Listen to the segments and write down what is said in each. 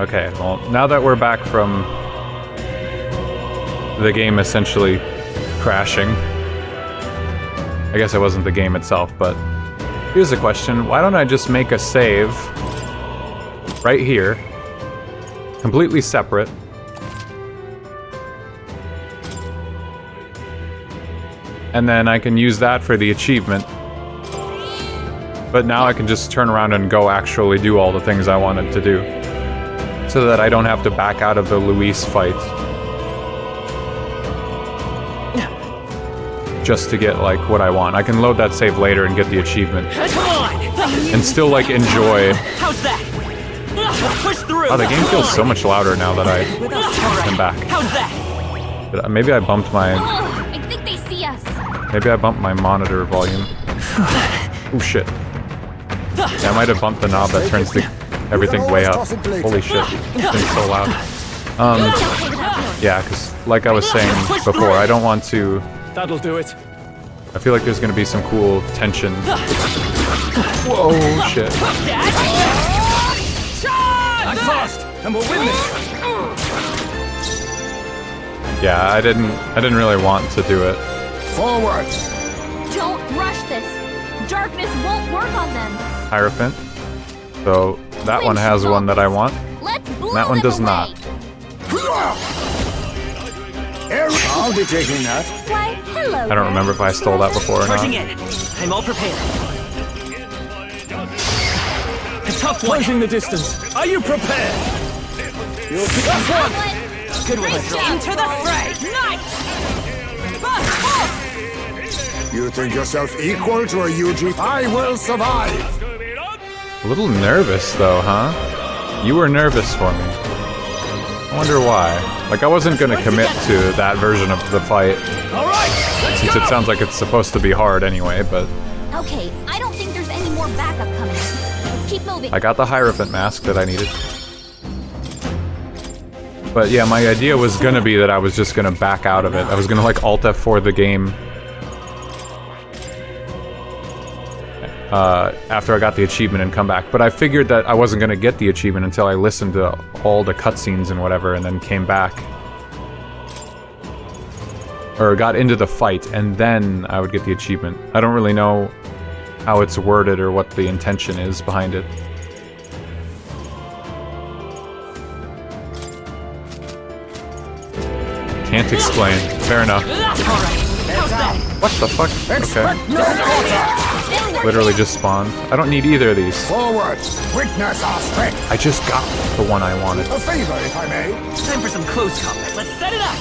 Okay, well, now that we're back from the game essentially crashing. I guess it wasn't the game itself, but here's a question. Why don't I just make a save right here, completely separate, and then I can use that for the achievement. But now I can just turn around and go actually do all the things I wanted to do, so that I don't have to back out of the Luis fight just to get like what I want. I can load that save later and get the achievement, and still like enjoy. How's that? Push through. Oh, the game feels so much louder now that I am back. How's that? Maybe I bumped my. I think they see us. Maybe I bumped my monitor volume. Oh shit. Yeah, I might have bumped the knob that turns everything way up. Holy shit. It's been so loud. Yeah, because like I was saying before, I don't want to... That'll do it. I feel like there's going to be some cool tension. Whoa, shit. Act fast, and we'll win this. Yeah, I didn't really want to do it. Forward! Don't rush this. Darkness won't work on them. Hierophant. So that one has one that I want. Let's blow That one them does away. not. I'll be taking that. Why, hello. I don't remember if I stole that before or Charging not. in. I'm all prepared. A tough one. Closing the distance. Are you prepared? You'll be that's one. Good one. Into the fray. Nice. You think yourself equal to a UG? I will survive! A little nervous though, huh? You were nervous for me. I wonder why. Like I wasn't gonna commit to that version of the fight. All right, let's Since it sounds like it's supposed to be hard anyway, but Okay, I don't think there's any more backup coming. Let's keep moving. I got the Hierophant mask that I needed. But yeah, my idea was gonna be that I was just gonna back out of it. I was gonna like Alt F4 the game after I got the achievement and come back. But I figured that I wasn't gonna get the achievement until I listened to all the cutscenes and whatever, and then came back. Or got into the fight, and then I would get the achievement. I don't really know how it's worded or what the intention is behind it. Can't explain. Fair enough. What the fuck? Okay. Literally just spawned. I don't need either of these. Forward! Witness our strength! I just got the one I wanted. A favor, if I may. Time for some close combat. Let's set it up.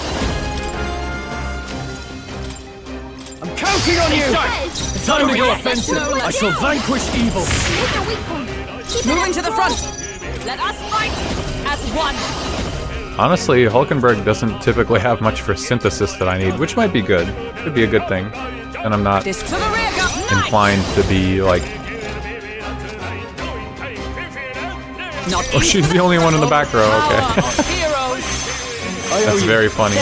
I'm counting on you. Guys, Time to go offensive. I shall vanquish evil. here's our weak point. Keep Moving it to the front. Let us fight as one. Honestly, Hulkenberg doesn't typically have much for synthesis that I need, which might be good. Could be a good thing. And I'm not This to the rear guard. inclined to be like... Not Oh, she's the only one in the back row, okay. Heroes. That's very funny.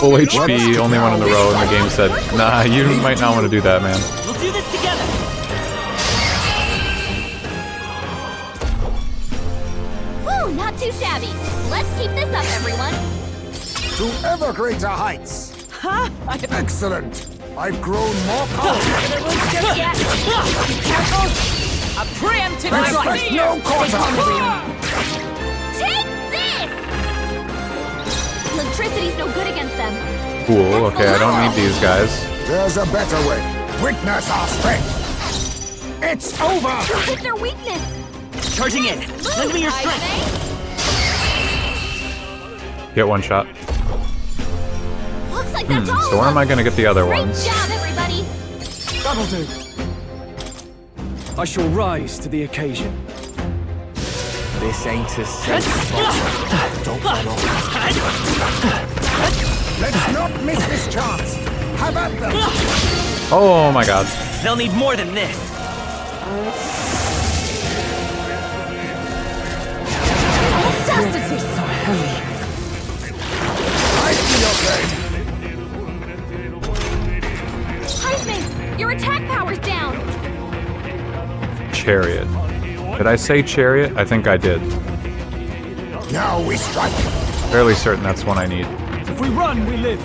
Full HP, only one in the row, and the game said, nah, you might not want to do that, man. We'll do this together. Woo, not too shabby. Let's keep this up, everyone. To ever greater heights! Huh? Excellent! I've grown more powerful! Just yet. Careful. A preemptive Expect strike. no quarter! Take this! Electricity's no good against them. Cool, okay, I don't need these guys. There's a better way. Witness our strength! It's over! Hit their weakness. Charging in. Lend me your strength. Get one shot. Looks like that's all. So where am I gonna get the other Great ones? job, everybody. That'll do. I shall rise to the occasion. This ain't a safe spot. Don't run off. Let's not miss this chance! Have at them! Oh my god. They'll need more than this. Justice is so heavy. I see your blade! Heisman, your attack power's down. Chariot. Did I say chariot? I think I did. Now we strike. Fairly certain that's one I need. If we run, we live.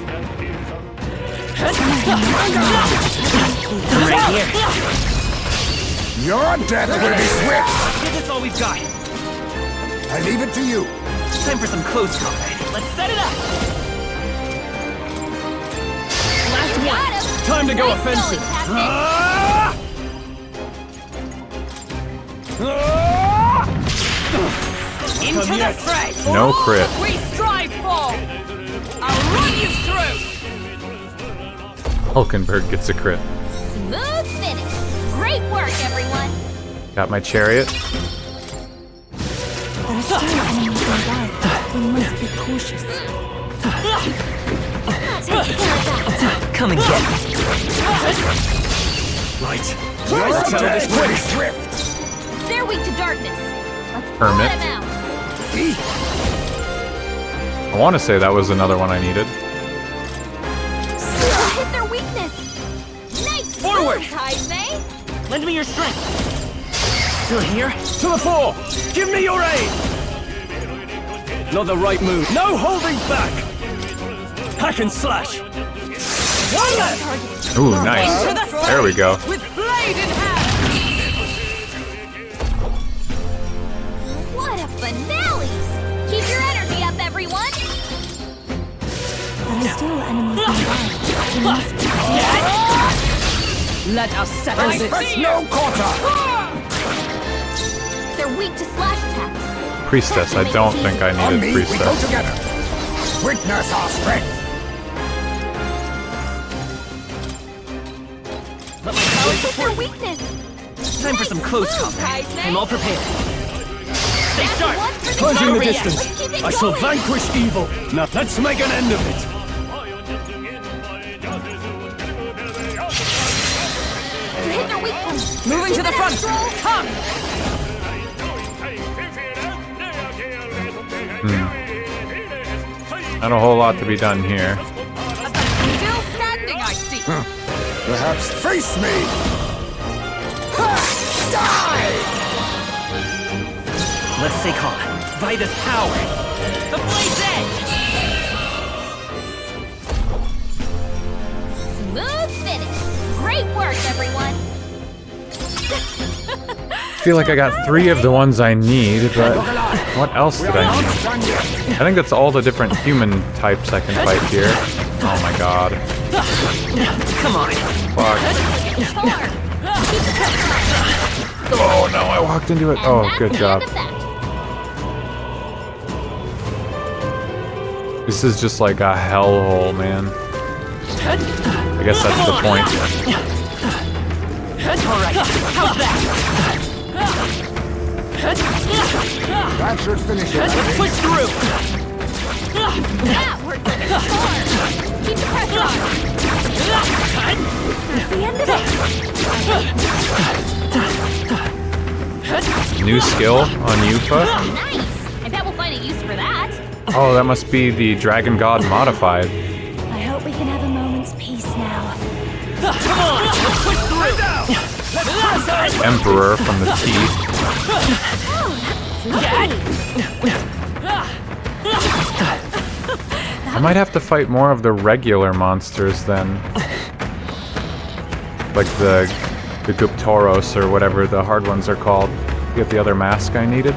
I'm right here. Your death will be swift. Give us all we've got. I leave it to you. Time for some close combat. Let's set it up. Last got him. Time to go Nice offensive. going, Captain. Into the fray. No crit. We strive for. I'll run you through. Hulkenberg gets a crit. Smooth finish. Great work, everyone. Got my chariot. There are still enemies nearby. We must be cautious. Take care of that. Come and get me. Right. Your Let's settle death this will be quick. swift. They're weak to darkness. Let's Hermit. let 'em out. I want to say that was another one I needed. We'll hit their weakness. Nice Forward. move, Heisme. Lend me your strength. Still here? To the fore! Give me your aid! Not the right move. No holding back! Hack and slash! One left! Ooh, nice. Into the fray. There we go. With blade in hand. What a finale! Keep your energy up, everyone. There are still enemies nearby. We must be Let us settle this. Expect no quarter. They're weak to slash attacks. Priestess. I don't think I On needed me, we go priestess. together. Witness our strength. Let my power Hit their support. weakness. Time for some close Nice move, combat. Heisme. I'm all prepared. Stay That's sharp. one for the Closing the gallery. distance. Let's keep it I shall going. vanquish evil. Now let's make an end of it. You hit their weak points. Moving to the front. Come. Not a whole lot to be done here. Still standing, I see. Perhaps face me. Ha! Die! Let's stay calm. By this power. The blade's edge. Smooth finish. Great work, everyone. I feel like I got 3 of the ones I need, but what else did I need? Done yet. I think that's all the different human types I can fight here. Oh my god. Come on. Fuck. Oh no, I walked into it. Oh, That's good the job. end of that. This is just like a hellhole, man. I guess that's the point. All right. How's that? That should finish it. Let's push through. Yeah, we're good. Forward. Keep the pressure on. That's the end of it. New skill on Yufa. Nice. I bet we'll find a use for that. Oh, that must be the Dragon God modified. I hope we can have a moment's peace now. Come on. Let's push through. Emperor from the teeth. I might have to fight more of the regular monsters then. Like the Guptoros or whatever the hard ones are called. Get the other mask I needed.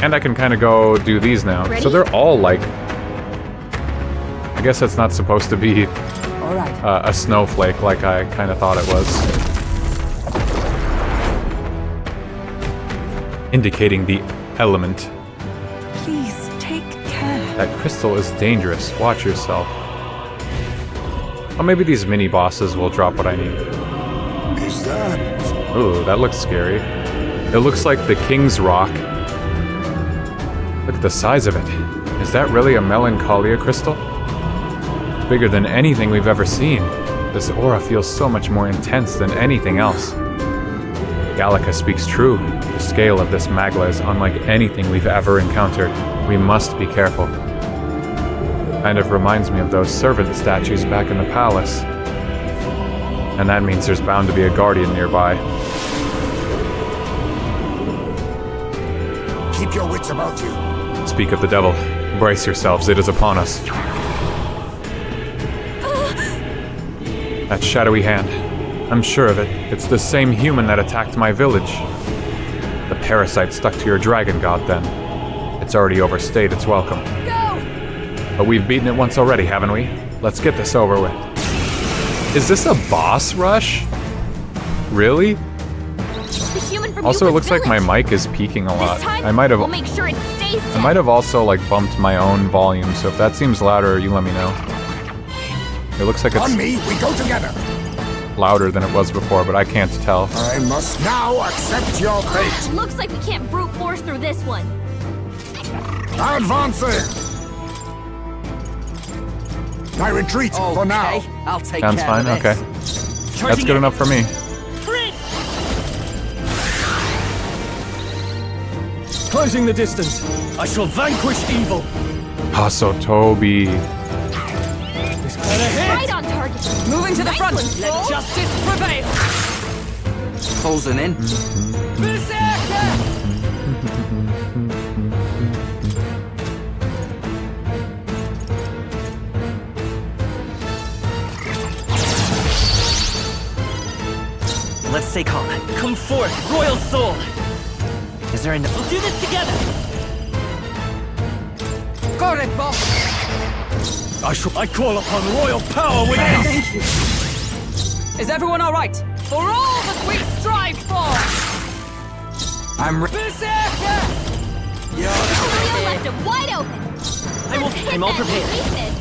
And I can kind of go do these now. Ready? So they're all like... I guess that's not supposed to be All right. a snowflake like I kind of thought it was. Indicating the element. Please take care. That crystal is dangerous. Watch yourself. Oh, maybe these mini bosses will drop what I need. Is that? Ooh, that looks scary. It looks like the King's Rock. Look at the size of it. Is that really a Melancholia crystal? Bigger than anything we've ever seen. This aura feels so much more intense than anything else. Gallica speaks true. The scale of this magla is unlike anything we've ever encountered. We must be careful. Kind of reminds me of those servant statues back in the palace. And that means there's bound to be a guardian nearby. Keep your wits about you. Speak of the devil. Brace yourselves, it is upon us. That shadowy hand. I'm sure of it. It's the same human that attacked my village. The parasite stuck to your dragon god then. It's already overstayed its welcome. Go! But we've beaten it once already, haven't we? Let's get this over with. Is this a boss rush? Really? The human from Also, it Yuka's looks like my village. mic is peaking a lot. This time, I might have we'll make sure it stays I might have also like bumped my own volume, so if that seems louder, you let me know. It looks like On it's me, we go together. louder than it was before, but I can't tell. I must now accept your fate. Looks like we can't brute force through this one. Advancing. I retreat for now. Okay, I'll take Sounds care fine, of this. okay. That's good enough for me. Closing the distance. I shall vanquish evil. Paso Toby. This better hit. Right on target. Moving to the Nice front. one, Let Stroll. justice prevail. Closing in. Berserker! Let's stay calm. Come forth, royal soul. Is there enough? We'll do this together. Got it, boss. I call upon royal power within. Thank you. Is everyone all right? For all that we strive for! I'm Berserker! Leo left him wide open. Let's hit I'm all that prepared. weakness.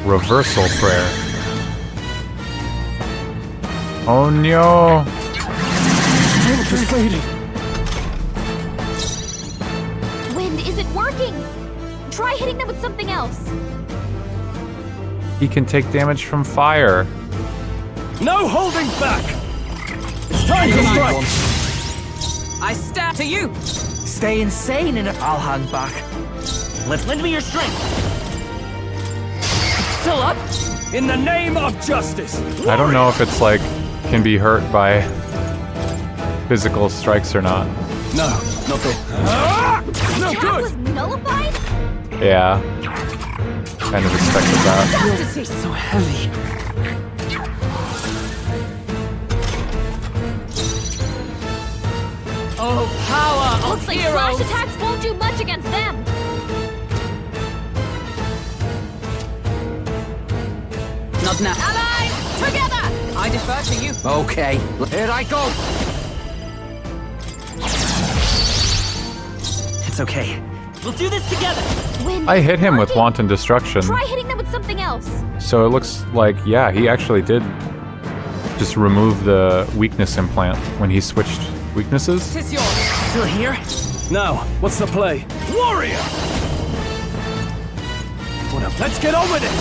Reversal prayer. Oh no! Wind isn't working. Try hitting them with something else. He can take damage from fire. No holding back. It's time to strike. I stand to you! stay insane and I'll hang back. Let's lend me your strength. Still up? In the name of justice. I don't know if it's like can be hurt by physical strikes or not. No, not good. Ah! No Attack good. was nullified? Yeah. Kind of expected that. Justice! So heavy. Oh, power Looks of like heroes! slash attacks won't do much against them. Not now. Allies, together! I defer to you. Okay, here I go. It's okay. We'll do this together. Wind I hit him with working? wanton destruction. Try hitting them with something else. So it looks like, yeah, he actually did just remove the weakness implant when he switched weaknesses. Tis yours. Still here? Now, what's the play? Warrior! What up? Let's get on with it!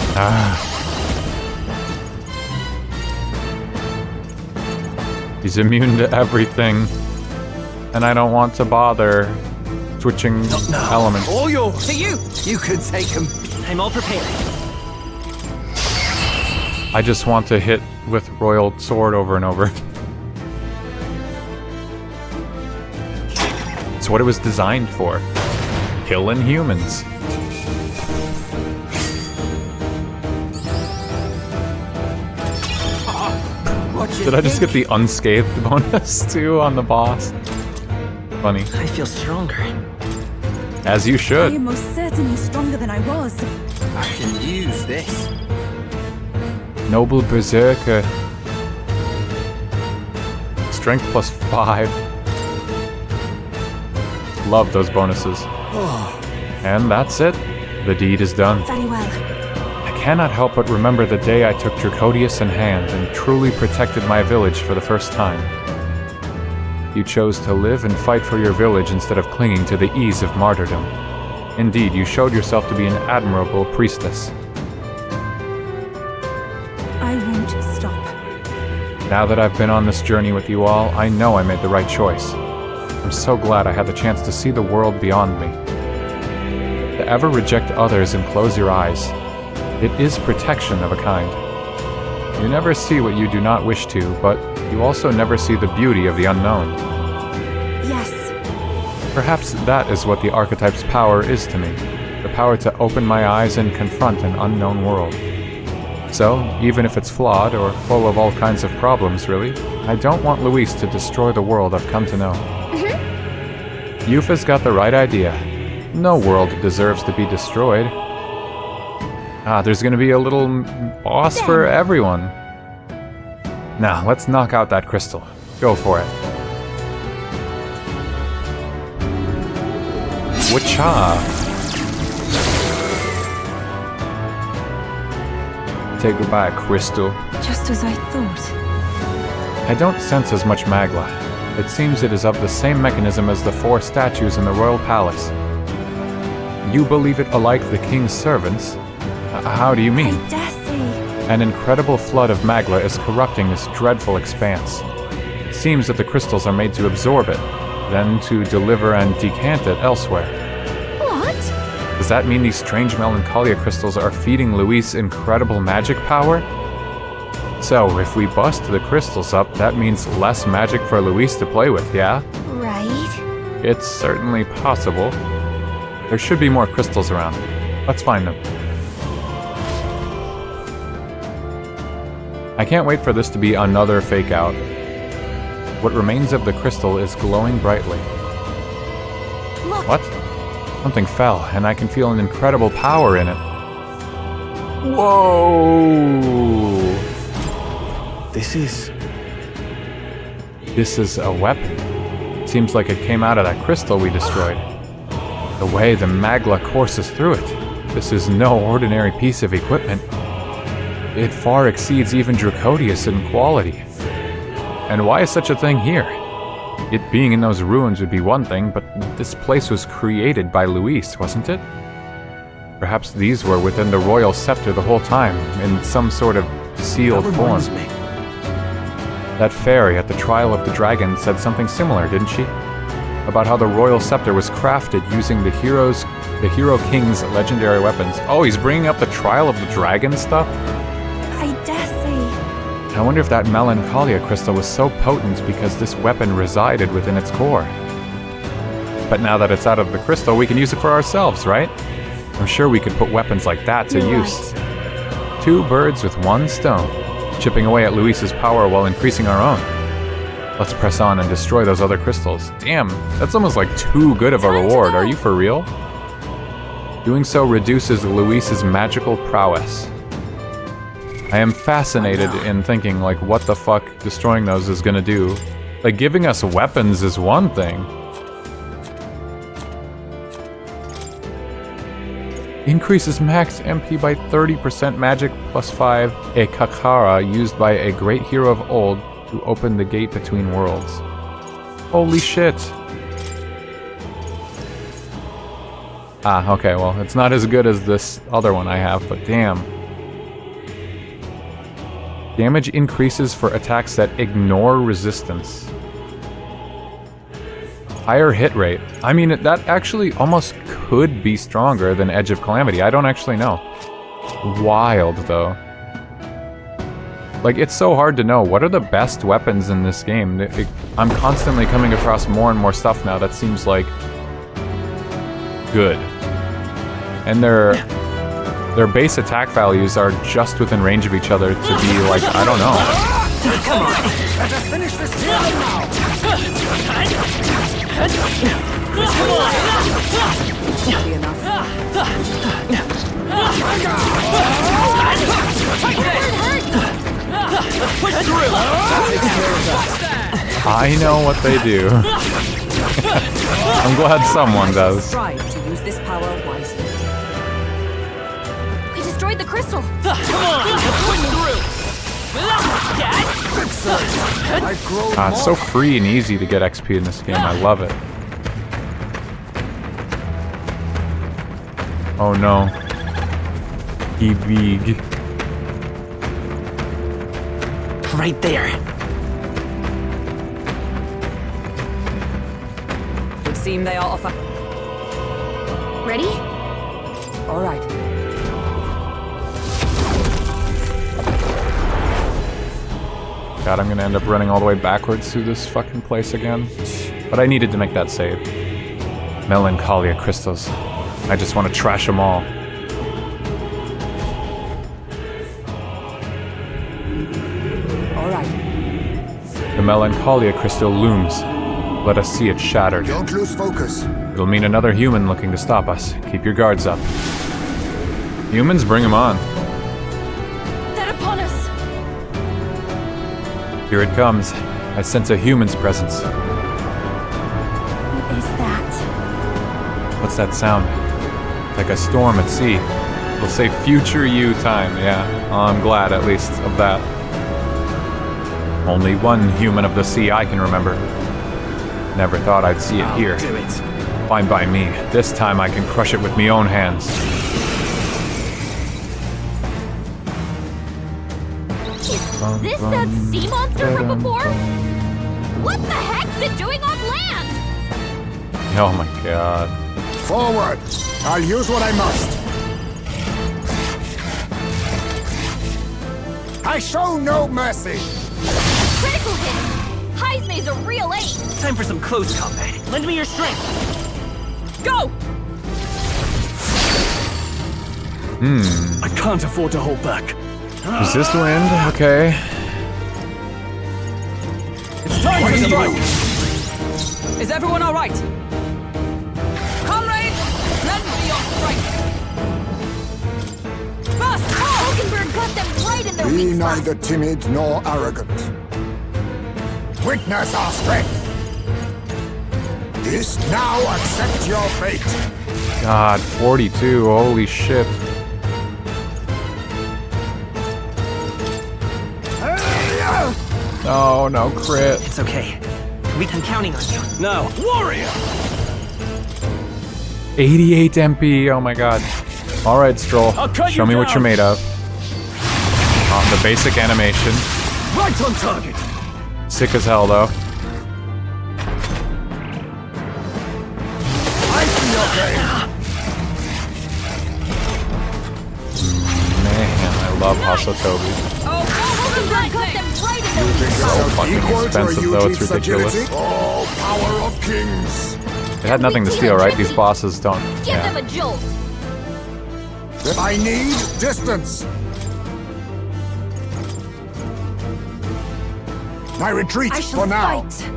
He's immune to everything. And I don't want to bother switching elements. All yours! To you. You could take him. I'm all prepared. I just want to hit with Royal Sword over and over. It's what it was designed for. Killing humans. Did I just get the unscathed bonus too on the boss? Funny. I feel stronger. As you I should. am most certainly stronger than I was. I can use this. Noble Berserker. Strength plus 5. Love those bonuses. And that's it. The deed is done. Very well. I cannot help but remember the day I took Dracodius in hand and truly protected my village for the first time. You chose to live and fight for your village instead of clinging to the ease of martyrdom. Indeed, you showed yourself to be an admirable priestess. I won't stop. Now that I've been on this journey with you all, I know I made the right choice. I'm so glad I had the chance to see the world beyond me. To ever reject others and close your eyes, it is protection of a kind. You never see what you do not wish to, but you also never see the beauty of the unknown. Yes. Perhaps that is what the archetype's power is to me. The power to open my eyes and confront an unknown world. So, even if it's flawed or full of all kinds of problems, really, I don't want Luis to destroy the world I've come to know. Yufa's got the right idea. No world deserves to be destroyed. There's gonna be a little boss for everyone. Now, let's knock out that crystal. Go for it. Wacha! Say goodbye, crystal. Just as I thought. I don't sense as much magla. It seems it is of the same mechanism as the 4 statues in the royal palace. You believe it alike the king's servants? How do you mean? I dare say. An incredible flood of magla is corrupting this dreadful expanse. It seems that the crystals are made to absorb it, then to deliver and decant it elsewhere. What? Does that mean these strange melancholia crystals are feeding Luis incredible magic power? So, if we bust the crystals up, that means less magic for Luis to play with, yeah? Right. It's certainly possible. There should be more crystals around. Let's find them. I can't wait for this to be another fake out. What remains of the crystal is glowing brightly. Look. What? Something fell, and I can feel an incredible power in it. Whoa! This is a weapon. Seems like it came out of that crystal we destroyed. The way the magla courses through it. This is no ordinary piece of equipment. It far exceeds even Dracodius in quality. And why is such a thing here? It being in those ruins would be one thing, but this place was created by Luis, wasn't it? Perhaps these were within the royal scepter the whole time, in some sort of sealed form. That fairy at the trial of the dragon said something similar, didn't she? About how the royal scepter was crafted using the Hero King's legendary weapons. Oh, he's bringing up the trial of the dragon stuff? I dare say. I wonder if that melancholia crystal was so potent because this weapon resided within its core. But now that it's out of the crystal, we can use it for ourselves, right? I'm sure we could put weapons like that to You're use. right. 2 birds with 1 stone. Chipping away at Luis's power while increasing our own. Let's press on and destroy those other crystals. Damn, that's almost like too good of a reward. Are you for real? Doing so reduces Luis's magical prowess. I am fascinated in thinking, like, what the fuck destroying those is gonna do. Like, giving us weapons is one thing. Increases max MP by 30%, magic +5, a kakara used by a great hero of old to open the gate between worlds. Holy shit! Okay, well, it's not as good as this other one I have, but damn. Damage increases for attacks that ignore resistance. Higher hit rate. I mean, that actually almost could be stronger than Edge of Calamity. I don't actually know. Wild, though. Like, it's so hard to know. What are the best weapons in this game? I'm constantly coming across more and more stuff now that seems like good. And their base attack values are just within range of each other to be like, I don't know. Come on! Let us finish this together now! Be enough. Push through! I know what they do. I'm glad someone does. Strive to use this power wisely. We destroyed the crystal. Come on! Let's push through! I grow It's so free and easy to get XP in this game. I love it. Oh no. Big. Right there. Would seem they are off. Ready? All right. God, I'm gonna end up running all the way backwards through this fucking place again. But I needed to make that save. Melancholia crystals. I just want to trash them all. Alright. The Melancholia crystal looms. Let us see it shattered. Don't lose focus. It'll mean another human looking to stop us. Keep your guards up. Humans, bring them on. They're upon us. Here it comes. I sense a human's presence. What is that? What's that sound? Like a storm at sea. It'll say future you time, yeah. I'm glad, at least, of that. Only one human of the sea I can remember. Never thought I'd see it here. Do it. Fine by me. This time I can crush it with me own hands. Is this that sea monster from before? What the heck's it doing on land? Oh my god. Forward! I'll use what I must. I show no mercy. Critical hit! Heismay's a real ace! Time for some close combat. Lend me your strength. Go! I can't afford to hold back. Resist wind, okay. It's time for the strike. Is everyone alright? Comrades, lend me your strength! Fast! Hulkenberg got them right in their Be weak spot! neither timid nor arrogant. Witness our strength. This now accept your fate. God, 42, holy shit. Oh, no crit. It's okay. I'm counting on you. Now, warrior! 88 MP, oh my god. Alright, Stroll. I'll cut Show you me what down. you're made of. The basic animation. Right on target. Sick as hell, though. I see your game. Man, I love Hasatobi. Oh, Hulkenberg got them right in their weak spot! So fucking expensive, though, it's ridiculous. Oh, power of kings. It had nothing to steal, right? These bosses don't. Give them Yeah. a jolt! I need distance. I retreat I for shall now. fight.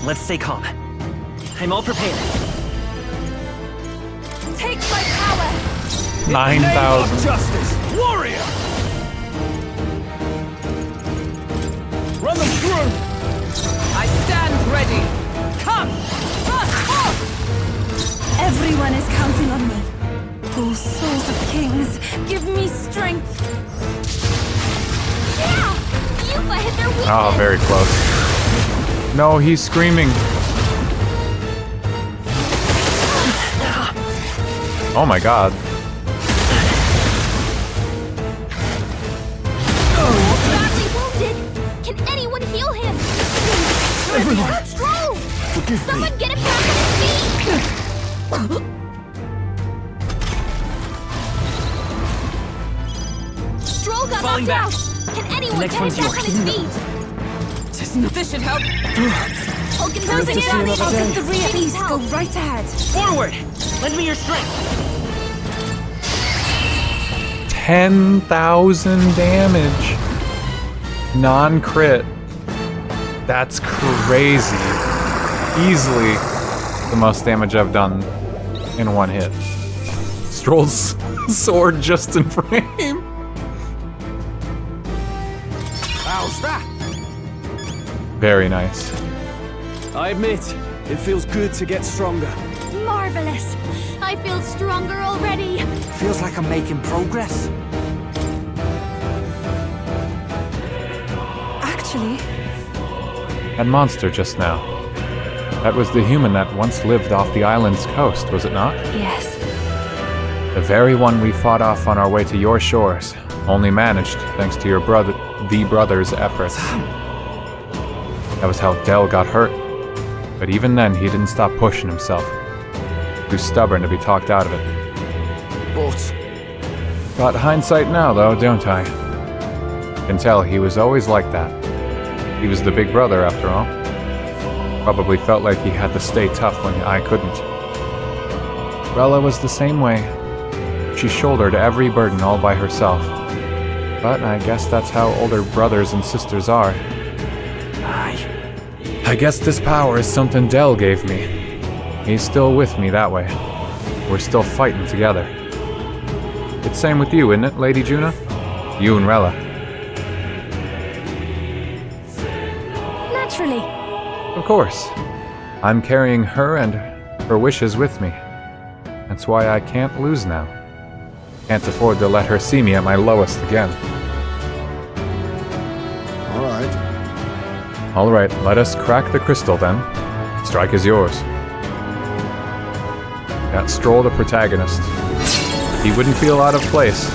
Let's stay calm. I'm all prepared. Take my power! 9,000. Justice, warrior! Run them through! I stand ready! Come! Fast! Off! Everyone is counting on me. Oh, souls of kings, give me strength. Yeah! Yuffie hit their weakness! Oh, very close. No, he's screaming. Oh my god. Badly wounded! Can anyone heal him? Everyone! Stroll! Someone get him back on his feet! Stroll got Falling knocked back. out! Can anyone Next get him one's back yours. on his feet? This should help. Hulkenberg Get down! out of the rear. Please go Help. right ahead. Forward! Lend me your strength. 10,000 damage. Non-crit. That's crazy. Easily the most damage I've done in one hit. Stroll's sword just in frame. How's that? Very nice. I admit, it feels good to get stronger. Marvelous! I feel stronger already! Feels like I'm making progress. Actually, That monster just now. That was the human that once lived off the island's coast, was it not? yes. The very one we fought off on our way to your shores. Only managed thanks to your brother's efforts. That was how Del got hurt. But even then, he didn't stop pushing himself. Too stubborn to be talked out of it. But Got hindsight now, though, don't I? Can tell he was always like that. He was the big brother after all. Probably felt like he had to stay tough when I couldn't. Rella was the same way. She shouldered every burden all by herself. But I guess that's how older brothers and sisters are. I guess this power is something Del gave me. He's still with me that way. We're still fighting together. It's same with you, isn't it, Lady Juna? You and Rella. Naturally. Of course. I'm carrying her and her wishes with me. That's why I can't lose now. Can't afford to let her see me at my lowest again. All right, let us crack the crystal then. Strike is yours. Got Stroll the protagonist. He wouldn't feel out of place.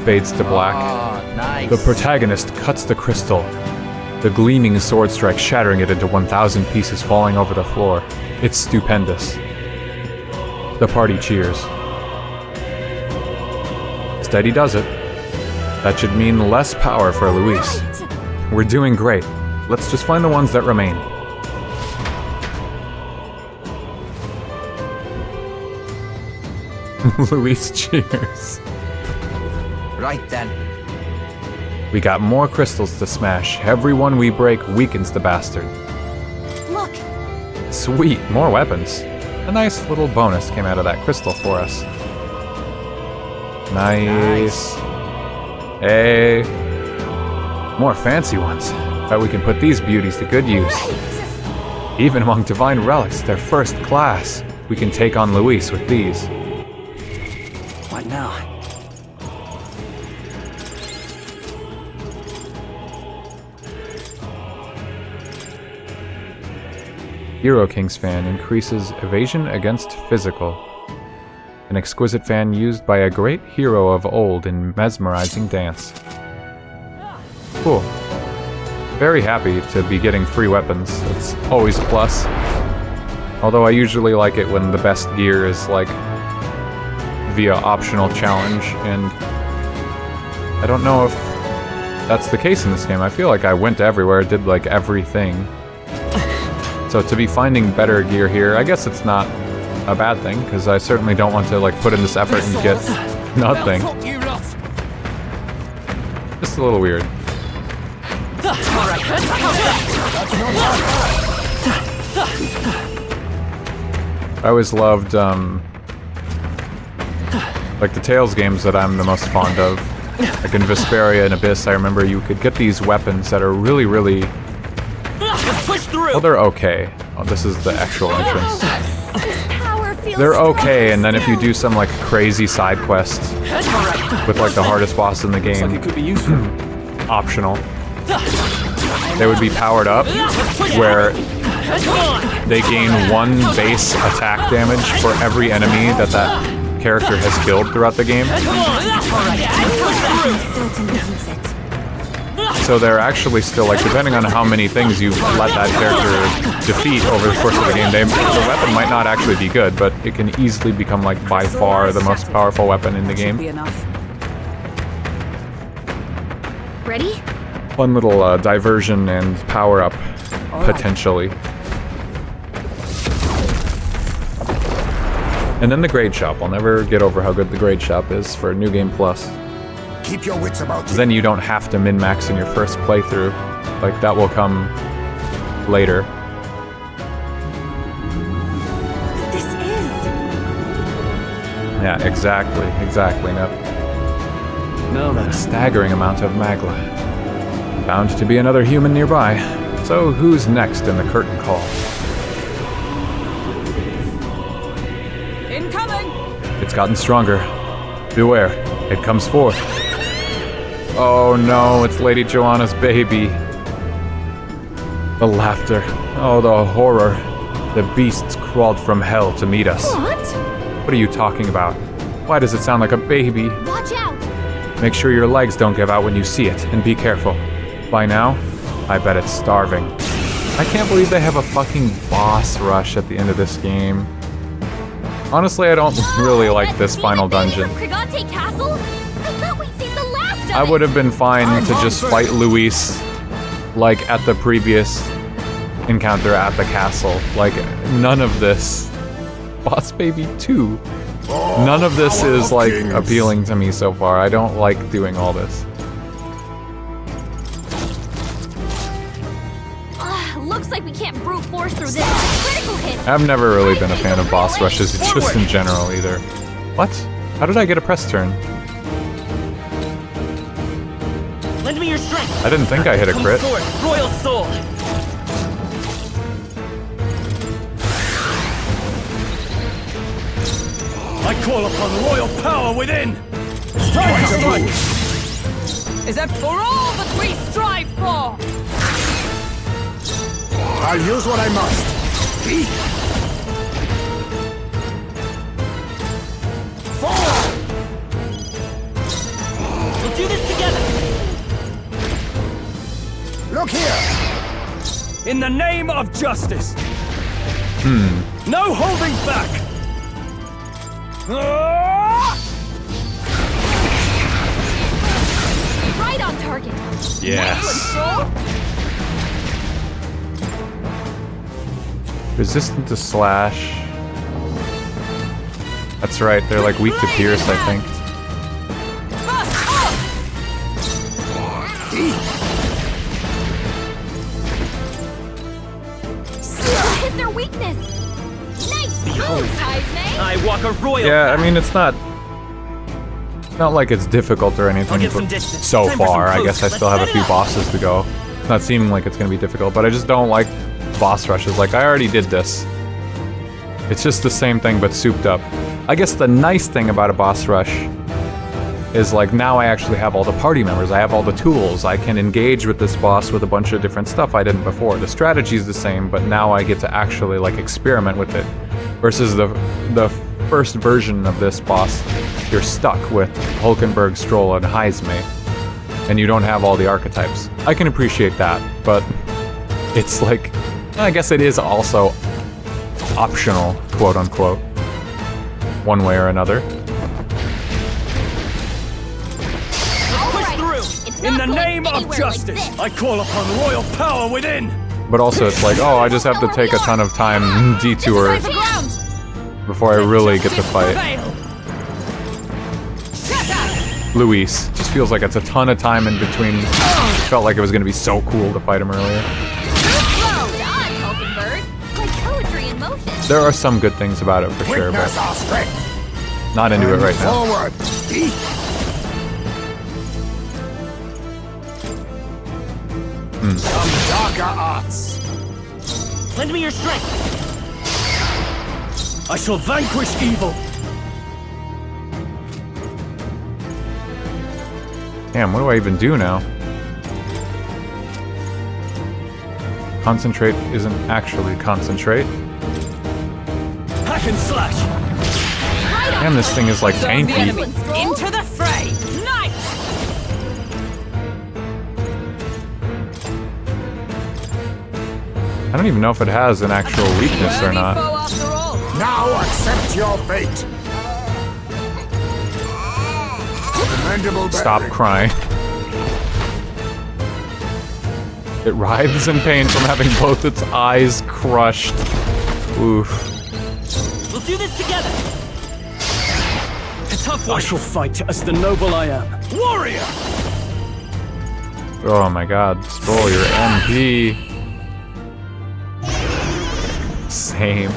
Fades to black. Nice. The protagonist cuts the crystal. The gleaming sword strike shattering it into 1,000 pieces falling over the floor. It's stupendous. The party cheers. Steady does it. That should mean less power for Luis. We're doing great. Let's just find the ones that remain. Luis cheers. Right then. We got more crystals to smash. Every one we break weakens the bastard. Look, Sweet, more weapons. A nice little bonus came out of that crystal for us. Nice. Hey. More fancy ones. Bet we can put these beauties to good use. Even among divine relics, they're first class. We can take on Luis with these. What now? Hero King's fan increases evasion against physical. An exquisite fan used by a great hero of old in mesmerizing dance. Cool. Very happy to be getting free weapons. It's always a plus. Although I usually like it when the best gear is like via optional challenge, and I don't know if that's the case in this game. I feel like I went everywhere, did like everything. So to be finding better gear here, I guess it's not a bad thing, because I certainly don't want to like put in this effort and get nothing. Just a little weird. I always loved like the Tales games that I'm the most fond of. Like in Vesperia and Abyss, I remember you could get these weapons that are really, really... Well, they're okay. Oh, this is the actual entrance. They're okay, and then if you do some like crazy side quest with like the hardest boss in the game, It could be useful. optional, they would be powered up, where they gain 1 base attack damage for every enemy that character has killed throughout the game. So they're actually still, like, depending on how many things you let that character defeat over the course of the game, the weapon might not actually be good, but it can easily become, like, by far the most powerful weapon in the game. Be enough. ready? Fun little diversion and power-up, potentially. And then the grade shop. I'll never get over how good the grade shop is for New Game Plus. Keep your wits about you. Then you don't have to min-max in your first playthrough. Like, that will come later. This is... Yeah, exactly, no. No, A staggering amount of magla. Bound to be another human nearby. So, who's next in the curtain call? Incoming! It's gotten stronger. Beware, it comes forth. Oh no, it's Lady Joanna's baby. The laughter. Oh, the horror. The beasts crawled from hell to meet us. What? What are you talking about? Why does it sound like a baby? Watch out! Make sure your legs don't give out when you see it, and be careful. By now, I bet it's starving. I can't believe they have a fucking boss rush at the end of this game. Honestly, I don't really like this final dungeon. Brigante Castle? I thought we'd seen the last of I it. would have been fine to just fight Luis like at the previous encounter at the castle. Like, none of this. Boss Baby 2. None of this is like appealing to me so far. I don't like doing all this. Looks like we can't brute force through this. Critical hit. I've never really been a fan of boss rushes, just in general either. What? How did I get a press turn? Lend me your strength. I didn't think I hit a Come crit. forth, Royal Soul. I call upon royal power within! Is that for all that we strive for? I'll use what I must. Forward! We'll do this together. Look here! In the name of justice! No holding back! Right on target. Yes. Resistant to slash. That's right, they're like weak to pierce, I think. Hit their weakness. Nice move, Heisme. I walk a royal Yeah, I path. mean, it's not like it's difficult or anything I'll get some but distance. so Time for some far. I close. guess I still have a Let's few set it up. bosses to go. It's not seeming like it's gonna be difficult, but I just don't like boss rushes. Like, I already did this. It's just the same thing but souped up. I guess the nice thing about a boss rush is like now I actually have all the party members. I have all the tools. I can engage with this boss with a bunch of different stuff I didn't before. The strategy's the same, but now I get to actually like experiment with it. Versus the first version of this boss, you're stuck with Hulkenberg, Stroll, and Heisme, and you don't have all the archetypes. I can appreciate that, but it's like, I guess it is also optional, quote unquote, one way or another. Push through. It's In not the going name of anywhere justice, like this. I call upon royal power within! But also it's like, oh, I just have to take a ton of time detour Right for ground. before I really get to Justice fight prevail. Luis. Just feels like it's a ton of time in between. Felt like it was gonna be so cool to fight him earlier. Well done, Hulkenberg. Like poetry in motion. There are some good things about it for sure, Witness but our strength. not into it right now. Forward! Some darker arts. Lend me your strength. I shall vanquish evil! Damn, what do I even do now? Concentrate isn't actually concentrate. Hack and slash! Damn, this thing is like Zone the enemy. tanky. Into the fray. Nice. I don't even know if it has an actual weakness or Worthy not. foe after all. Now accept your fate. Commendable Stop bearing. crying. It writhes in pain from having both its eyes crushed. Oof. We'll do this together. A tough I one. shall fight as the noble I am. Warrior! Oh my god, Stroll, your MP. Same.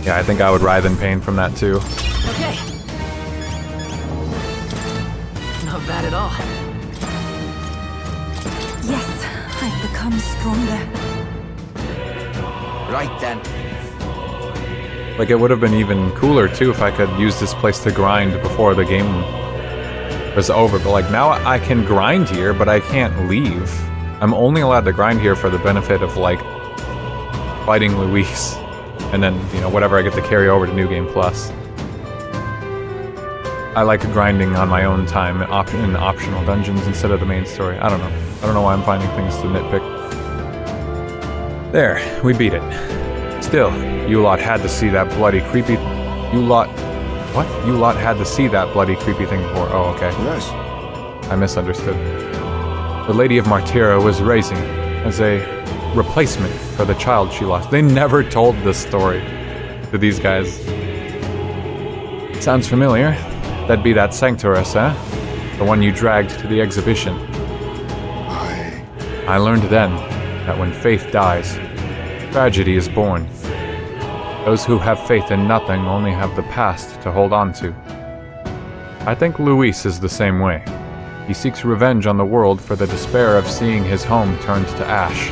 Yeah, I think I would writhe in pain from that too. Okay. Not bad at all. Yes, I've become stronger. Right then. Like, it would have been even cooler too if I could use this place to grind before the game was over. But like, now I can grind here, but I can't leave. I'm only allowed to grind here for the benefit of like fighting Luis, and then, you know, whatever I get to carry over to New Game Plus. I like grinding on my own time in optional dungeons instead of the main story. I don't know. I don't know why I'm finding things to nitpick. There, we beat it. Still, you lot had to see that bloody creepy... You lot... What? You lot had to see that bloody creepy thing before. Oh, okay. Yes. I misunderstood. The Lady of Martyra was raising as a replacement for the child she lost. They never told this story to these guys. Sounds familiar. That'd be that Sanctoress, eh? The one you dragged to the exhibition. I learned then that when faith dies, tragedy is born. Those who have faith in nothing only have the past to hold on to. I think Luis is the same way. He seeks revenge on the world for the despair of seeing his home turned to ash.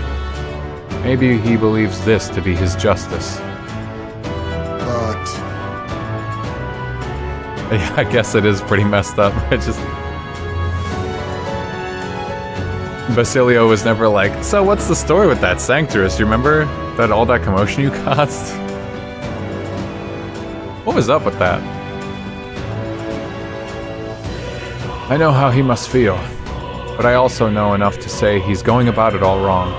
Maybe he believes this to be his justice. But Yeah, I guess it is pretty messed up. Basilio was never like, so what's the story with that Sanctoress? You remember that all that commotion you caused? What was up with that? I know how he must feel, but I also know enough to say he's going about it all wrong.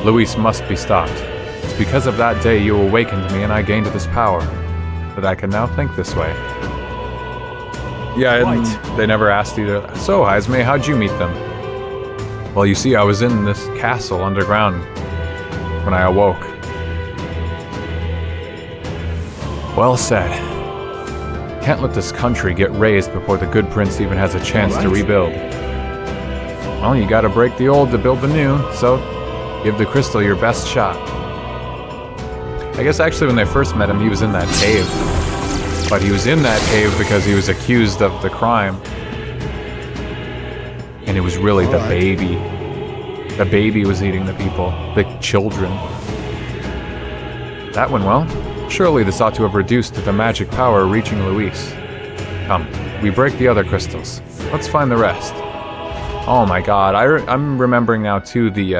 Luis must be stopped. It's because of that day you awakened me and I gained this power, that I can now think this way. Yeah, and they never asked you to... So, Heisme, how'd you meet them? Well, you see, I was in this castle underground when I awoke. Well said. Can't let this country get razed before the good prince even has a chance to rebuild. Well, you gotta break the old to build the new, so give the crystal your best shot. I guess actually when they first met him, he was in that cave. But he was in that cave because he was accused of the crime. And it was really the baby. The baby was eating the people. The children. That went well. Surely this ought to have reduced the magic power reaching Luis. Come, we break the other crystals. Let's find the rest. Oh my god, I'm remembering now too the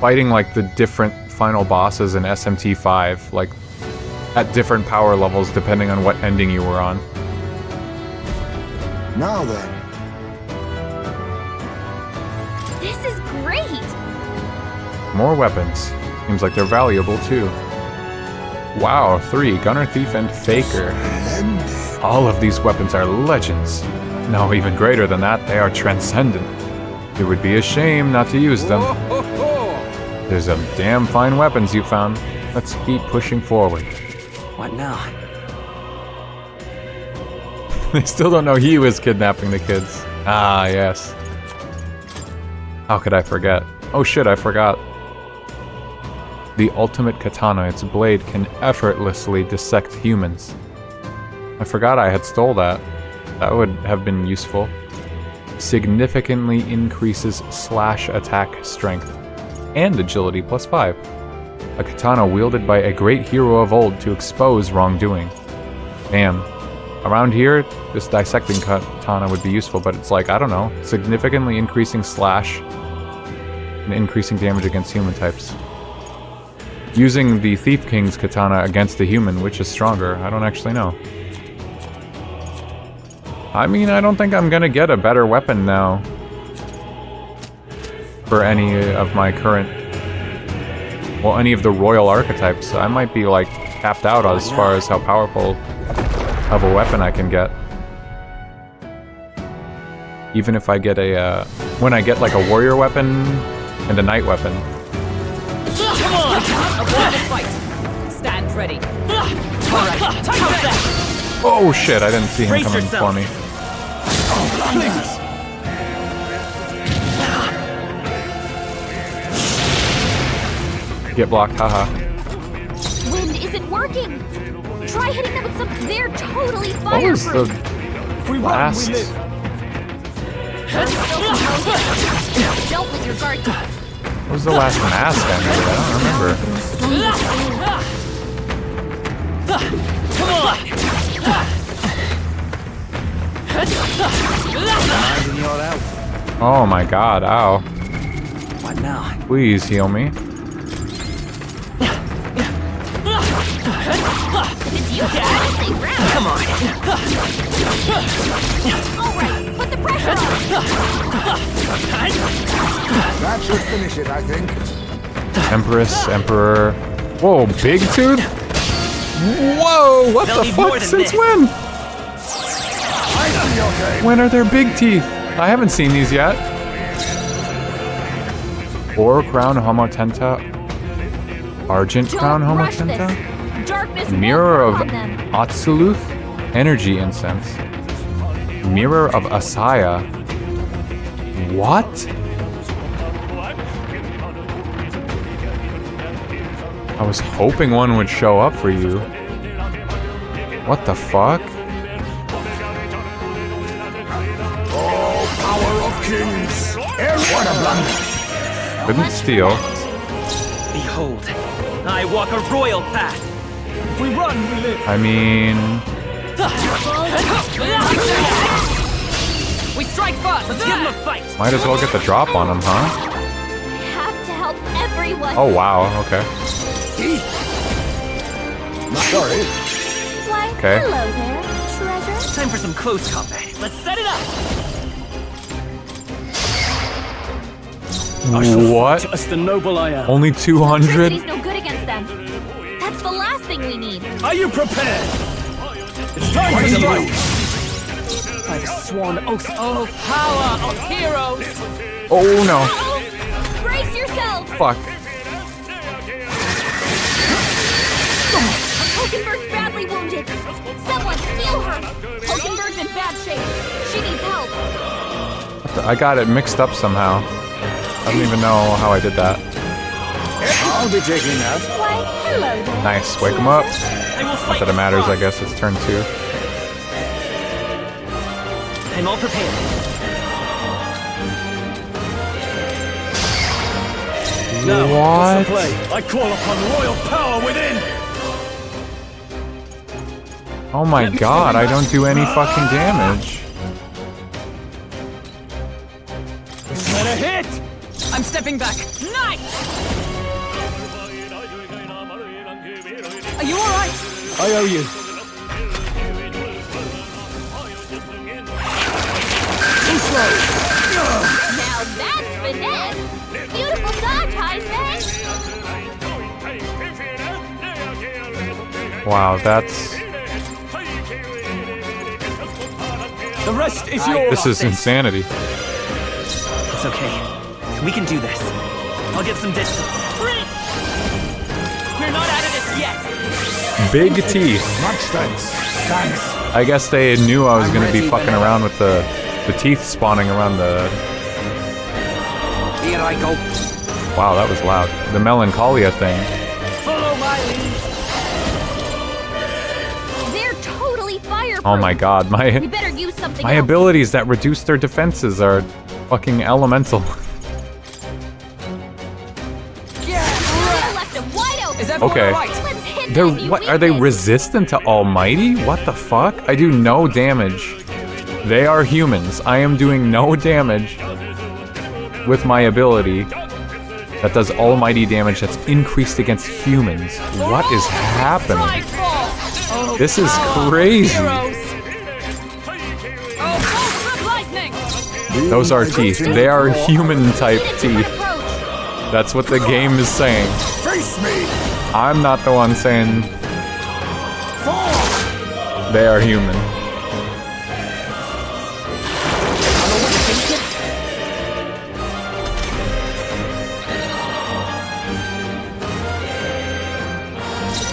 fighting like the different final bosses in SMT5, like at different power levels depending on what ending you were on. now then. This is great! More weapons. Seems like they're valuable too. Wow, 3, Gunner, Thief, and Faker. All of these weapons are legends. No, even greater than that, they are transcendent. It would be a shame not to use them. There's some damn fine weapons you found. Let's keep pushing forward. What now? They still don't know he was kidnapping the kids. Ah, yes. How could I forget? Oh shit, I forgot. The ultimate katana, its blade can effortlessly dissect humans. I forgot I had stole that. That would have been useful. Significantly increases slash attack strength and agility +5. A katana wielded by a great hero of old to expose wrongdoing. Damn. Around here, this dissecting katana would be useful, but it's like, I don't know, significantly increasing slash and increasing damage against human types. Using the Thief King's katana against the human, which is stronger, I don't actually know. I mean, I don't think I'm gonna get a better weapon now for any of my current, well, any of the royal archetypes. I might be like capped out as far as how powerful of a weapon I can get. Even if I get a, when I get like a warrior weapon and a knight weapon. Come on! Avoid the fight! Stand ready. Alright, take that! Oh shit, I didn't see him coming for me. Please! Get blocked, haha. Wind isn't working! Try hitting them with some... They're totally What was fireproof! the If we run, last? we live. Don't with your guard down. What was the last mask I made? I don't remember. Come on! Finding your out. Oh my god, ow. What now? Please heal me. It's you, Dad. Stay ground. Come on! All right, put the pressure on. That should finish it, I think. Empress, Emperor. Whoa, Big Tooth? Whoa, what They'll the need more fuck? than Since this. when? I see your game. When are there big teeth? I haven't seen these yet. Or Crown Homotenta. Argent Crown Don't rush Homotenta. this. Darkness Mirror won't of work on them. Atsuluth. Energy Incense. Mirror of Asaya. What? I was hoping one would show up for you. What the fuck? Oh, power of kings. What a blunder. Couldn't steal. Behold, I walk a royal path. If we run, we live. I mean, We strike first. Let's give him a fight. might as well get the drop on him, huh? I have to help everyone. Oh wow, okay. Sorry. Why, Okay. hello there, treasure. Time for some close combat. Let's set it up. What? Just the noble I am. Only 200? Electricity's no good against them. That's the last thing we need. Are you prepared? It's time to strike. By the sworn oath of Power of heroes. Oh no. Uh-oh! Brace yourselves! Fuck. Hokenberg's badly wounded. Someone heal her. Hokenberg's in bad shape. She needs help. I got it mixed up somehow. I don't even know how I did that. I'll be taking that. Why, hello there. Nice, wake him up. I will Not fight. that it matters, I guess it's turn 2. I'm all prepared. now. What? What's the play? I call upon royal power within. Oh my god, I don't do any fucking damage. Is that a hit? I'm stepping back. Nice. Are you all right? I owe you. Now that's finesse. Beautiful dodge, Heisman. Wow, that's... The rest is yours. This is insanity. It's okay. We can do this. I'll get some distance. We're not out of this yet. Big teeth. Much thanks. Thanks. I guess they knew I was gonna be fucking around with the teeth spawning around the... Here I go. Wow, that was loud. The Melancholia thing. Follow my lead. They're totally fireproof. Oh my god, We better use something my else. abilities that reduce their defenses are fucking elemental. I left them wide open. Is everyone Okay. all right? Let's hit They're that new what? Are they weakness. resistant to Almighty? What the fuck? I do no damage. They are humans. I am doing no damage with my ability that does almighty damage that's increased against humans. What is happening? Strikeful. Oh, This is power of crazy. heroes. Oh, bolts of lightning. Those are teeth. They are human type Need a different teeth. approach. That's what the game is saying. Face me. I'm not the one saying they are human.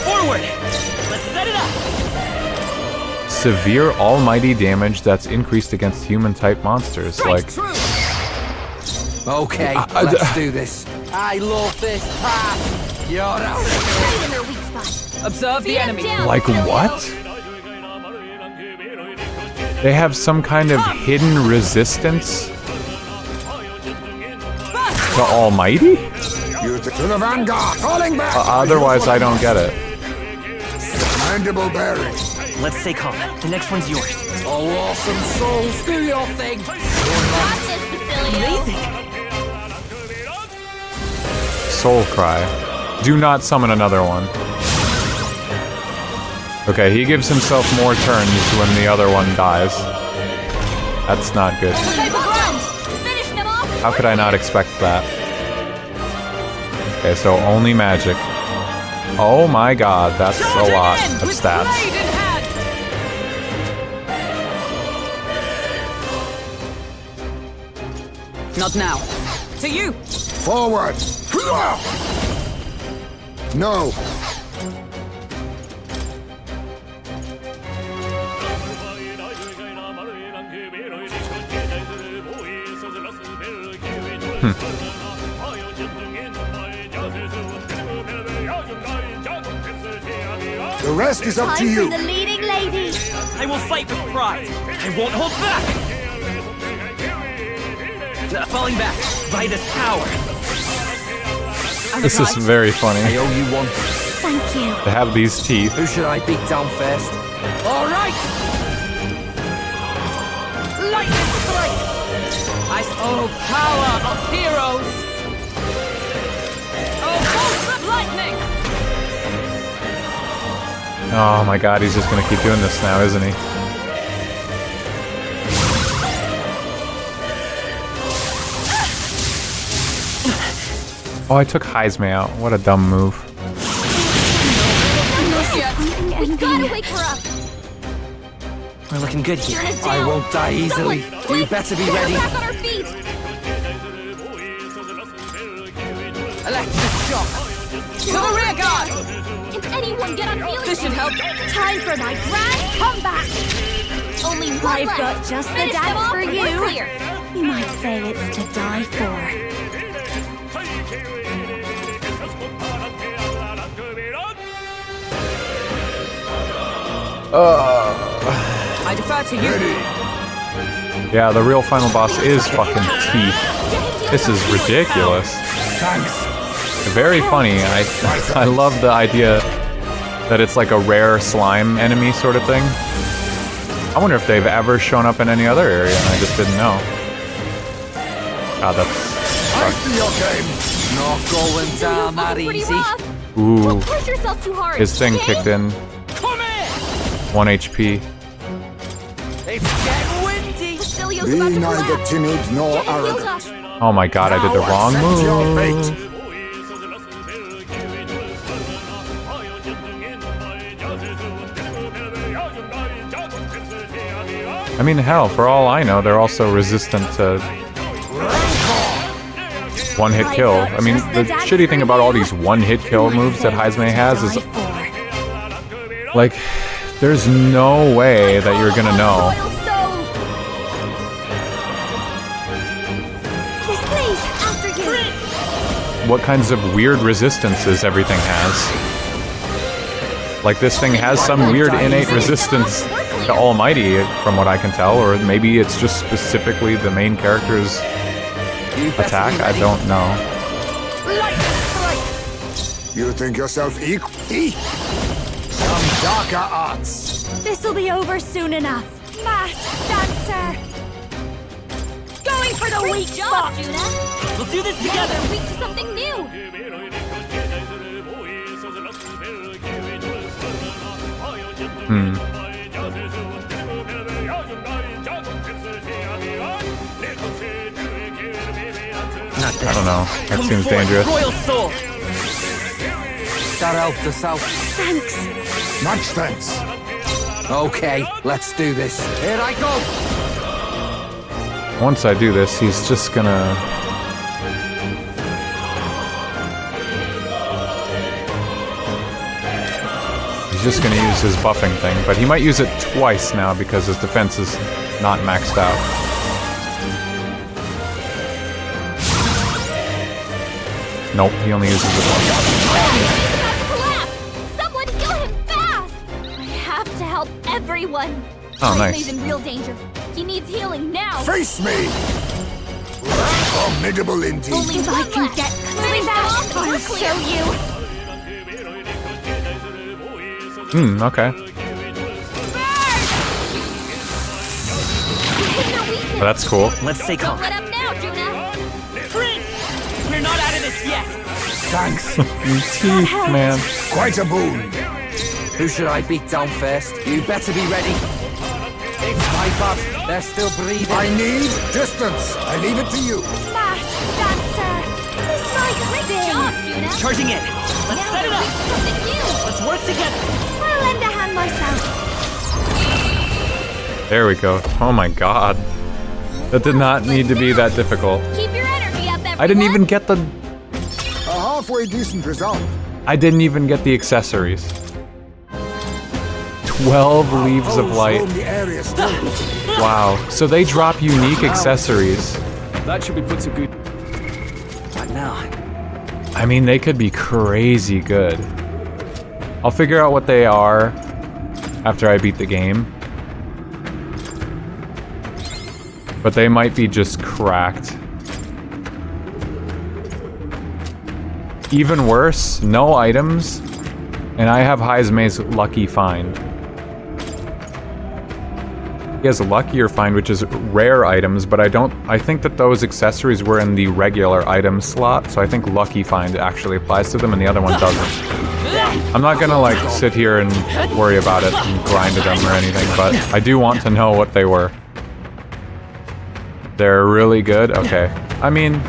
Forward. Let's set it up. Severe almighty damage that's increased against human type monsters. Like, Okay, let's do this. I love this path. You're out. Right in their weak spot. Observe the Beat 'em enemy. down, like Silvio. what? They have some kind of hidden resistance to almighty? Use the to the vanguard. Falling back. Otherwise, I don't get it. Mandible bearing. Let's stay calm. The next one's yours. Oh, awesome souls, do your thing. Got this, Basilio. Soul Cry. Do not summon another one. Okay, he gives himself more turns when the other one dies. That's not good. Take the ground. Finish them off. How could I not expect that? Okay, so only magic. Oh my god, that's a lot of stats. Blade in hand. Not now. To you. Forward! No! The rest is up to Time you. for the leading lady. I will fight with pride. I won't hold back. Falling back by this power. This is very funny. I owe you one. Thank you. To have these teeth. Who should I beat down first? All right. Lightning strike. Oh, power of heroes. Oh, bolts of lightning. Oh my god, he's just gonna keep doing this now, isn't he? Oh, I took Heisme out. What a dumb move. We gotta wake her up. We're looking good here. Turn us I down. won't die easily. Someone, You better be get her ready. back on her feet. Electric shock. To the rear guard. Can anyone get on healing? This should help. Time for my grand comeback. Only one I've left. got just the Finish them dance off for and you. we're clear. You might say it's to die for. I defer to you. Yeah, the real final boss is fucking teeth. This is ridiculous. Thanks. Very funny. I love the idea that it's like a rare slime enemy sort of thing. I wonder if they've ever shown up in any other area and I just didn't know. God, that's... I see your game. Not going down that Pretty easy. rough. Ooh, Don't push yourself too hard. his thing okay? kicked in. Come here. 1 HP. It's getting windy. Facilio's Be about to neither collapse. timid nor Get your heels arrogant. up. Oh my god, I did the Now wrong accept your move. fate. I mean, hell, for all I know, they're also resistant to one-hit kill. I mean, the shitty thing about all these one-hit kill moves that Heisme has is, like, there's no way that you're gonna know. Royal soul. Yes, please, after you. What kinds of weird resistances everything has. Like, this thing has some weird innate resistance to Almighty, from what I can tell, or maybe it's just specifically the main character's You better attack. be I ready. don't know. You think yourself equal? Some darker arts. This'll be over soon enough. Masked dancer. Going for the Great weak job, spot. Juna. We'll do this Now together. they're weak to something new. Not this. I don't know. That Come seems forth, dangerous. Royal soul. That helped us out. Thanks. Much thanks. Okay, let's do this. Here I go. Once I do this, he's just gonna... He's just gonna use his buffing thing, but he might use it twice now because his defense is not maxed out. Nope, he only uses it once. He's about to collapse. Someone heal him fast. I have to help everyone. Oh, Heisme's nice. in real danger. He needs healing now. Face me. Formidable indeed. Only If I one can left. get Finish them off and I'll we're clear. show you. Okay. Hit your weakness. Well, that's cool. Let's stay Don't calm. let up now, Juna. Prince, we're not out of this yet. Thanks. Teeth, man. Quite a boon. Who should I beat down first? You better be ready. It's my bad. They're still breathing. I need distance. I leave it to you. Masked dancer. This might Great sting. job, Juna. Charging in. Let's set it up. Something new. Let's work together. I'll lend a hand myself. There we go. Oh my god. That did not need to be that difficult. Keep your energy up, everyone. I didn't even get the... A halfway decent result. I didn't even get the accessories. 12 leaves of Holes light. roam the area still. Wow. So they drop unique accessories. That should be put to good. What now? I mean, they could be crazy good. I'll figure out what they are after I beat the game. But they might be just cracked. Even worse, no items, and I have Haizme's lucky find. He has a luckier find, which is rare items, but I think that those accessories were in the regular item slot, so I think lucky find actually applies to them and the other one doesn't. I'm not gonna like sit here and worry about it and grind them or anything, but I do want to know what they were. They're really good? Okay. I mean,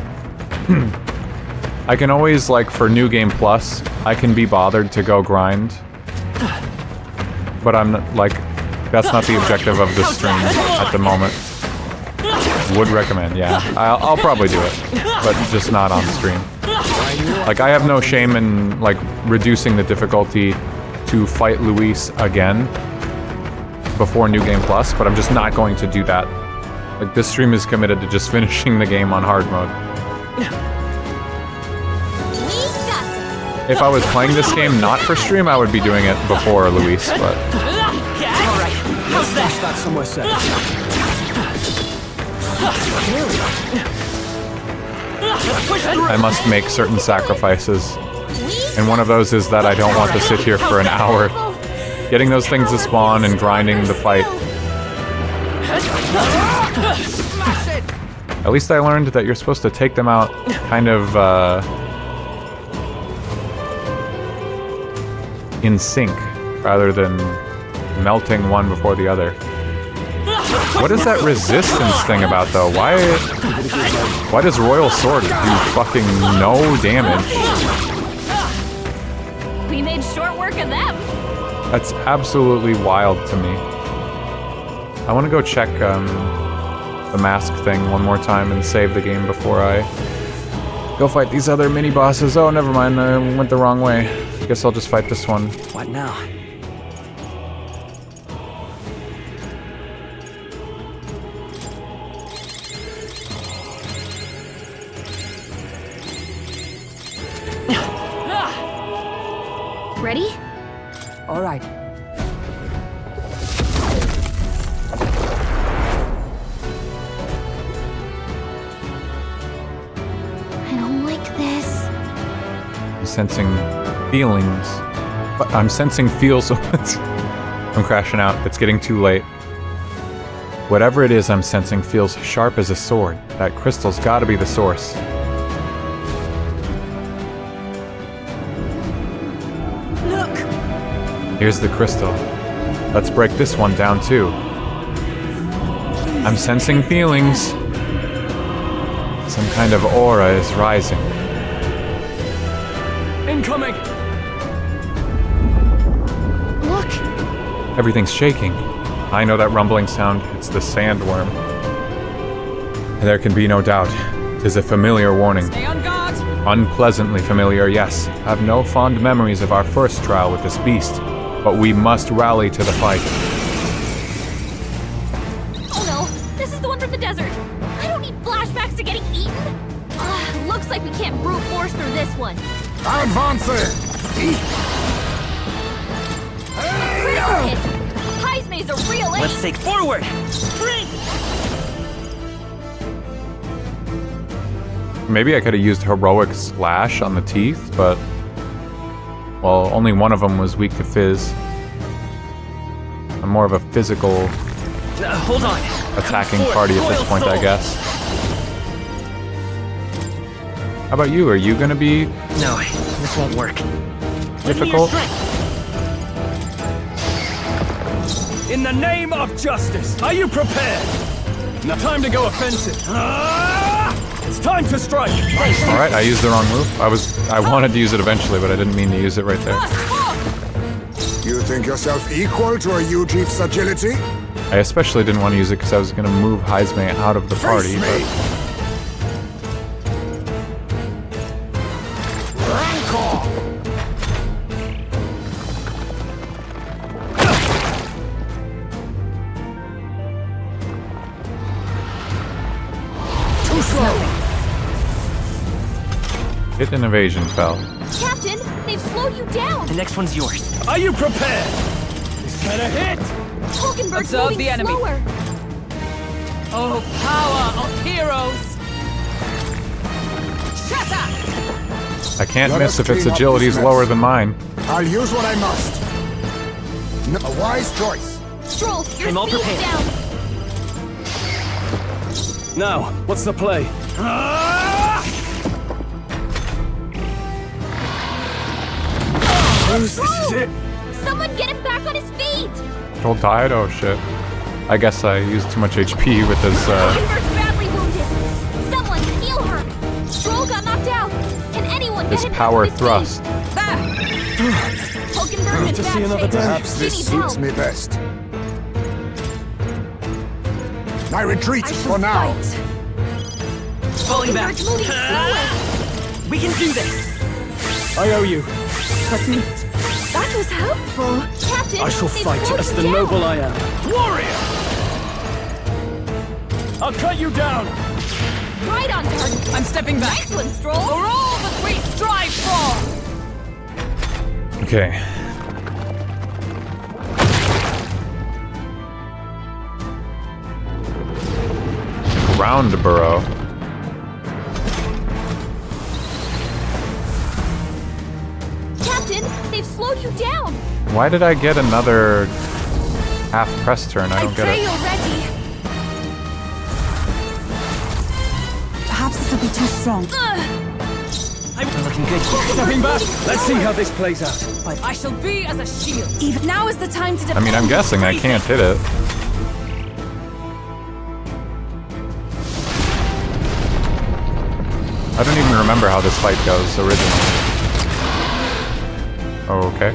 I can always, like, for New Game Plus, I can be bothered to go grind. But I'm not, like, that's not the objective of the stream at the moment. Would recommend, yeah. I'll probably do it, but just not on stream. Like, I have no shame in, like, reducing the difficulty to fight Luis again before New Game Plus, but I'm just not going to do that. Like, this stream is committed to just finishing the game on hard mode. If I was playing this game not for stream, I would be doing it before Luis, but... Alright, how's that? That's somewhere set. Let's push through. I must make certain sacrifices. And one of those is that I don't want to sit here for an hour getting those things to spawn and grinding the fight. At least I learned that you're supposed to take them out kind of, in sync, rather than melting one before the other. What is that resistance thing about, though? Why does Royal Sword do fucking no damage? We made short work of them. That's absolutely wild to me. I want to go check the mask thing one more time and save the game before I go fight these other mini-bosses. Oh, never mind, I went the wrong way. I guess I'll just fight this one. What now? Ready? All right. I don't like this. I'm sensing feelings. But I'm sensing feels. I'm crashing out. It's getting too late. Whatever it is I'm sensing feels sharp as a sword. That crystal's gotta be the source. Look! Here's the crystal. Let's break this one down too. I'm sensing feelings. Some kind of aura is rising. Incoming! Look, Everything's shaking. I know that rumbling sound. It's the sandworm. There can be no doubt. 'Tis a familiar warning. Stay on guard. Unpleasantly familiar, yes. Have no fond memories of our first trial with this beast. But we must rally to the fight. oh no, this is the one from the desert. I don't need flashbacks to getting eaten. Looks like we can't brute force through this one. Advance! Critical hit. Haizme's a real Let's ace. take forward! Spring! Maybe I could have used Heroic Slash on the teeth, but... well, only one of them was weak to Fizz. I'm more of a physical Hold on. attacking Come forth, party at this Royal point, I Soul. guess. How about you? Are you gonna be No, this won't work. difficult? In the name of justice, are you prepared? Now time to go offensive. Ah! It's time to strike. All right, I used the wrong move. I wanted to use it eventually, but I didn't mean to use it right there. You think yourself equal to a Ujeep's agility? I especially didn't want to use it because I was going to move Heisme out of the party. Face me! Rancor! Too slow! Hit and evasion fell. Captain, they've slowed you down. The next one's yours. Are you prepared? This better hit. Hulkenberg's Observe moving the enemy. slower. Oh, power of heroes! Shatter! I can't Let miss us if its clean up agility's this mess. lower than mine. I'll use what I must. A wise choice. Stroll, your I'm all speed's prepared. down. Now, what's the play? This is it. Someone get him back on his feet. Troll died? Oh shit. I guess I used too much HP with his, Hulkenberg's badly wounded. Someone heal her. Stroll got knocked out. Can anyone get his him power back on his thrust. feet? Hulkenberg's in to see bad another shape. day. Perhaps She this needs suits help. me best. I retreat I for shall now. fight. Falling back. Hulkenberg's moving slower. We can do this. I owe you. Trust me. That was helpful. Captain, I shall they've fight slowed as you the down. noble I am. Warrior! I'll cut you down. Right on target. I'm stepping back. Nice one, Stroll. For all that we strive for! Okay. Round burrow. Captain, they've slowed you down. Why did I get another half press turn? I don't get pray it. you're ready. Perhaps this will be too strong. We're looking good here. Stepping back. Let's see how this plays out. I shall be as a shield. Even now is the time to I mean, I'm guessing I can't hit it. I don't even remember how this fight goes originally. Oh, okay.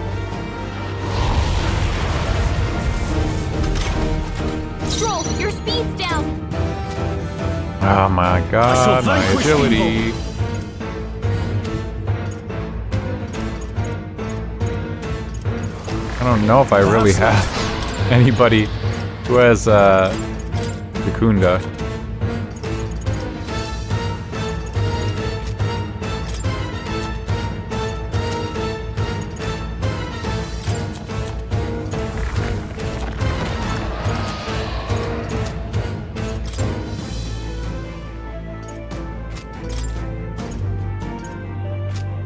Stroll, your speed's down. Oh my god, my vanquish agility. I don't know if I really have anybody who has Vicunda.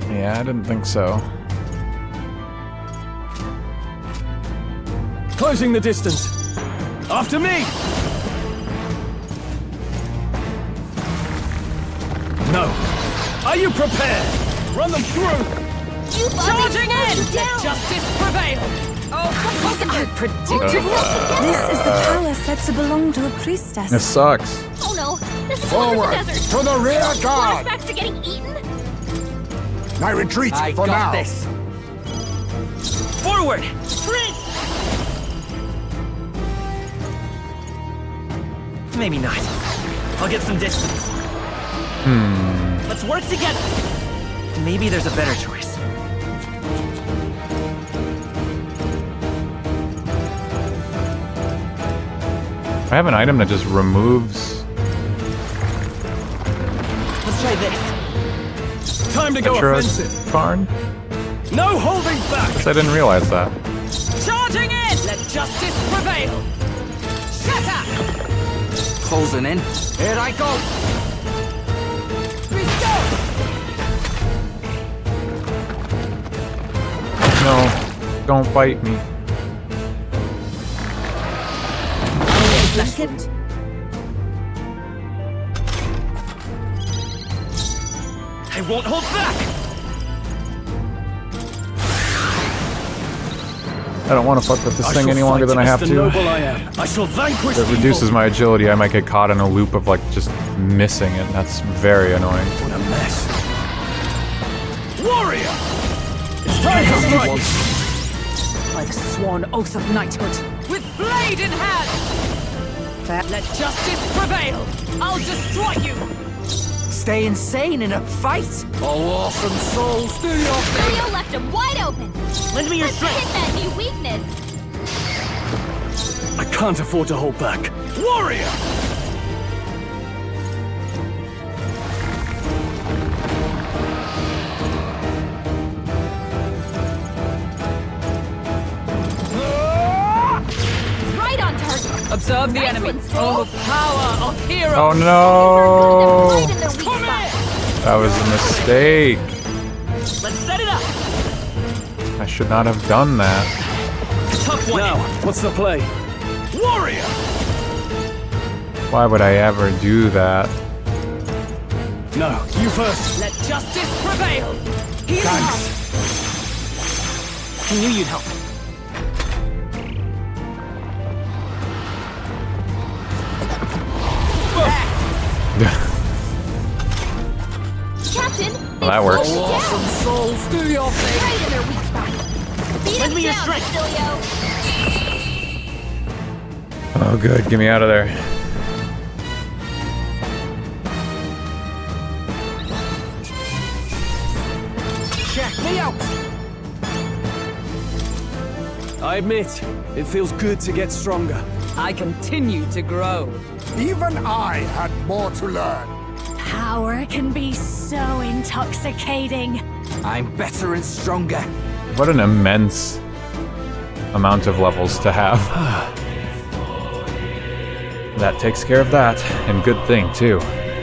Yeah, I didn't think so. Closing the distance. After me! No. Are you prepared? Run them through! You Charging in! you Let down. justice prevail! Oh, I predicted This is the power said to belong to a priestess. This sucks. Oh no, this is Forward, the desert. to the rear guard. Flashbacks to getting eaten. I retreat I for got now. this. Forward. Maybe not. I'll get some distance. Let's work together. Maybe there's a better choice. I have an item that just removes Let's try this. Time to go Petra's offensive. barn. No holding back! Guess I didn't realize that. Charging in! Let justice prevail! Shatter! Closing in. Here I go. No, don't bite me. I won't hold back. don't want to fuck with this thing any longer than I have the to. noble I am. I shall vanquish If it reduces evil. my agility, I might get caught in a loop of like just missing it. That's very annoying. What a mess. Warrior! It's time to strike! By the sworn oath of knighthood, with blade in hand! Let justice prevail! I'll destroy you! Stay insane in a fight? Oh, awesome souls, do your thing! Rio left him wide open. Lend me your Let's strength. hit that new weakness. I can't afford to hold back. Warrior! Right on target. Observe the Nice enemy. one, Stroll. Oh, power of heroes! Oh Right no! in their weak spot. That was a mistake. Let's set it up. I should not have done that. Tough one. Now, what's the play? Warrior! Why would I ever do that? No, you first. Let justice prevail! Heal Thanks. I knew you'd help. Captain, Well, that works. slowed Oh, awesome down. souls, do your thing! Right in their weak spot. Beat Lend him me your down, strength. Basilio. Oh good, get me out of there. Check me out! I admit, it feels good to get stronger. I continue to grow. Even I had more to learn. Power can be so intoxicating. I'm better and stronger. What an immense amount of levels to have. That takes care of that, and good thing too.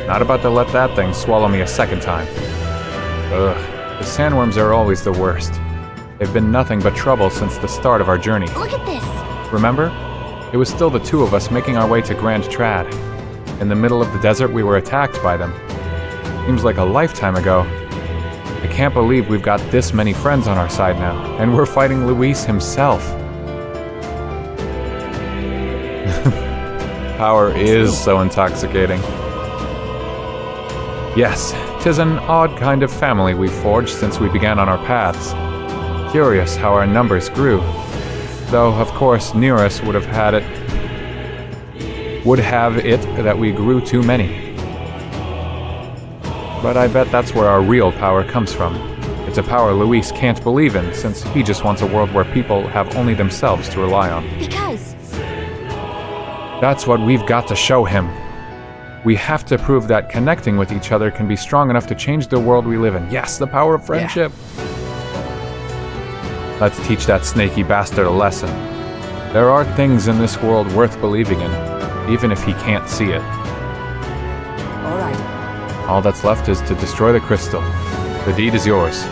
Not about to let that thing swallow me a second time. Ugh, the sandworms are always the worst. They've been nothing but trouble since the start of our journey. Look at this. Remember? It was still the two of us making our way to Grand Trad. In the middle of the desert, we were attacked by them. Seems like a lifetime ago. I can't believe we've got this many friends on our side now, and we're fighting Luis himself. Power is so intoxicating. Yes, 'tis an odd kind of family we've forged since we began on our paths. Curious how our numbers grew. Though, of course, near us would have it that we grew too many. But I bet that's where our real power comes from. It's a power Luis can't believe in, since he just wants a world where people have only themselves to rely on. Because That's what we've got to show him. We have to prove that connecting with each other can be strong enough to change the world we live in. Yes, the power of friendship. Let's teach that snaky bastard a lesson. There are things in this world worth believing in, even if he can't see it. All right. All that's left is to destroy the crystal. The deed is yours.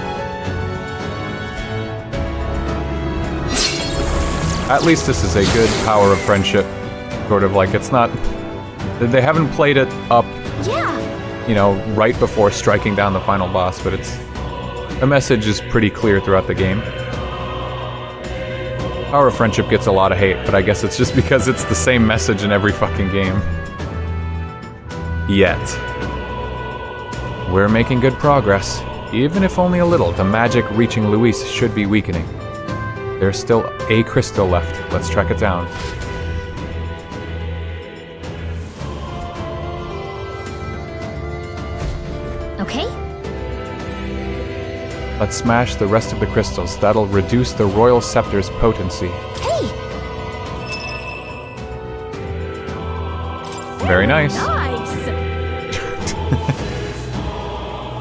At least this is a good power of friendship. Sort of like it's not... They haven't played it up, yeah, you know, right before striking down the final boss, but it's... The message is pretty clear throughout the game. Power of friendship gets a lot of hate, but I guess it's just because it's the same message in every fucking game. Yet. We're making good progress. Even if only a little, the magic reaching Luis should be weakening. There's still a crystal left. Let's track it down. okay. Let's smash the rest of the crystals. That'll reduce the Royal Scepter's potency. Hey, Very nice. Nice!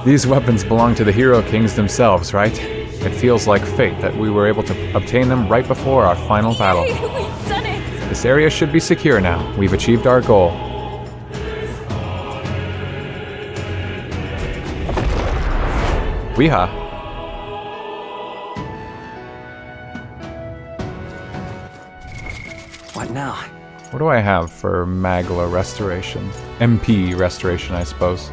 These weapons belong to the Hero Kings themselves, right? It feels like fate that we were able to obtain them right before our final battle. We've done it! This area should be secure now. We've achieved our goal. Weehaw. What now? What do I have for Magla restoration? MP restoration, I suppose.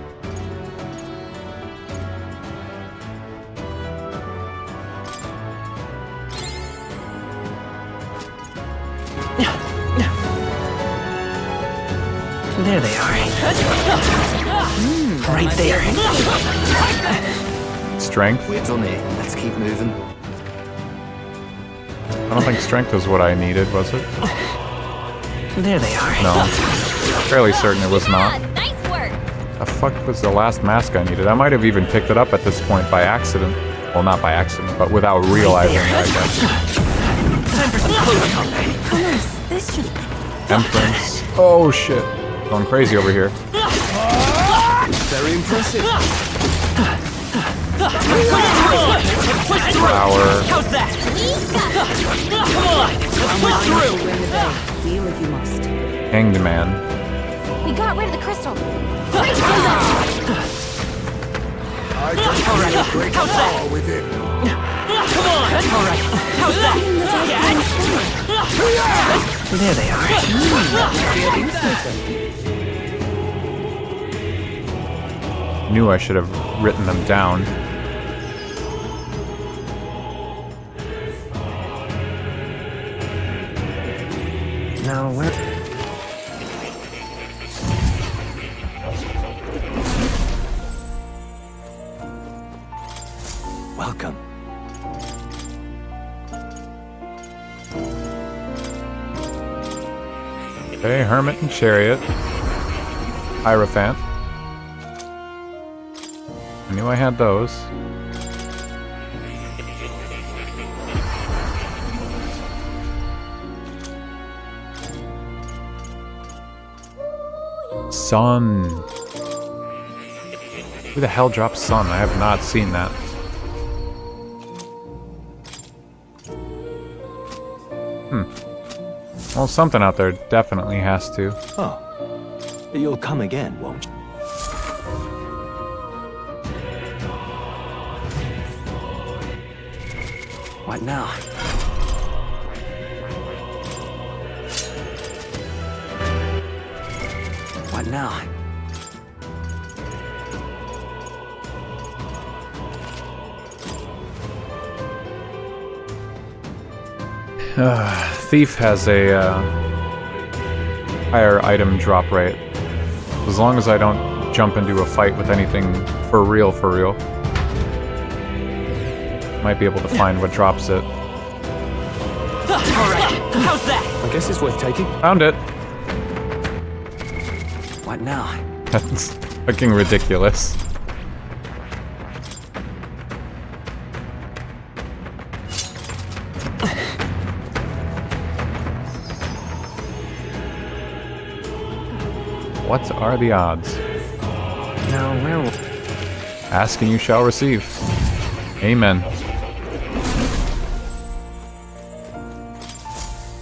There they are. Right there. Strength? We're done here. Let's keep moving. I don't think strength was what I needed, was it? There they are. No. Fairly certain it was not. Nice work. The fuck was the last mask I needed? I might have even picked it up at this point by accident. Well, not by accident, but without realizing it, I guess. Time for some close combat. Nice. This should... Temperance. Oh shit. Going crazy over here. Very impressive. Power. How's that? Come on! Let's push through! Deal if you must. Hanged man. We got rid of the crystal. I can feel a great power within. Come on! Alright, how's that? There they are. Knew I should have written them down. Now, where... Welcome. Okay, Hermit and Chariot. Hierophant. I knew I had those. Sun. Who the hell dropped Sun? I have not seen that. Well, something out there definitely has to. Oh. You'll come again, won't you? What now? What now? Thief has a higher item drop rate. As long as I don't jump into a fight with anything for real, might be able to find what drops it. Alright, how's that? I guess it's worth taking. Found it. What now? That's fucking ridiculous. What are the odds? Now, where will... Ask and you shall receive. Amen.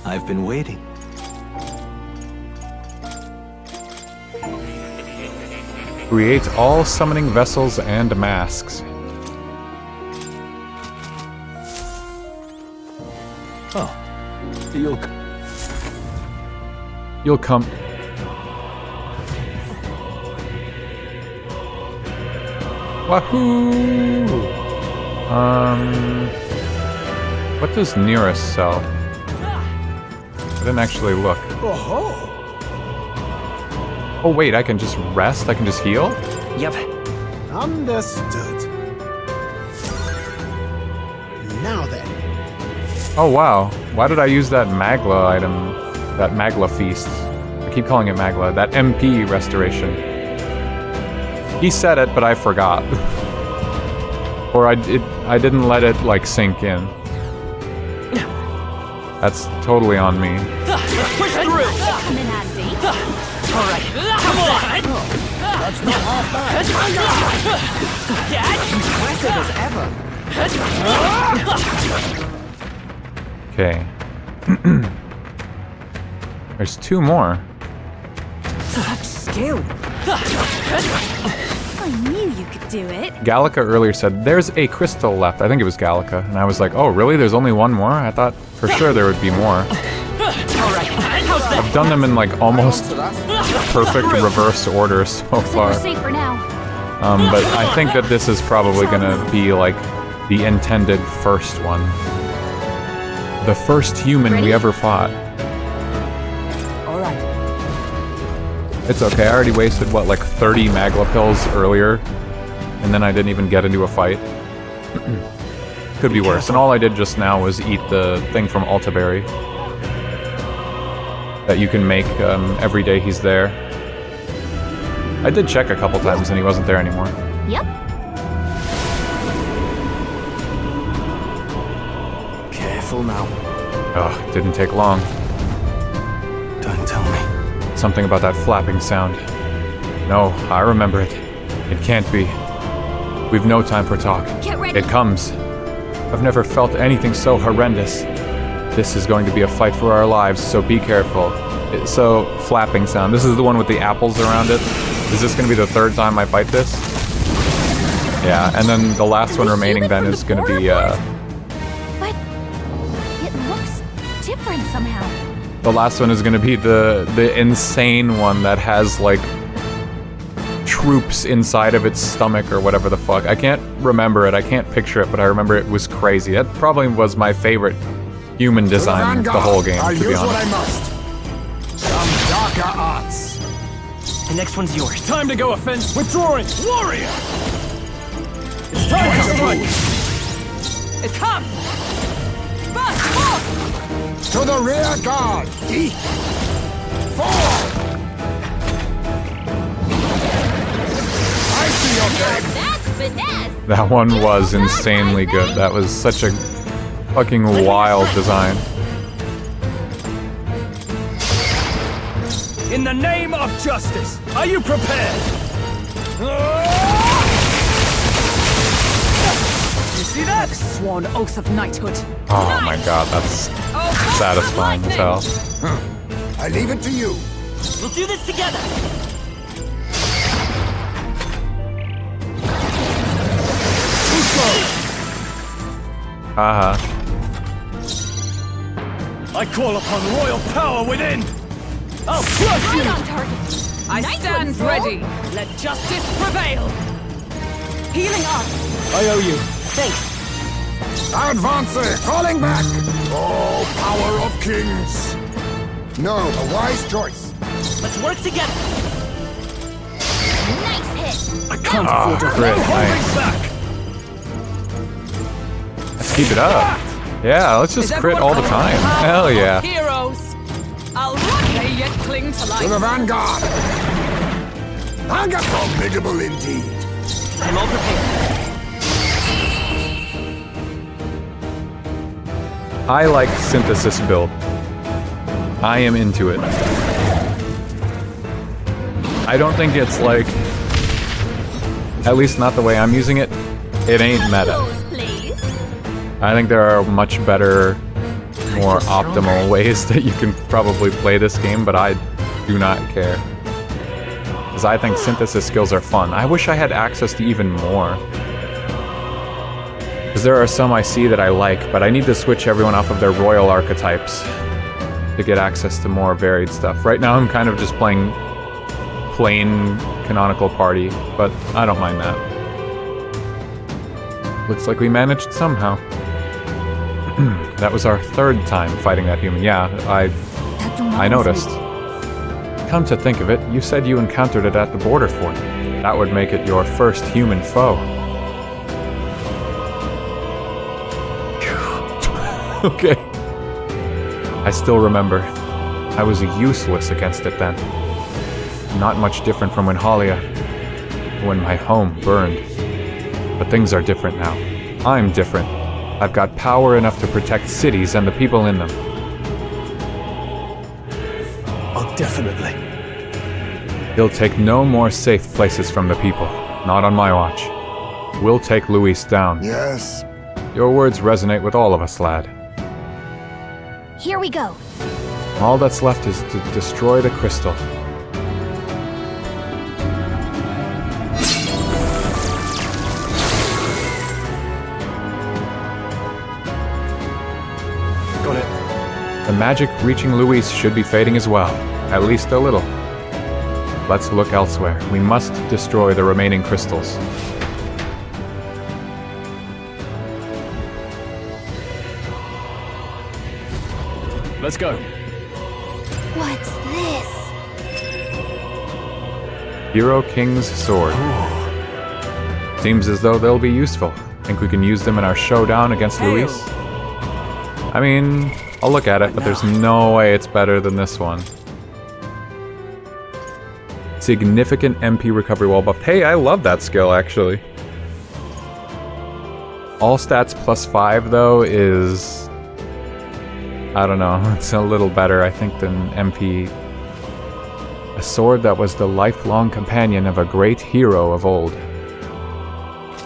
I've been waiting. Create all summoning vessels and masks. Oh. You'll come. Wahoo! What does nearest sell? I didn't actually look. Oh wait, I can just rest? I can just heal? Yep. Understood. Now then. Oh wow. Why did I use that Magla item? That Magla feast. I keep calling it Magla. That MP restoration. He said it, but I forgot. Or I didn't let it, like, sink in. That's totally on me. Let's push through! Come in handy. Alright, come on! That's not half bad. Okay. There's two more. Such skill. I knew you could do it. Gallica earlier said, there's a crystal left. I think it was Gallica. And I was like, oh, really? There's only one more? I thought for sure there would be more. I've done them in, like, almost perfect reverse order so We're far. safe for now. But I think that this is probably gonna be, like, the intended first one. The first human we ever fought. All right. It's okay, I already wasted, what, like 30 Magla pills earlier, and then I didn't even get into a fight. Could be worse, and all I did just now was eat the thing from Altaberry that you can make every day he's there. I did check a couple times and he wasn't there anymore. Yep. Careful now. Ugh, didn't take long. Don't tell me. Something about that flapping sound. No, I remember it. It can't be. We've no time for talk. Get ready. It comes. I've never felt anything so horrendous. This is going to be a fight for our lives, so be careful. So, flapping sound. This is the one with the apples around it. Is this going to be the third time I fight this? Yeah, and then the last one remaining then is going to be, But it looks different somehow. the last one is going to be the insane one that has, like, troops inside of its stomach or whatever the fuck. I can't remember it, I can't picture it, but I remember it was crazy. That probably was my favorite human design the whole game, I'll to be use what I honest. must. Some darker arts. The next one's yours. Time to go offense. Withdrawing. Warrior. It's time to strike. It comes! Burst forth! To the rear guard. Eat. Fall. I see your game. That's finesse. That one was insanely good. That was such a fucking wild design. In the name of justice, are you prepared? You see that? Sworn oath of knighthood. Oh my god, that's satisfying as hell. I leave it to you. We'll do this together. Haha. I call upon royal power within. I'll crush Right you. on target. I Nice stand one, Stroll. ready. Let justice prevail. Healing us. I owe you. Thanks. Advance, calling back. Oh, power of kings. No, a wise choice. Let's work together. Nice hit. I can't Ah, afford to great, no holding nice. back. Let's keep it up. Yeah, let's just Is crit all the everyone time. ready? Hell yeah. Heroes. I'll run. They yet cling to To the life. vanguard. Vanguard. Formidable indeed. I'm all prepared. I like synthesis build. I am into it. I don't think it's like, at least not the way I'm using it, it ain't meta. Pose, please. I think there are much better, more optimal ways that you can probably play this game, but I do not care. Because I think synthesis skills are fun. I wish I had access to even more. Because there are some I see that I like, but I need to switch everyone off of their royal archetypes to get access to more varied stuff. Right now I'm kind of just playing plain canonical party, but I don't mind that. Looks like we managed somehow. That was our third time fighting that human. Yeah, I noticed. Come to think of it, you said you encountered it at the border fort. That would make it your first human foe. Okay. I still remember. I was useless against it then. Not much different from when when my home burned. But things are different now. I'm different. I've got power enough to protect cities and the people in them. Oh, definitely. He'll take no more safe places from the people. Not on my watch. We'll take Luis down. Yes. Your words resonate with all of us, lad. Here we go. All that's left is to destroy the crystal. Got it. The magic reaching Luis should be fading as well. At least a little. Let's look elsewhere. We must destroy the remaining crystals. Let's go. What's this? Hero King's Sword. Seems as though they'll be useful. Think we can use them in our showdown against Luis? I mean, I'll look at it, but there's no way it's better than this one. Significant MP recovery while buffed. Hey, I love that skill, actually. All stats +5, though, is... I don't know, it's a little better, I think, than MP. A sword that was the lifelong companion of a great hero of old.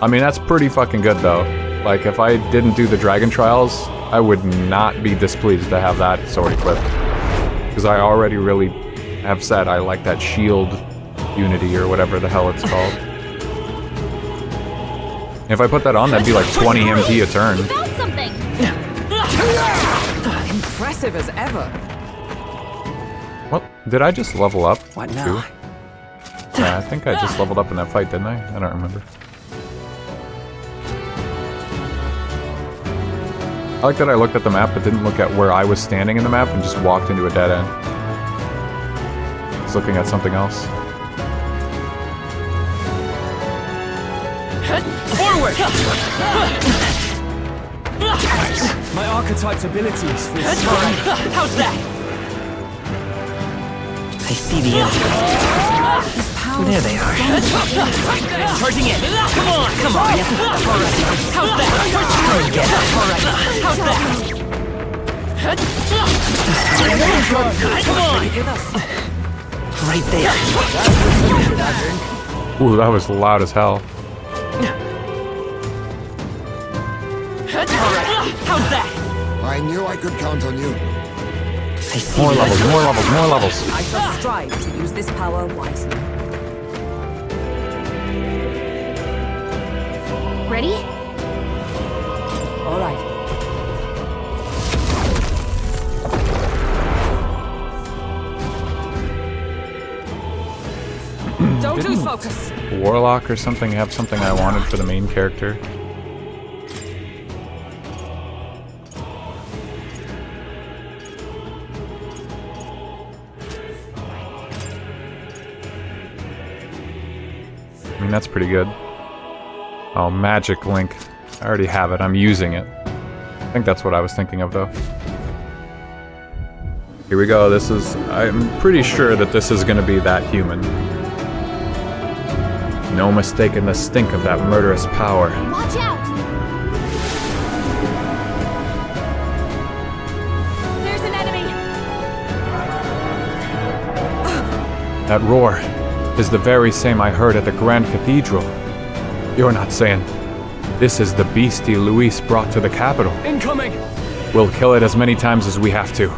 I mean, that's pretty fucking good, though. Like, if I didn't do the Dragon Trials, I would not be displeased to have that sword equipped. Because I already really have said I like that shield unity, or whatever the hell it's called. If I put that on, that'd be like 20 MP a turn. You found something! Impressive as ever. What? Did I just level up? What now? Too? Yeah, I think I just leveled up in that fight, didn't I? I don't remember. I like that I looked at the map but didn't look at where I was standing in the map and just walked into a dead end. I was looking at something else. Forward! My archetype's abilities feel That's fine. How's that? I see the enemy. There they are. Charging in. Come on, come on. Alright. How's that? Get it. Alright. How's that? Come on. Right there. Ooh, that was loud as hell. How's that? I knew I could count on you. I see More the levels, more levels, more levels. I shall strive to use this power wisely. Ready? All right. Don't lose focus. Warlock or something have something I wanted for the main character. I mean, that's pretty good. Oh, Magic Link. I already have it. I'm using it. I think that's what I was thinking of, though. Here we go. This is... I'm pretty sure that this is going to be that human. No mistaking the stink of that murderous power. Watch out! There's an enemy! That roar is the very same I heard at the Grand Cathedral. You're not saying this is the beastie Luis brought to the capital? incoming! We'll kill it as many times as we have to.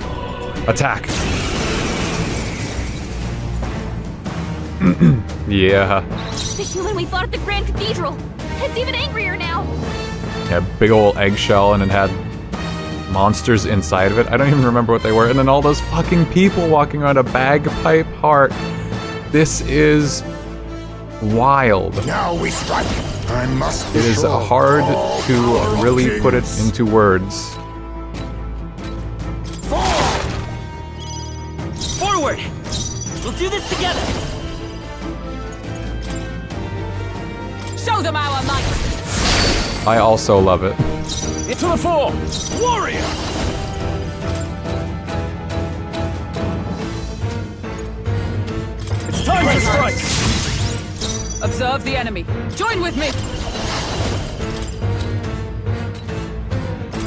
Attack! Yeah. The human we fought at the Grand Cathedral! It's even angrier now! Yeah, big old eggshell, and it had monsters inside of it. I don't even remember what they were. And then all those fucking people walking around a bagpipe heart. This is wild. Now we strike. I must be It is sure. hard All to power of really put it kings. into words. Forward! We'll do this together! Show them our might. I also love it. Into the fore! Warrior! It's time to strike! Observe the enemy. Join with me.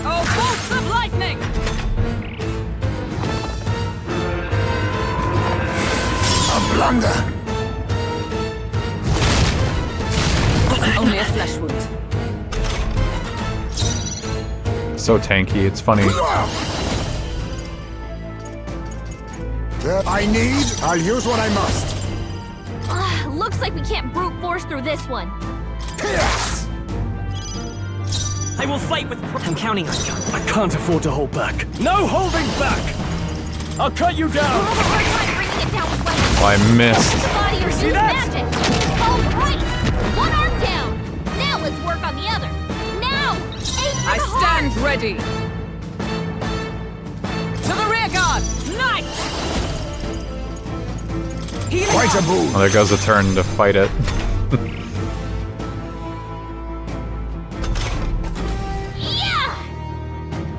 Oh, bolts of lightning! A blunder. Only a flesh wound. So tanky, it's funny. That I need, I'll use what I must. Looks like we can't brute force through this one. Yes! I will fight with... I'm counting on you. I can't afford to hold back. No holding back! I'll cut you down! We're not bringing it down with weapons. Oh, I missed. The body or see use that? magic. All right. One arm down. Now let's work on the other. Now, aim for I the stand heart. ready. To the rear guard. Knight! Quite a boon. Well, there goes a turn to fight it.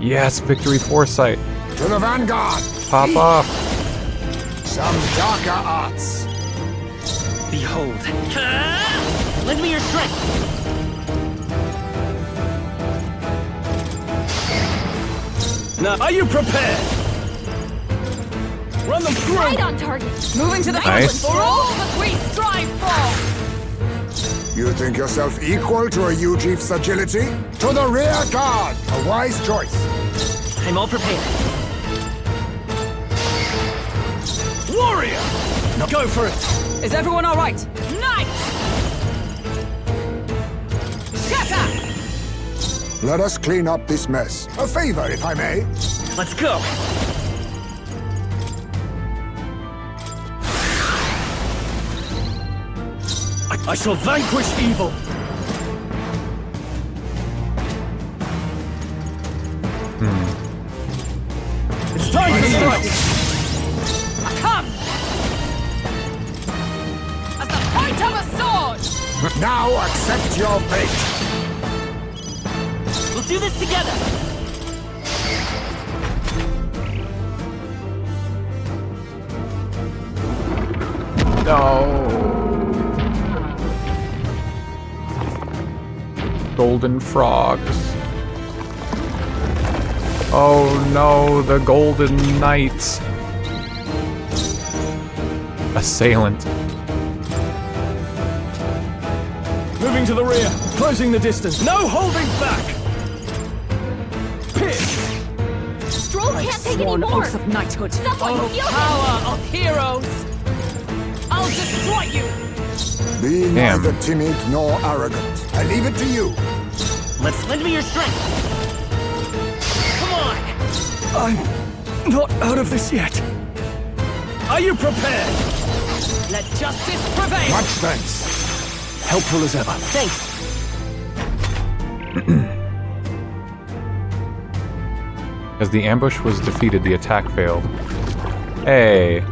Yes, victory foresight. To the vanguard. Pop off. Some darker arts. Behold. Lend me your strength. Now, are you prepared? Run them through! Right on target. Moving to the Nice. front for all that we strive for! You think yourself equal to a Ujief's agility? To the rear guard. A wise choice. I'm all prepared. Warrior! Now go for it! Is everyone alright? Knight! Shatter! Let us clean up this mess. A favor, if I may. Let's go. I shall vanquish evil! It's time to strike! Come! As the point of a sword! Now accept your fate. We'll do this together. No. Golden frogs. Oh no, the golden knights. Assailant. Moving to the rear, closing the distance. No holding back! Pierce! Stroll can't take any Sworn more. oath of knighthood. Someone heal him. Power of heroes! I'll destroy you! Be Damn. neither timid nor arrogant. I leave it to you. Let's lend me your strength. Come on. I'm not out of this yet. Are you prepared? Let justice prevail! Much thanks. Helpful as ever. Thanks. As the ambush was defeated, the attack failed. Hey.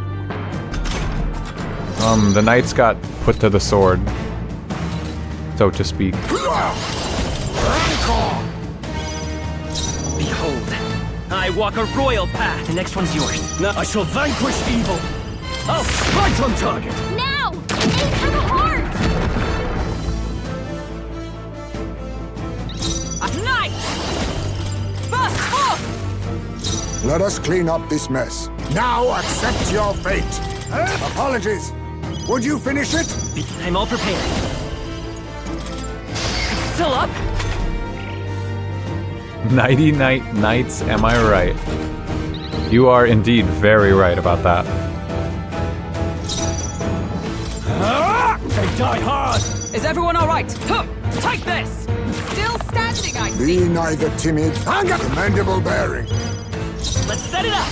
The knights got put to the sword, so to speak. Behold. I walk a royal path. The next one's yours. Now I shall vanquish evil. I'll strike on target. Now! Aim for the heart! A knight! Burst forth! Let us clean up this mess. Now accept your fate. Apologies. Would you finish it? I'm all prepared. Still up? Nighty night knights, am I right? You are indeed very right about that. They die hard! Is everyone alright? Take this! Still standing, I see! Be neither timid. Commendable bearing. Let's set it up!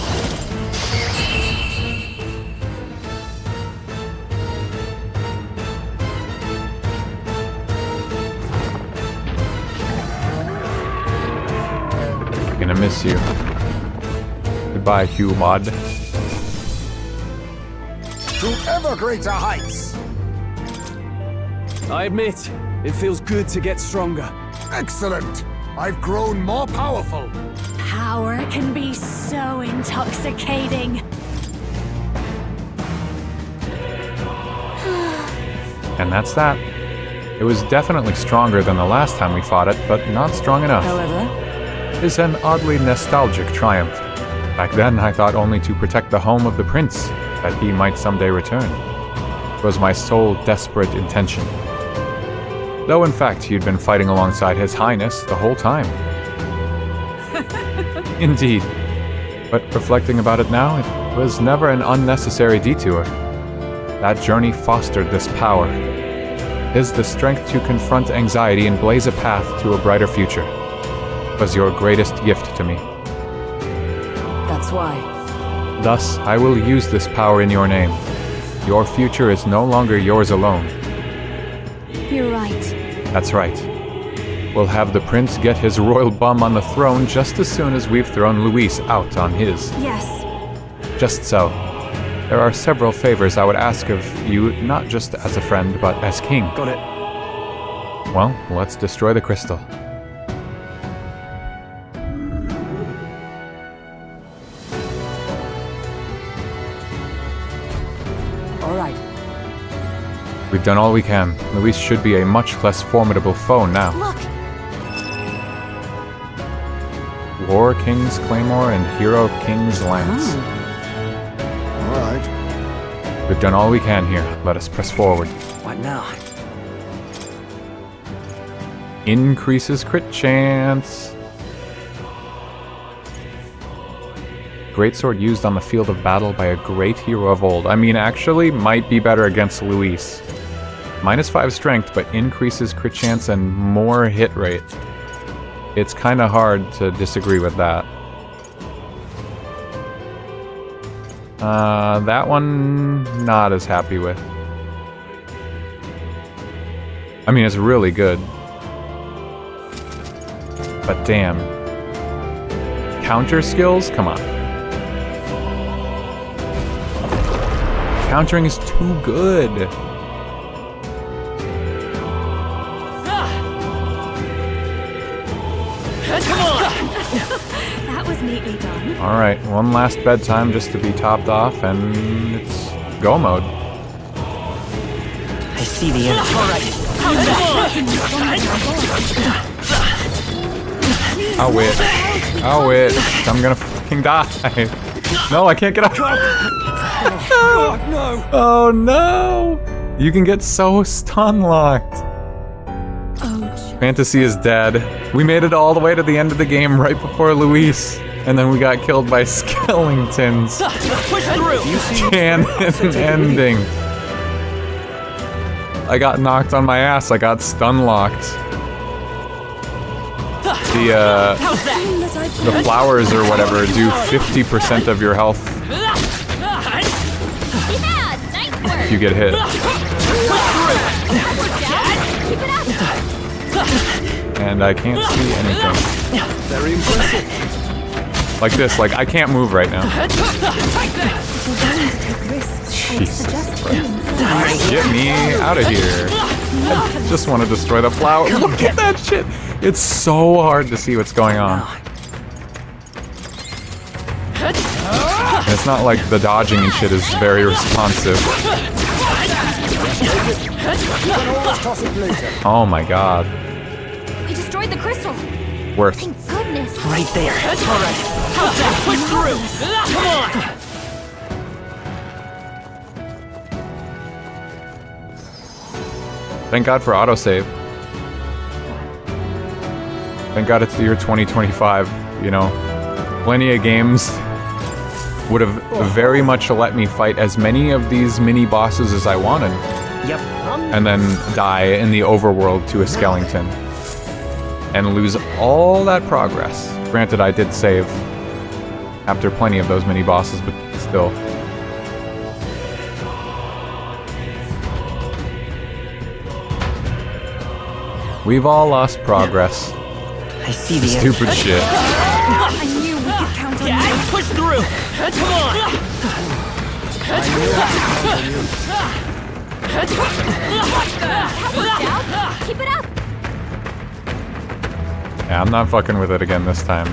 Gonna miss you. Goodbye, Hugh Mod. To ever greater heights. I admit, it feels good to get stronger. Excellent. I've grown more powerful. Power can be so intoxicating. And that's that. It was definitely stronger than the last time we fought it, but not strong enough. However, It's an oddly nostalgic triumph. Back then, I thought only to protect the home of the prince, that he might someday return. It was my sole desperate intention. Though in fact, he'd been fighting alongside His Highness the whole time. Indeed. But reflecting about it now, it was never an unnecessary detour. That journey fostered this power. His the strength to confront anxiety and blaze a path to a brighter future. It was your greatest gift to me. that's why. Thus, I will use this power in your name. Your future is no longer yours alone. You're right. That's right. We'll have the prince get his royal bum on the throne just as soon as we've thrown Luis out on his. Yes. Just so. There are several favors I would ask of you, not just as a friend, but as king. Got it. Well, let's destroy the crystal. All right. We've done all we can. Luis should be a much less formidable foe now. Look, War King's Claymore and Hero King's Lance. All right. We've done all we can here. Let us press forward. What now? Increases crit chance. Greatsword used on the field of battle by a great hero of old. I mean, actually, might be better against Luis. -5 strength, but increases crit chance and more hit rate. It's kind of hard to disagree with that. That one, not as happy with. I mean, it's really good. But damn. Counter skills? Come on. Countering is too good. That was neatly done. Alright, one last bedtime just to be topped off, and it's go mode. I see the end. I'll wait. I'll wait. I'm gonna fucking die. No, I can't get up. God, no! Oh no! You can get so stun locked. Fantasy is dead. We made it all the way to the end of the game right before Luis, and then we got killed by skeletons. Push through! Canon ending. I got knocked on my ass. I got stun locked. The flowers or whatever do 50% of your health yeah, nice work. if you get hit. Keep it up. And I can't see anything. Very impressive. Like this, like I can't move right now. Jesus Christ. Get me out of here. I just want to destroy the flower. Look at that shit. It's so hard to see what's going on. And it's not like the dodging and shit is very responsive. Oh my god. We destroyed the crystal. Worth. Thank goodness. Right there. Alright. How's that? Push through! Come on! Thank God for autosave. Thank God it's the year 2025, you know. Plenty of games would have very much let me fight as many of these mini bosses as I wanted. Yep. And then die in the overworld to a skeleton. And lose all that progress. Granted, I did save after plenty of those mini bosses, but still. We've all lost progress. I see the end. Stupid shit. I knew we could count on you. Push through! Come on! Keep it up. Yeah, I'm not fucking with it again this time.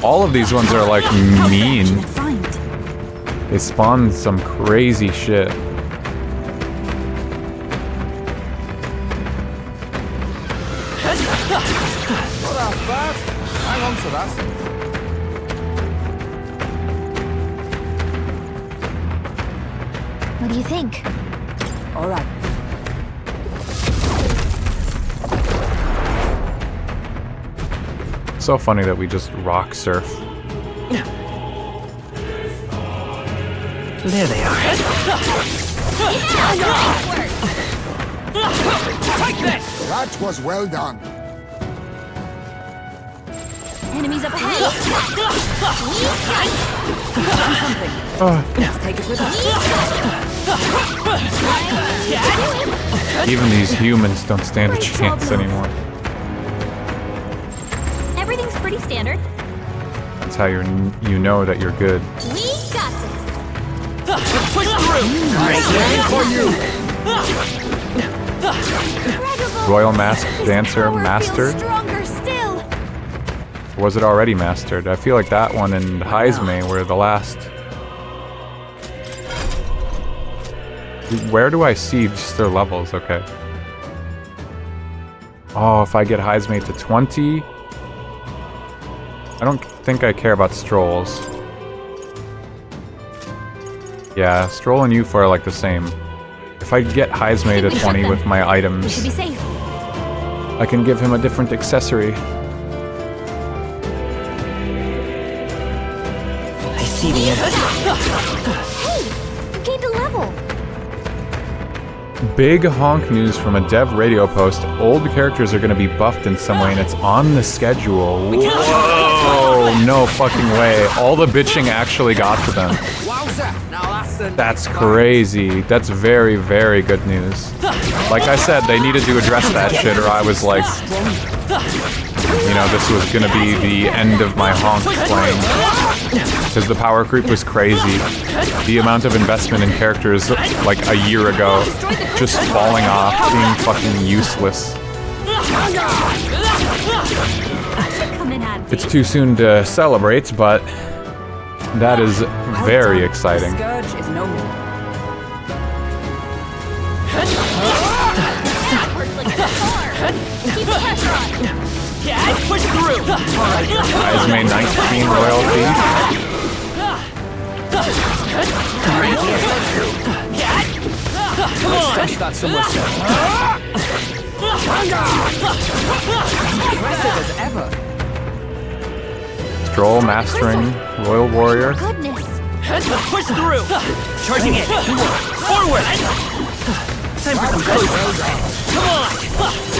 All of these ones are like mean. Find. They spawn some crazy shit. Hang on to that. What do you think? All right. So funny that we just rock surf. There they are. That was well done. Enemies up ahead. Let's take it with us. Even these humans don't stand a chance anymore. Everything's pretty standard. That's how you know that you're good. We got this. Push through! For you! Royal Mask Dancer Power feels mastered? stronger still. Or was it already mastered? I feel like that one and Heizme were the last. Where do I see just their levels? Okay. Oh, if I get Heizme to 20... I don't think I care about Strolls. Yeah, Stroll and Yufa are like the same. If I get Heizme to 20 with my We items, should be safe. I can give him a different accessory. I see the end. Hey, you gained a level. Big honk news from a dev radio post. Old characters are going to be buffed in some way, and it's on the schedule. Whoa, no fucking way. All the bitching actually got to them. Wowza! Now That's crazy. That's very, very good news. Like I said, they needed to address that shit, or I was like, you know, this was gonna be the end of my honk playing. Because the power creep was crazy. The amount of investment in characters like a year ago just falling off, being fucking useless. It's too soon to celebrate, but that is very exciting. Scourge is no more. Yeah, push through. Heizme 19 royalty. Come on. Stretch that somewhere. Impressive as ever. Stroll mastering Royal Warrior. Goodness. Let's push through. Charging it. Forward. Time for some close. Come on.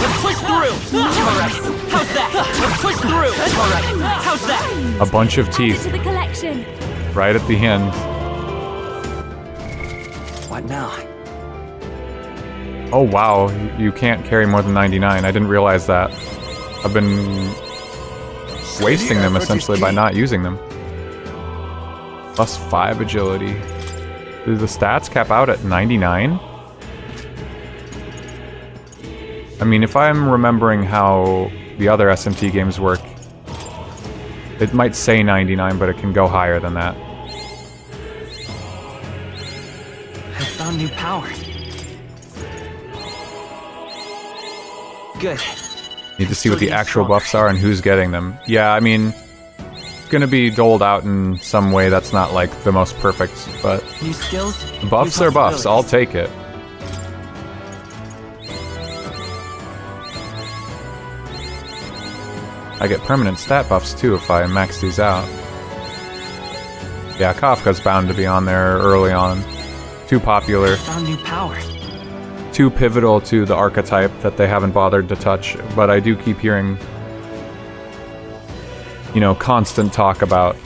Let's push through. All right. How's that? Let's push through. All right. How's that? A bunch of To teeth the collection. right at the end. What now? Oh wow, you can't carry more than 99. I didn't realize that. I've been wasting them essentially by not using them. Plus 5 agility. Do the stats cap out at 99? I mean, if I'm remembering how the other SMT games work, it might say 99, but it can go higher than that. I found new power. Good. Need to see what the actual buffs are and who's getting them. Yeah, I mean, it's gonna be doled out in some way that's not like the most perfect, but New skills. buffs new are buffs. I'll possibilities. take it. I get permanent stat buffs too if I max these out. Yeah, Kafka's bound to be on there early on. Too popular. Found new power. Too pivotal to the archetype that they haven't bothered to touch, but I do keep hearing, you know, constant talk about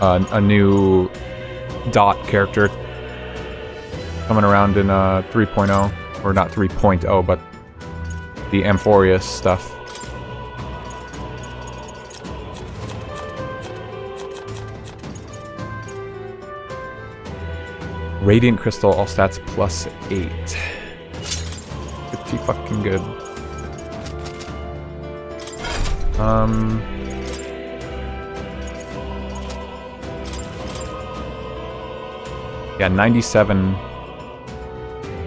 a new dot character coming around in 3.0, or not 3.0, but the Amphorius stuff. Radiant Crystal, all stats plus 8. Pretty fucking good. Yeah, 97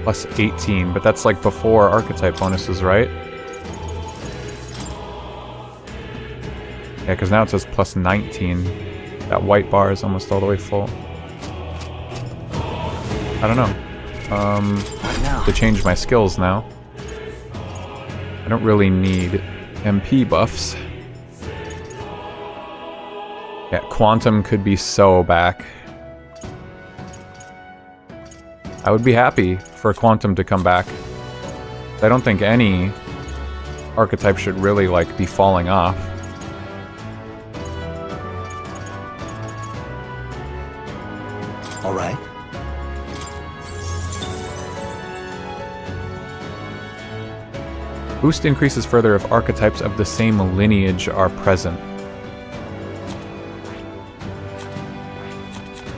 plus 18, but that's like before archetype bonuses, right? Yeah, because now it says plus 19. That white bar is almost all the way full. I don't know. To change my skills now. I don't really need MP buffs. Yeah, Quantum could be so back. I would be happy for Quantum to come back. I don't think any archetype should really like be falling off. All right. Boost increases further if archetypes of the same lineage are present.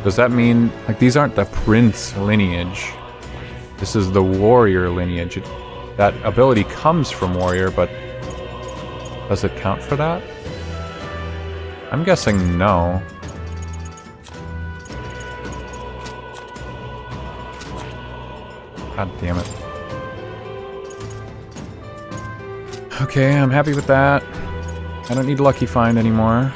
Does that mean, like, these aren't the prince lineage? This is the warrior lineage. That ability comes from warrior, but does it count for that? I'm guessing no. God damn it. Okay, I'm happy with that. I don't need Lucky Find anymore.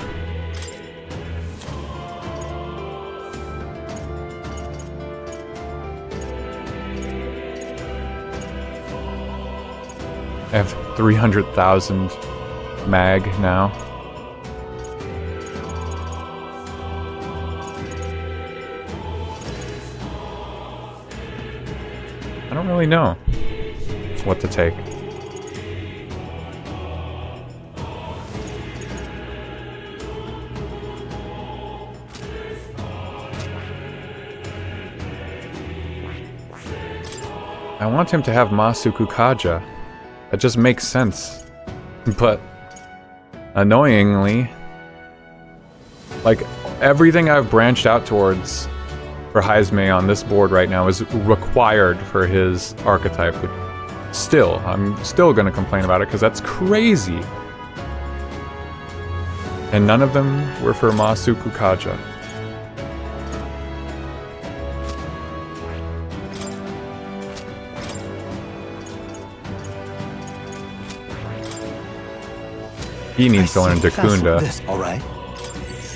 I have 300,000 mag now. I don't really know what to take. I want him to have Masuku Kaja. That just makes sense. But annoyingly, like, everything I've branched out towards for Heizme on this board right now is required for his archetype. But still, I'm still gonna complain about it because that's crazy. And none of them were for Masuku Kaja. He needs to learn Dakunda. All right.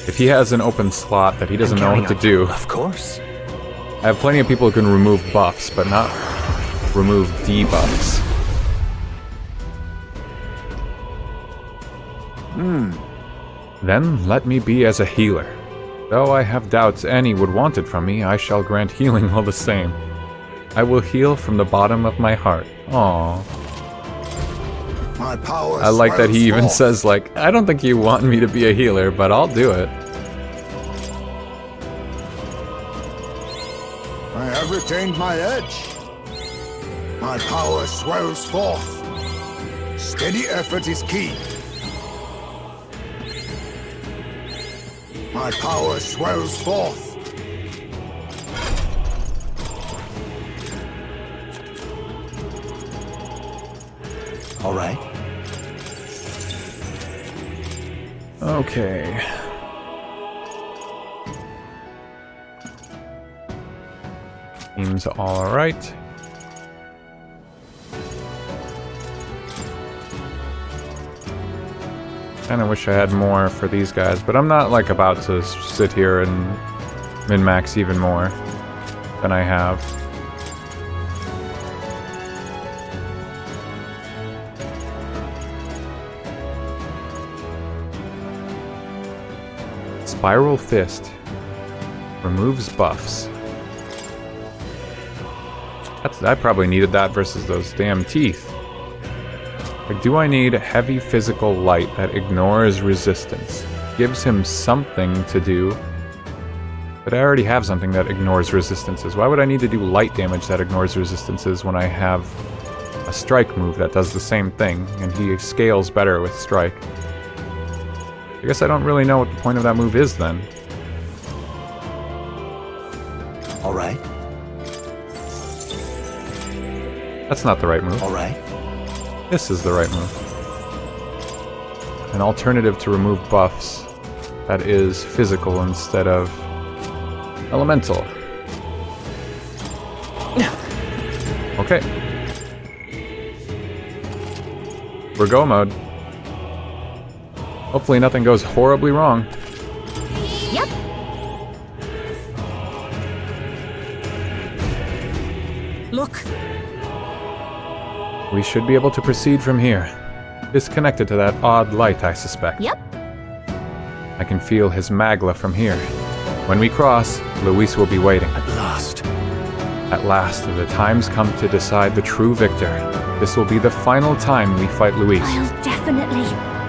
If he has an open slot that he doesn't know what to do. Of course. I have plenty of people who can remove buffs, but not remove debuffs. Then let me be as a healer. Though I have doubts any would want it from me, I shall grant healing all the same. I will heal from the bottom of my heart. Aww. My power I like that he even swells says, like, I don't think you want me to be a healer, but I'll do it. I have retained my edge. My power swells forth. Steady effort is key. My power swells forth. All right. Okay. Seems alright. Kinda wish I had more for these guys, but I'm not like about to sit here and min-max even more than I have. Spiral Fist removes buffs. I probably needed that versus those damn teeth. Like, do I need heavy physical light that ignores resistance? Gives him something to do. But I already have something that ignores resistances. Why would I need to do light damage that ignores resistances when I have a strike move that does the same thing, and he scales better with strike? I guess I don't really know what the point of that move is then. All right. That's not the right move. All right. This is the right move. An alternative to remove buffs that is physical instead of elemental. Okay. We're go mode. Hopefully nothing goes horribly wrong. Yep. Look, We should be able to proceed from here. Disconnected to that odd light, I suspect. Yep. I can feel his magla from here. When we cross, Luis will be waiting. At last. At last, the time's come to decide the true victor. This will be the final time we fight Luis. I'll definitely.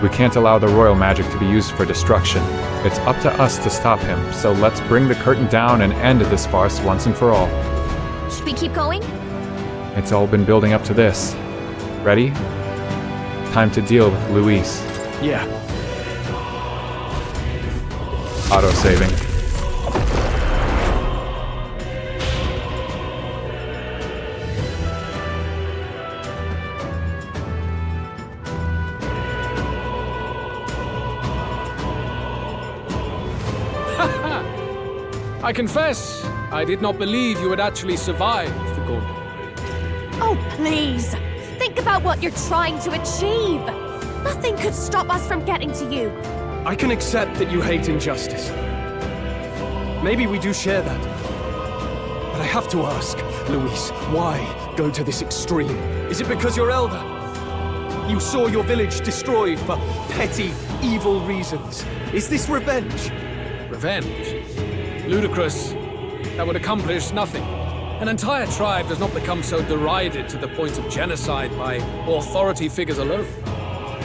We can't allow the royal magic to be used for destruction. It's up to us to stop him, so let's bring the curtain down and end this farce once and for all. Should we keep going? It's all been building up to this. Ready? Time to deal with Luis. Yeah. Auto-saving. I confess, I did not believe you would actually survive the Gauntlet. Oh, please. Think about what you're trying to achieve. Nothing could stop us from getting to you. I can accept that you hate injustice. Maybe we do share that. But I have to ask, Luis, why go to this extreme? Is it because you're elder? You saw your village destroyed for petty, evil reasons. Is this revenge? Revenge? Ludicrous. That would accomplish nothing. An entire tribe does not become so derided to the point of genocide by authority figures alone,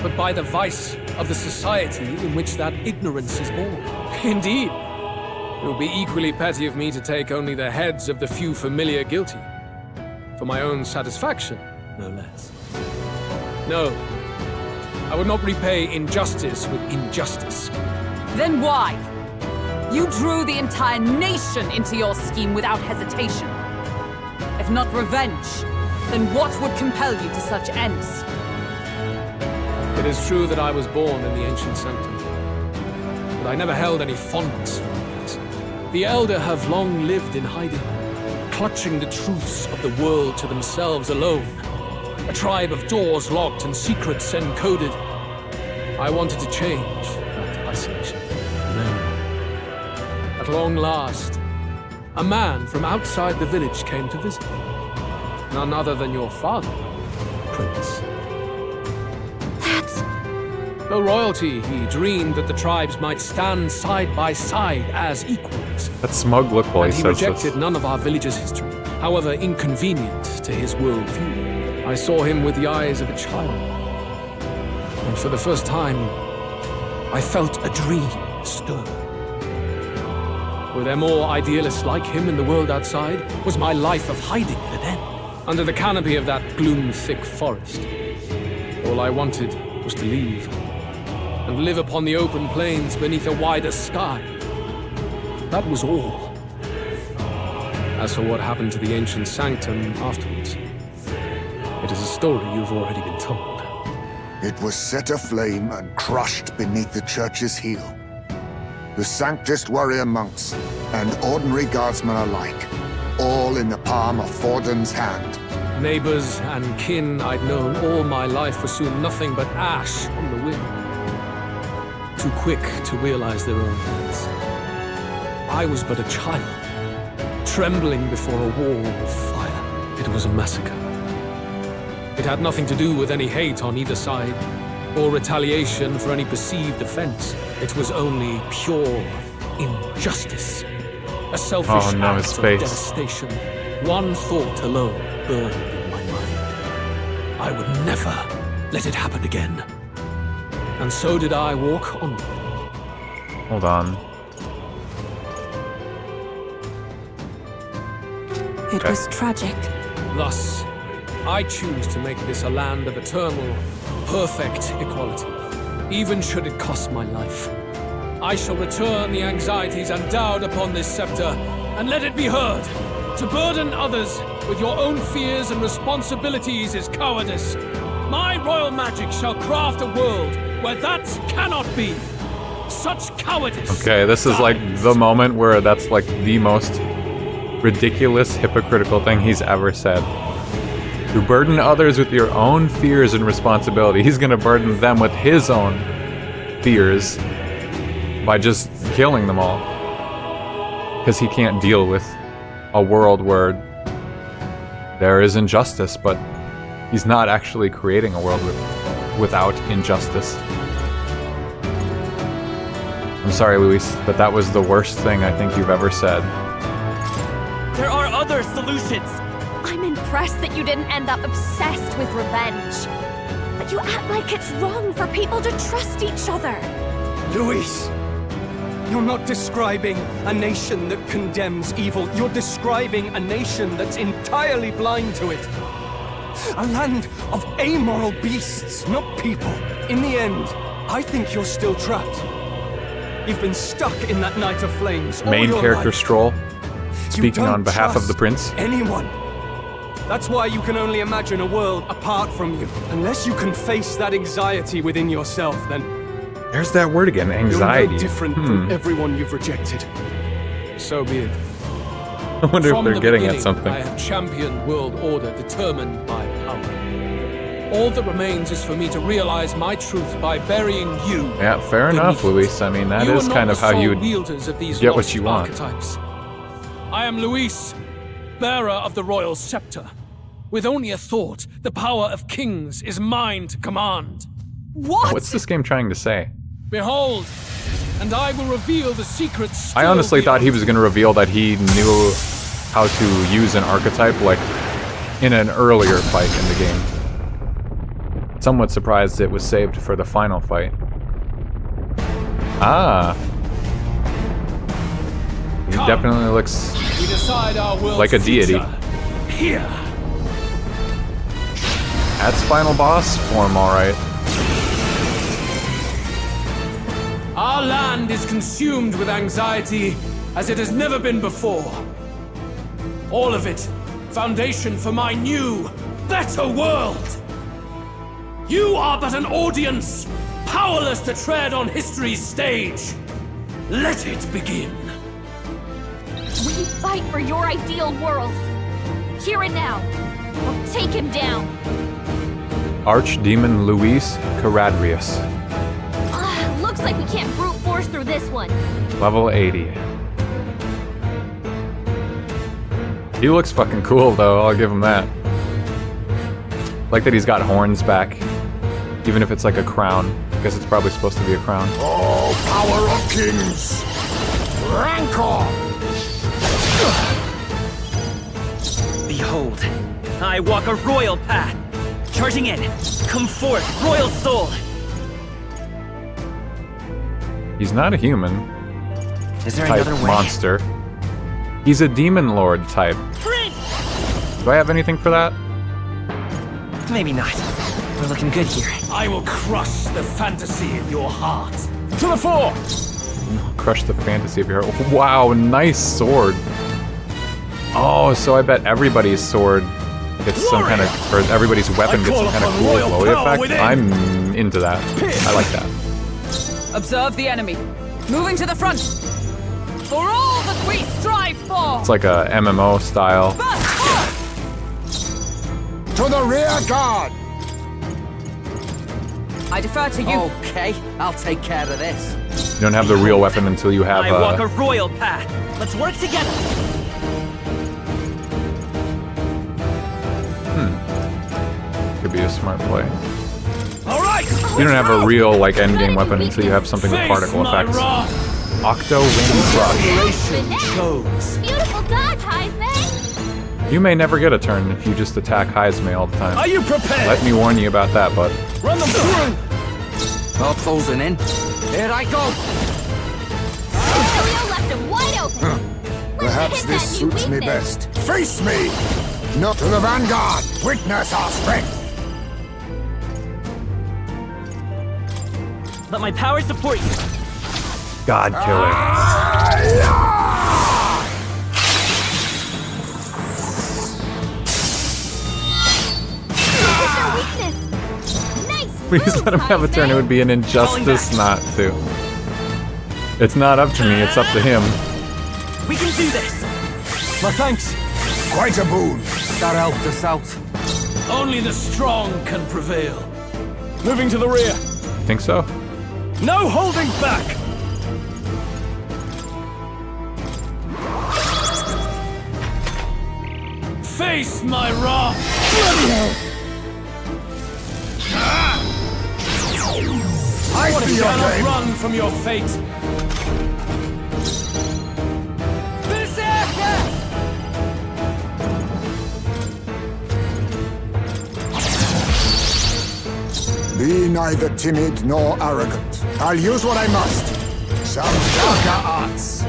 but by the vice of the society in which that ignorance is born. Indeed. It would be equally petty of me to take only the heads of the few familiar guilty. For my own satisfaction, no less. No. I would not repay injustice with injustice. Then why? You drew the entire nation into your scheme without hesitation. If not revenge, then what would compel you to such ends? It is true that I was born in the ancient sanctum, but I never held any fondness for the place. The Elder have long lived in hiding, clutching the truths of the world to themselves alone. A tribe of doors locked and secrets encoded. I wanted to change that isolation. And then, at long last, a man from outside the village came to visit. None other than your father, Prince. That's... Though royalty, he dreamed that the tribes might stand side by side as equals. That smug look while And he he says rejected this. none of our village's history, however inconvenient to his worldview. I saw him with the eyes of a child. And for the first time, I felt a dream stir. Were there more idealists like him in the world outside? Was my life of hiding at an end? Under the canopy of that gloom-thick forest, all I wanted was to leave and live upon the open plains beneath a wider sky. That was all. As for what happened to the ancient sanctum afterwards, it is a story you've already been told. It was set aflame and crushed beneath the church's heel. The Sanctist warrior monks and ordinary guardsmen alike, all in the palm of Forden's hand. Neighbors and kin I'd known all my life were soon nothing but ash on the wind. Too quick to realize their own ends. I was but a child, trembling before a wall of fire. It was a massacre. It had nothing to do with any hate on either side, or retaliation for any perceived offense. It was only pure injustice. A selfish act of devastation. One thought alone burned in my mind. I would never let it happen again. And so did I walk onward. Hold on. It was tragic. Thus, I choose to make this a land of eternal, perfect equality, even should it cost my life. I shall return the anxieties endowed upon this scepter, and let it be heard. To burden others with your own fears and responsibilities is cowardice. My royal magic shall craft a world where that cannot be. Such cowardice. Okay, this is like the moment where that's like the most ridiculous, hypocritical thing he's ever said. To burden others with your own fears and responsibility. He's gonna burden them with his own fears by just killing them all. Because he can't deal with a world where there is injustice, but he's not actually creating a world without injustice. I'm sorry, Luis, but that was the worst thing I think you've ever said. There are other solutions! I'm impressed that you didn't end up obsessed with revenge. But you act like it's wrong for people to trust each other. Luis, you're not describing a nation that condemns evil. You're describing a nation that's entirely blind to it. A land of amoral beasts, not people. In the end, I think you're still trapped. You've been stuck in that night of flames all Main your character life. Stroll, You speaking don't on behalf of the trust prince. anyone. That's why you can only imagine a world apart from you. Unless you can face that anxiety within yourself, then There's that word again, anxiety. you're no different from everyone you've rejected. So be it. I wonder From if the they're getting beginning, at something. I have championed world order determined by power. All that remains is for me to realize my truth by burying you. Yeah, fair enough, Luis. I mean, that You is are not kind of the how sole you wielders of these get what lost you want. archetypes. I am Luis, bearer of the royal scepter. With only a thought, the power of kings is mine to command. What? What's this game trying to say? Behold, and I will reveal the secrets. I honestly thought he was going to reveal that he knew how to use an archetype, like, in an earlier fight in the game. Somewhat surprised it was saved for the final fight. Ah. He Come. definitely looks We decide our world's like a deity. future. Here. That's final boss form, alright. Our land is consumed with anxiety as it has never been before. All of it, foundation for my new, better world. You are but an audience, powerless to tread on history's stage. Let it begin. We fight for your ideal world. Here and now. Or take him down. Archdemon Luis Caradrius. Looks like we can't brute force through this one. Level 80. He looks fucking cool, though, I'll give him that. Like that he's got horns back. Even if it's like a crown. I guess it's probably supposed to be a crown. Oh, power of kings! Rancor! Behold, I walk a royal path. Charging in. Come forth, royal soul. He's not a human Is there type another way? monster. He's a demon lord type. Prince! Do I have anything for that? Maybe not. We're looking good here. I will crush the fantasy in your heart. To the fore! Crush the fantasy of your heart. Wow, nice sword. Oh, so I bet everybody's sword gets some kind of, or everybody's weapon gets some kind of cool glowy effect. I'm into that. I like that. Observe the enemy. Moving to the front. For all that we strive for. It's like a MMO style. Burst forth! To the rear guard! I defer to you. Okay, I'll take care of this. You don't have the real weapon until you have I walk a royal path. Let's work together. could be a smart play. All right. You don't have a real like endgame weapon until you have something with particle effects. Octo Wind Rush. Chose. Beautiful dodge, Heisman. You may never get a turn if you just attack Heisme all the time. Are you prepared? Let me warn you about that, bud. Run them through. All closing in. Here I go. Elio left him wide open. Perhaps hit this that new suits me weakness. best. Face me! Not to the vanguard! Witness our strength! Let my power support you. God killer. Please let him have a turn. It would be an injustice not to. It's not up to me, it's up to him. We can do this. My thanks. Quite a boon. That helped us out. Only the strong can prevail. Moving to the rear. Think so? No holding back. Face my wrath. I see your Cannot game. run from your fate. Be neither timid nor arrogant. I'll use what I must. Some darker arts.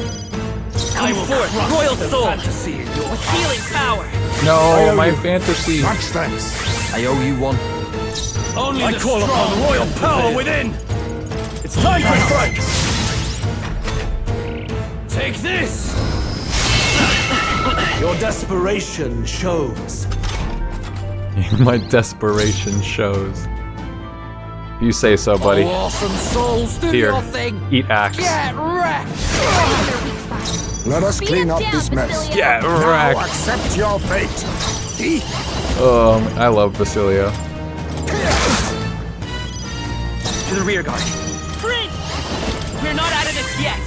Come forth, royal soul. Fantasy in your With healing power. No, my fantasy. Much thanks. I owe you one. Only I the call strong upon royal can power prevail. within! It's time to strike! Take this. Your desperation shows. My desperation shows. You say so, buddy. Awesome souls, do Here, your thing. eat axe. Get wrecked. Let us Beat clean him up down, this mess. Basilio. Yeah, Now wreck. accept your fate. I love Basilio. To the rear guard. Prince! We're not out of this yet.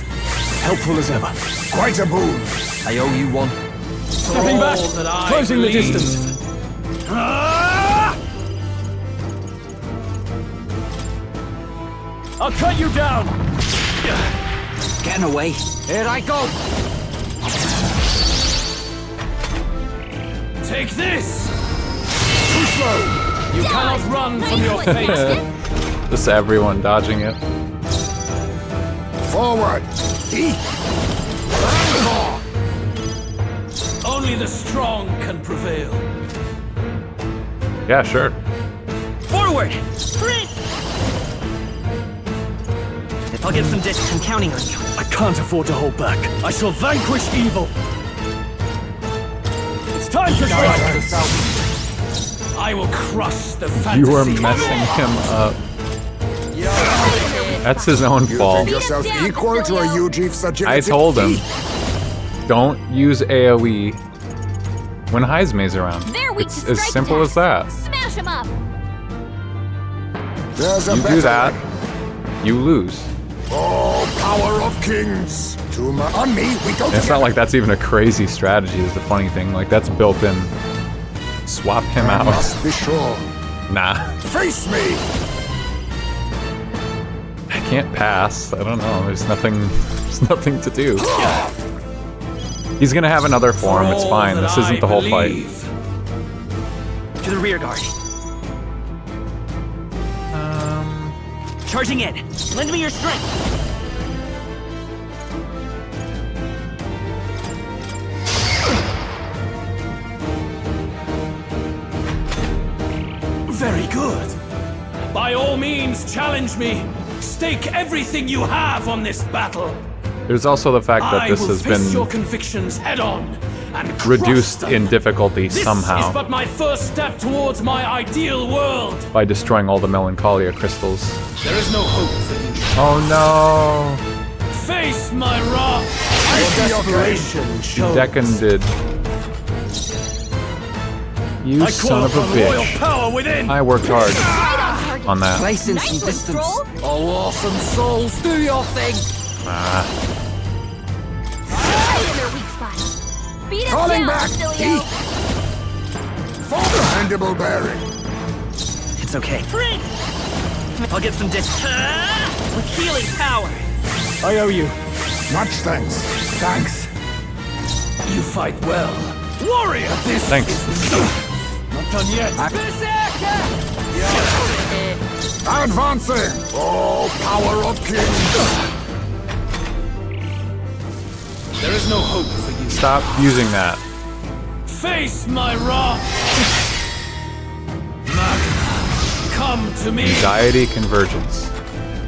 Helpful as ever. Quite a boon. I owe you one. Stepping back, All that I closing the believe. distance. I'll cut you down. Getting away. Here I go. Take this. Too slow. You cannot run from your fate. Just everyone dodging it. Forward. Only the strong can prevail. Yeah, sure. Forward! Prince! If I'll get some discs, I'm counting on you. I can't afford to hold back. I shall vanquish evil. It's time to strike. I will crush the fantasy. You are messing him up. That's his own You fault. think yourself down, equal to a Basilio. Yuji Sajinity? I told him, don't use AoE when Heiseme's around. They're weak It's to as strike simple as attacks. that. Smash him up. There's a You better do that, way. you lose. Oh, power of kings. On me, we go And it's not like that's even a crazy strategy is the funny thing. Like, that's built in. Swap him I out. must be sure. Nah. Face me. I can't pass. I don't know. There's nothing to do. He's gonna have another form. It's all fine. that This isn't I the whole fight. believe. To the rear guard. Charging in. Lend me your strength. Very good. By all means, challenge me. Stake everything you have on this battle. There's also the fact that I this will has face your been convictions head on and crush reduced them. in difficulty This is somehow but my first step towards my ideal world. by destroying all the Melancholia crystals. There is no hope for you. Oh no! Face my wrath. Desperation shows. Deconded. You I son call of a upon royal bitch. power within. I worked hard Right on target. on that. Placing Nice some one, distance. Stroll. Oh, awesome souls, do your thing. Ah. Right in their weak spot. Beat him Falling down, back. Basilio. Mandible bearing. It's okay. Prince! I'll get some discs. With healing power. I owe you. Much thanks. Thanks. You fight well. Warrior, this Thanks. is not done yet. Advancing. Oh, power of kings. There is no hope for you. Stop using that. Face my wrath. Magna, come to me. Anxiety convergence.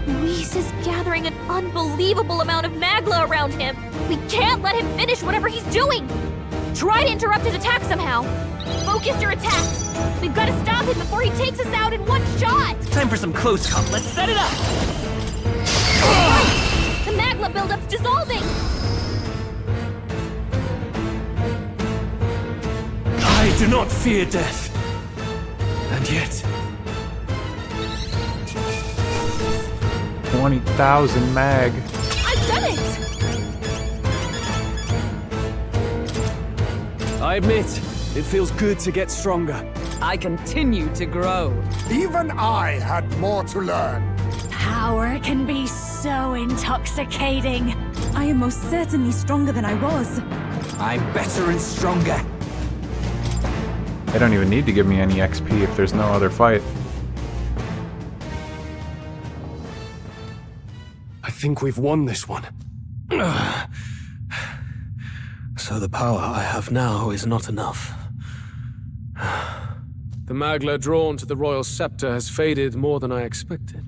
Luis is gathering an unbelievable amount of Magla around him. We can't let him finish whatever he's doing. Try to interrupt his attack somehow. Focus your attacks. We've got to stop him before he takes us out in one shot. Time for some close comp. Let's set it up. The Magla buildup's dissolving. I do not fear death. And yet, 20,000 mag. I've done it. I admit, it feels good to get stronger. I continue to grow. Even I had more to learn. Power can be so intoxicating. I am most certainly stronger than I was. I'm better and stronger. They don't even need to give me any XP if there's no other fight. I think we've won this one. So the power I have now is not enough. The Magla drawn to the royal scepter has faded more than I expected.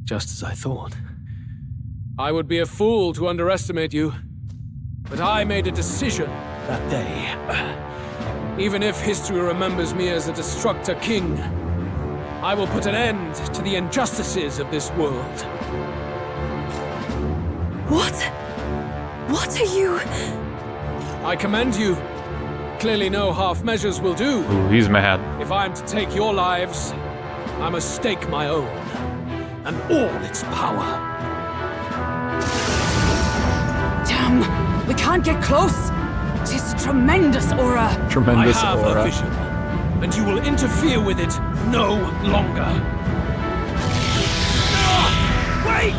Just as I thought. I would be a fool to underestimate you, but I made a decision that day. Even if history remembers me as a destructor king, I will put an end to the injustices of this world. What? What are you? I commend you. Clearly no half measures will do. Ooh, he's mad. If I am to take your lives, I must stake my own, and all its power. Damn, we can't get close. Tis a tremendous aura. Tremendous I have aura. a vision, and you will interfere with it no longer. Wait!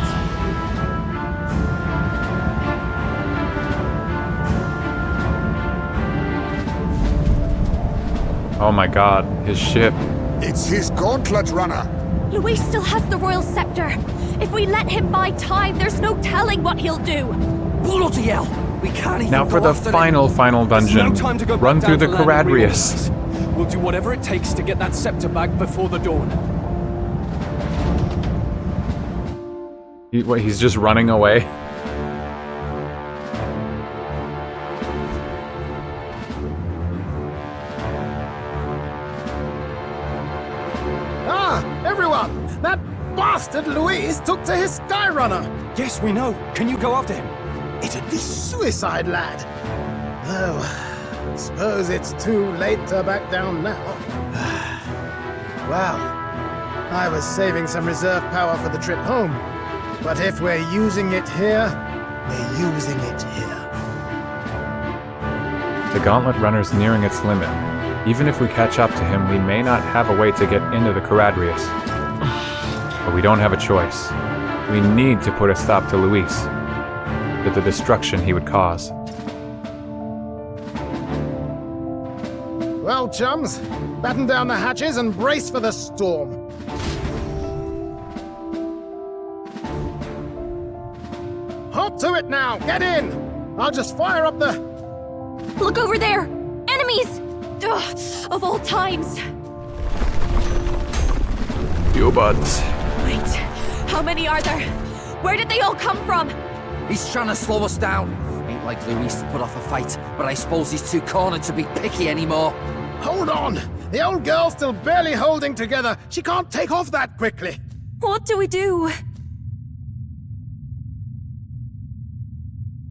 Oh my god, his ship. It's his gauntlet runner. Luis still has the royal scepter. If we let him buy time, there's no telling what he'll do. Bloody hell! We can't even Now for go the after him. final dungeon. No time to go Run back through down the to land where we Caradrius. always. We'll do whatever it takes to get that scepter back before the dawn. He's just running away. Ah, everyone! That bastard Luis took to his Skyrunner! Yes, we know. Can you go after him? It'd be suicide, lad. Oh, suppose it's too late to back down now. Well, I was saving some reserve power for the trip home. But if we're using it here, we're using it here. The Gauntlet Runner's nearing its limit. Even if we catch up to him, we may not have a way to get into the Caradrius. But we don't have a choice. We need to put a stop to Luis, to the destruction he would cause. Well, chums, batten down the hatches and brace for the storm. Hop to it now! Get in! I'll just fire up the... Look over there! Enemies! Ugh, of all times! You buds. Wait, how many are there? Where did they all come from? He's trying to slow us down. Ain't like Luis to put off a fight, but I suppose he's too cornered to be picky anymore. Hold on! The old girl's still barely holding together. She can't take off that quickly. What do we do?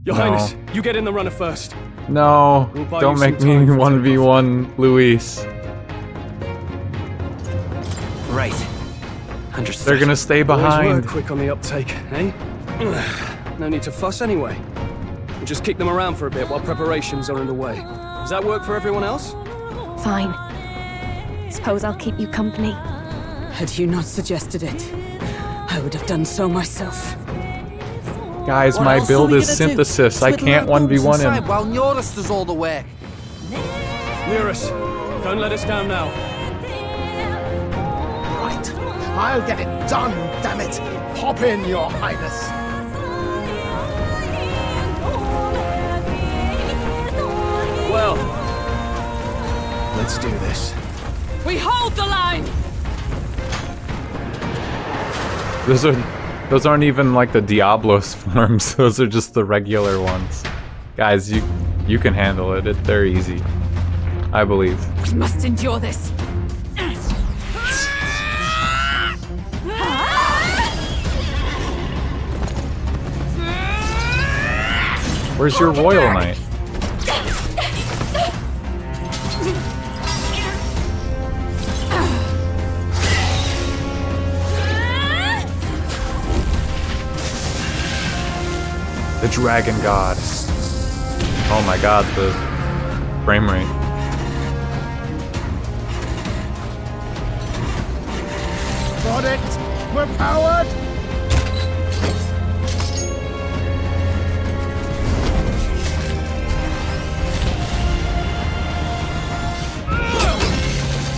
Your No. Highness, you get in the runner first. No, We'll buy don't you make some me time for 1v1 Luis. Right. Understood. They're gonna stay Always behind. were quick on the uptake, eh? No need to fuss anyway. We'll just kick them around for a bit while preparations are underway. Does that work for everyone else? Fine. Suppose I'll keep you company. Had you not suggested it, I would have done so myself. Guys, What my else are build we is gonna do? synthesis. I Twiddle can't our thumbs 1v1 inside him. while Norris does all the work. Near us. Don't let us down now. Right. I'll get it done, damn it! Hop in, Your Highness. Well, let's do this. We hold the line! Those aren't even like the Diablos forms. Those are just the regular ones. Guys, you can handle it. They're easy. I believe. We must endure this. Where's your Royal Knight? The Dragon God. Oh my god, the frame rate. Got it! We're powered!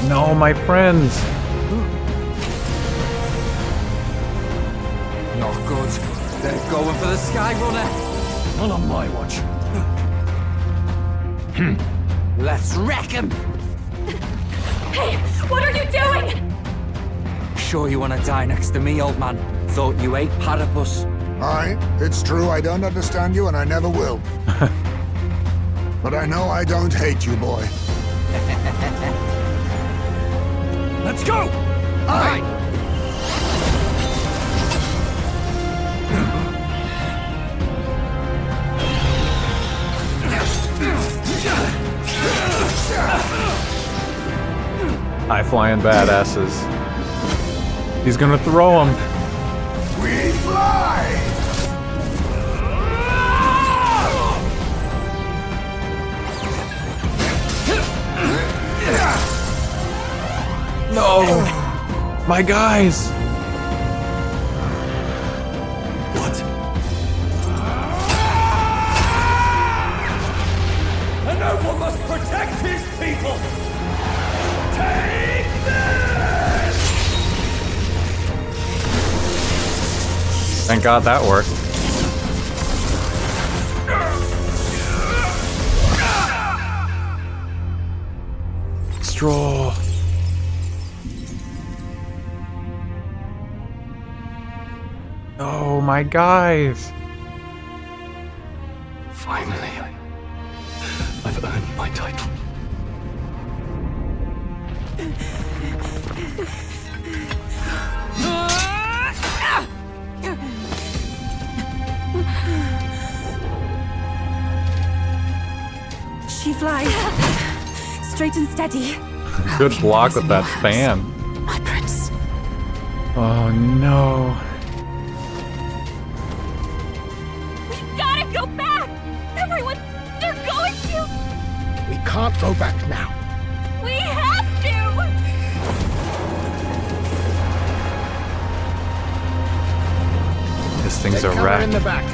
No, my friends. Not good. They're going for the Skyrunner. Not on my watch. Let's wreck him. Hey, what are you doing? Sure you want to die next to me, old man? Thought you ate platypus. Aye, it's true I don't understand you and I never will. But I know I don't hate you, boy. Let's go! Aye! High-flying badasses. He's gonna throw him. We fly! No! My guys! What? And no one must protect his people! Take this! Thank God that worked. Stroll. Oh, my guys. Finally, I've earned my title. She flies. Straight and steady. Good block with that fan. My prince. Oh no. We've gotta go back! Everyone, they're going to! We can't go back now. We have to! This thing's Take a cover wreck. in the back.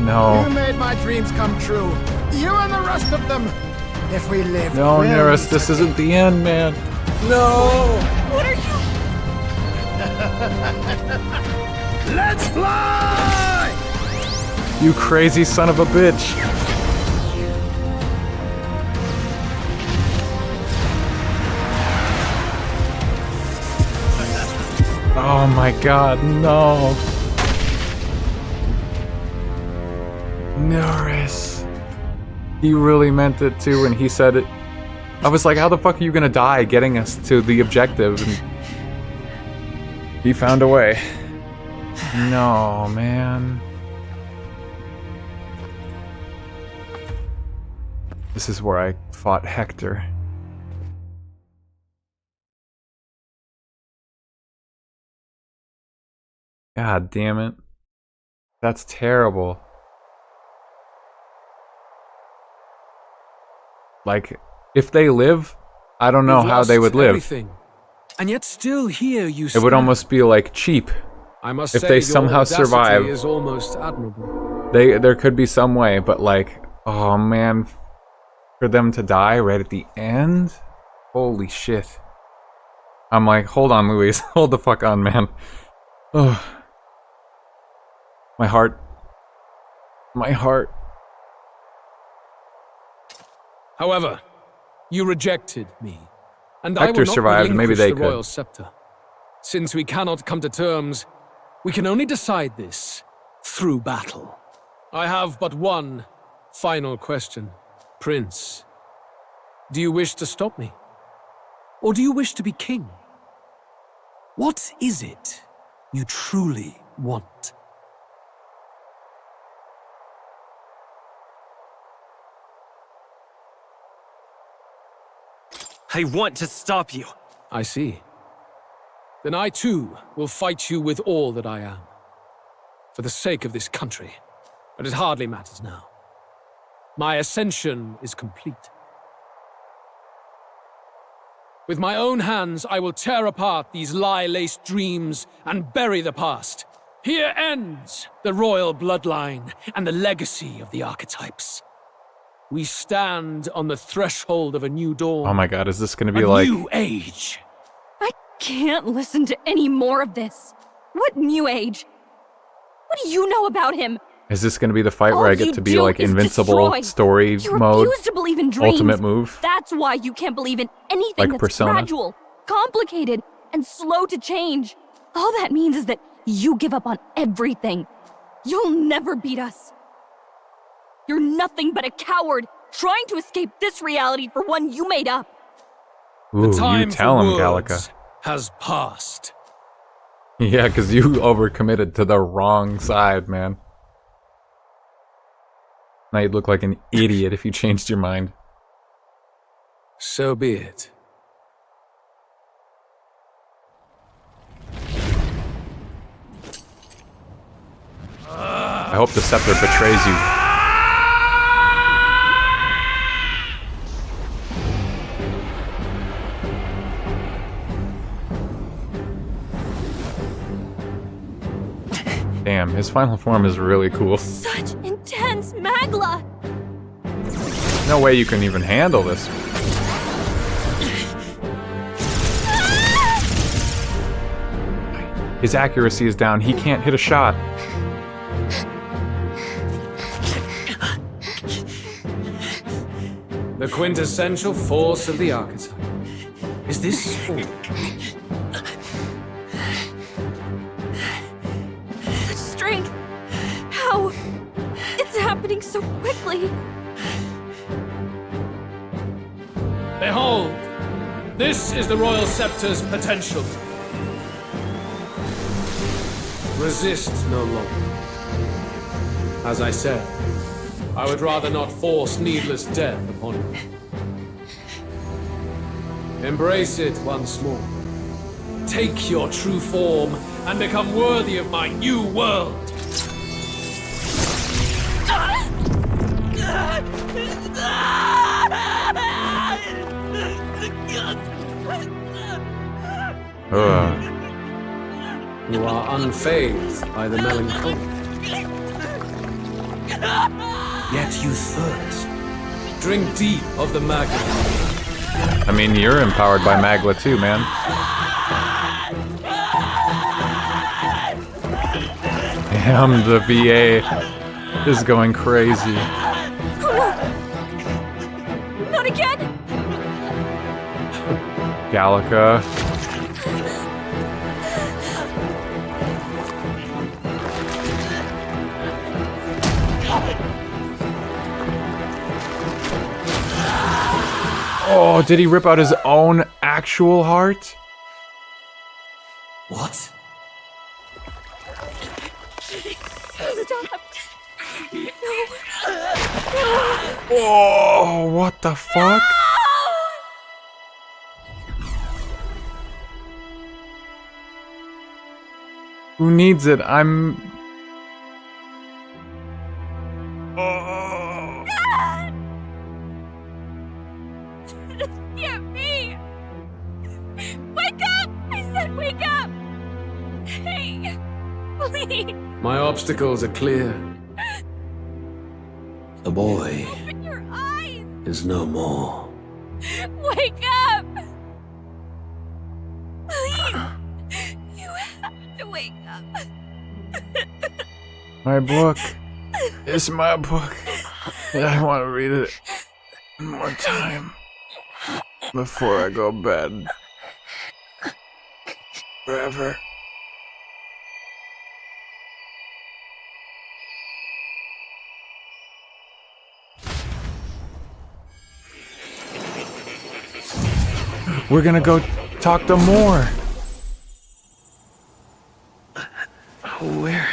No. You made my dreams come true. You and the rest of them. If we live, No, we'll Nearest, this isn't the end, man. No! What are you? Let's fly! You crazy son of a bitch. Oh my god, no. Norris. He really meant it too when he said it. I was like, how the fuck are you gonna die getting us to the objective? And he found a way. No, man. This is where I fought Hector. God damn it. That's terrible. Like, if they live, I don't know how they would live. Everything, and yet still here you It would almost be like cheap. I must if say they your somehow audacity survive. is almost admirable. There could be some way, but like, oh man, for them to die right at the end? Holy shit. I'm like, hold on, Luis. Hold the fuck on, man. Ugh. My heart. My heart. However, you rejected me, and Hector I will not survived, maybe relinquish they the could. royal scepter. Since we cannot come to terms, we can only decide this through battle. I have but one final question. Prince, do you wish to stop me? Or do you wish to be king? What is it you truly want? I want to stop you. I see. Then I too will fight you with all that I am. For the sake of this country. But it hardly matters now. My ascension is complete. With my own hands, I will tear apart these lie-laced dreams and bury the past. Here ends the royal bloodline and the legacy of the archetypes. We stand on the threshold of a new dawn. Oh my god, is this gonna be a like... new age. I can't listen to any more of this. What new age? What do you know about him? Is this gonna be the fight where All I get you to be do like is invincible destroy. story You mode? refuse to believe in dreams. Ultimate move? That's why you can't believe in anything Like that's Persona? gradual, complicated, and slow to change. All that means is that you give up on everything. You'll never beat us. You're nothing but a coward trying to escape this reality for one you made up. Ooh, The time you tell him, for Gallica. words has passed. Yeah, because you overcommitted to the wrong side, man. Now you'd look like an idiot if you changed your mind. So be it. hope the scepter betrays you. Damn, his final form is really cool. Such intense Magla! No way you can even handle this. His accuracy is down. He can't hit a shot. The quintessential force of the archetype. Is this... Such strength! How? It's happening so quickly! Behold! This is the Royal Scepter's potential. Resist no longer. As I said, I would rather not force needless death upon you. Embrace it once more. Take your true form and become worthy of my new world. Ugh. You are unfazed by the melancholy. Yet you thirst. Drink deep of the Magla. I mean, you're empowered by Magla too, man. Damn, the VA is going crazy. Not again! Gallica. Oh, did he rip out his own actual heart? What? Stop! Oh, what the fuck? Who needs it? I'm... Oh. This can't be! Wake up! I said wake up! Hey, please! My obstacles are clear. The boy Open your eyes! is no more. Wake up! Please! You have to wake up. My book. It's my book. I want to read it one more time before I go to bed. Forever. We're gonna go talk to Moore. Where?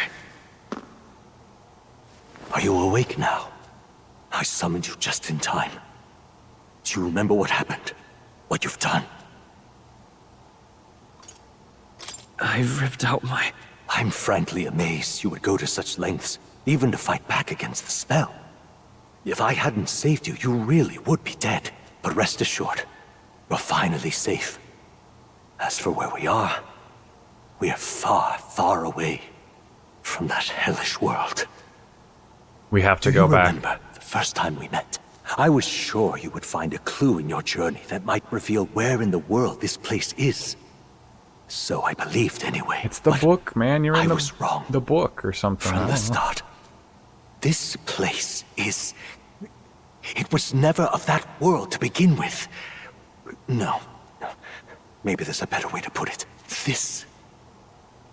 Are you awake now? I summoned you just in time. Do you remember what happened? What you've done? I ripped out my... I'm frankly amazed you would go to such lengths, even to fight back against the spell. If I hadn't saved you, you really would be dead. But rest assured, you're finally safe. As for where we are far, far away from that hellish world. We have to go back. Remember the first time we met? I was sure you would find a clue in your journey that might reveal where in the world this place is. So I believed anyway. It's the book, man. You're in I was wrong. the book or something. From the start. This place is... It was never of that world to begin with. No. Maybe there's a better way to put it. This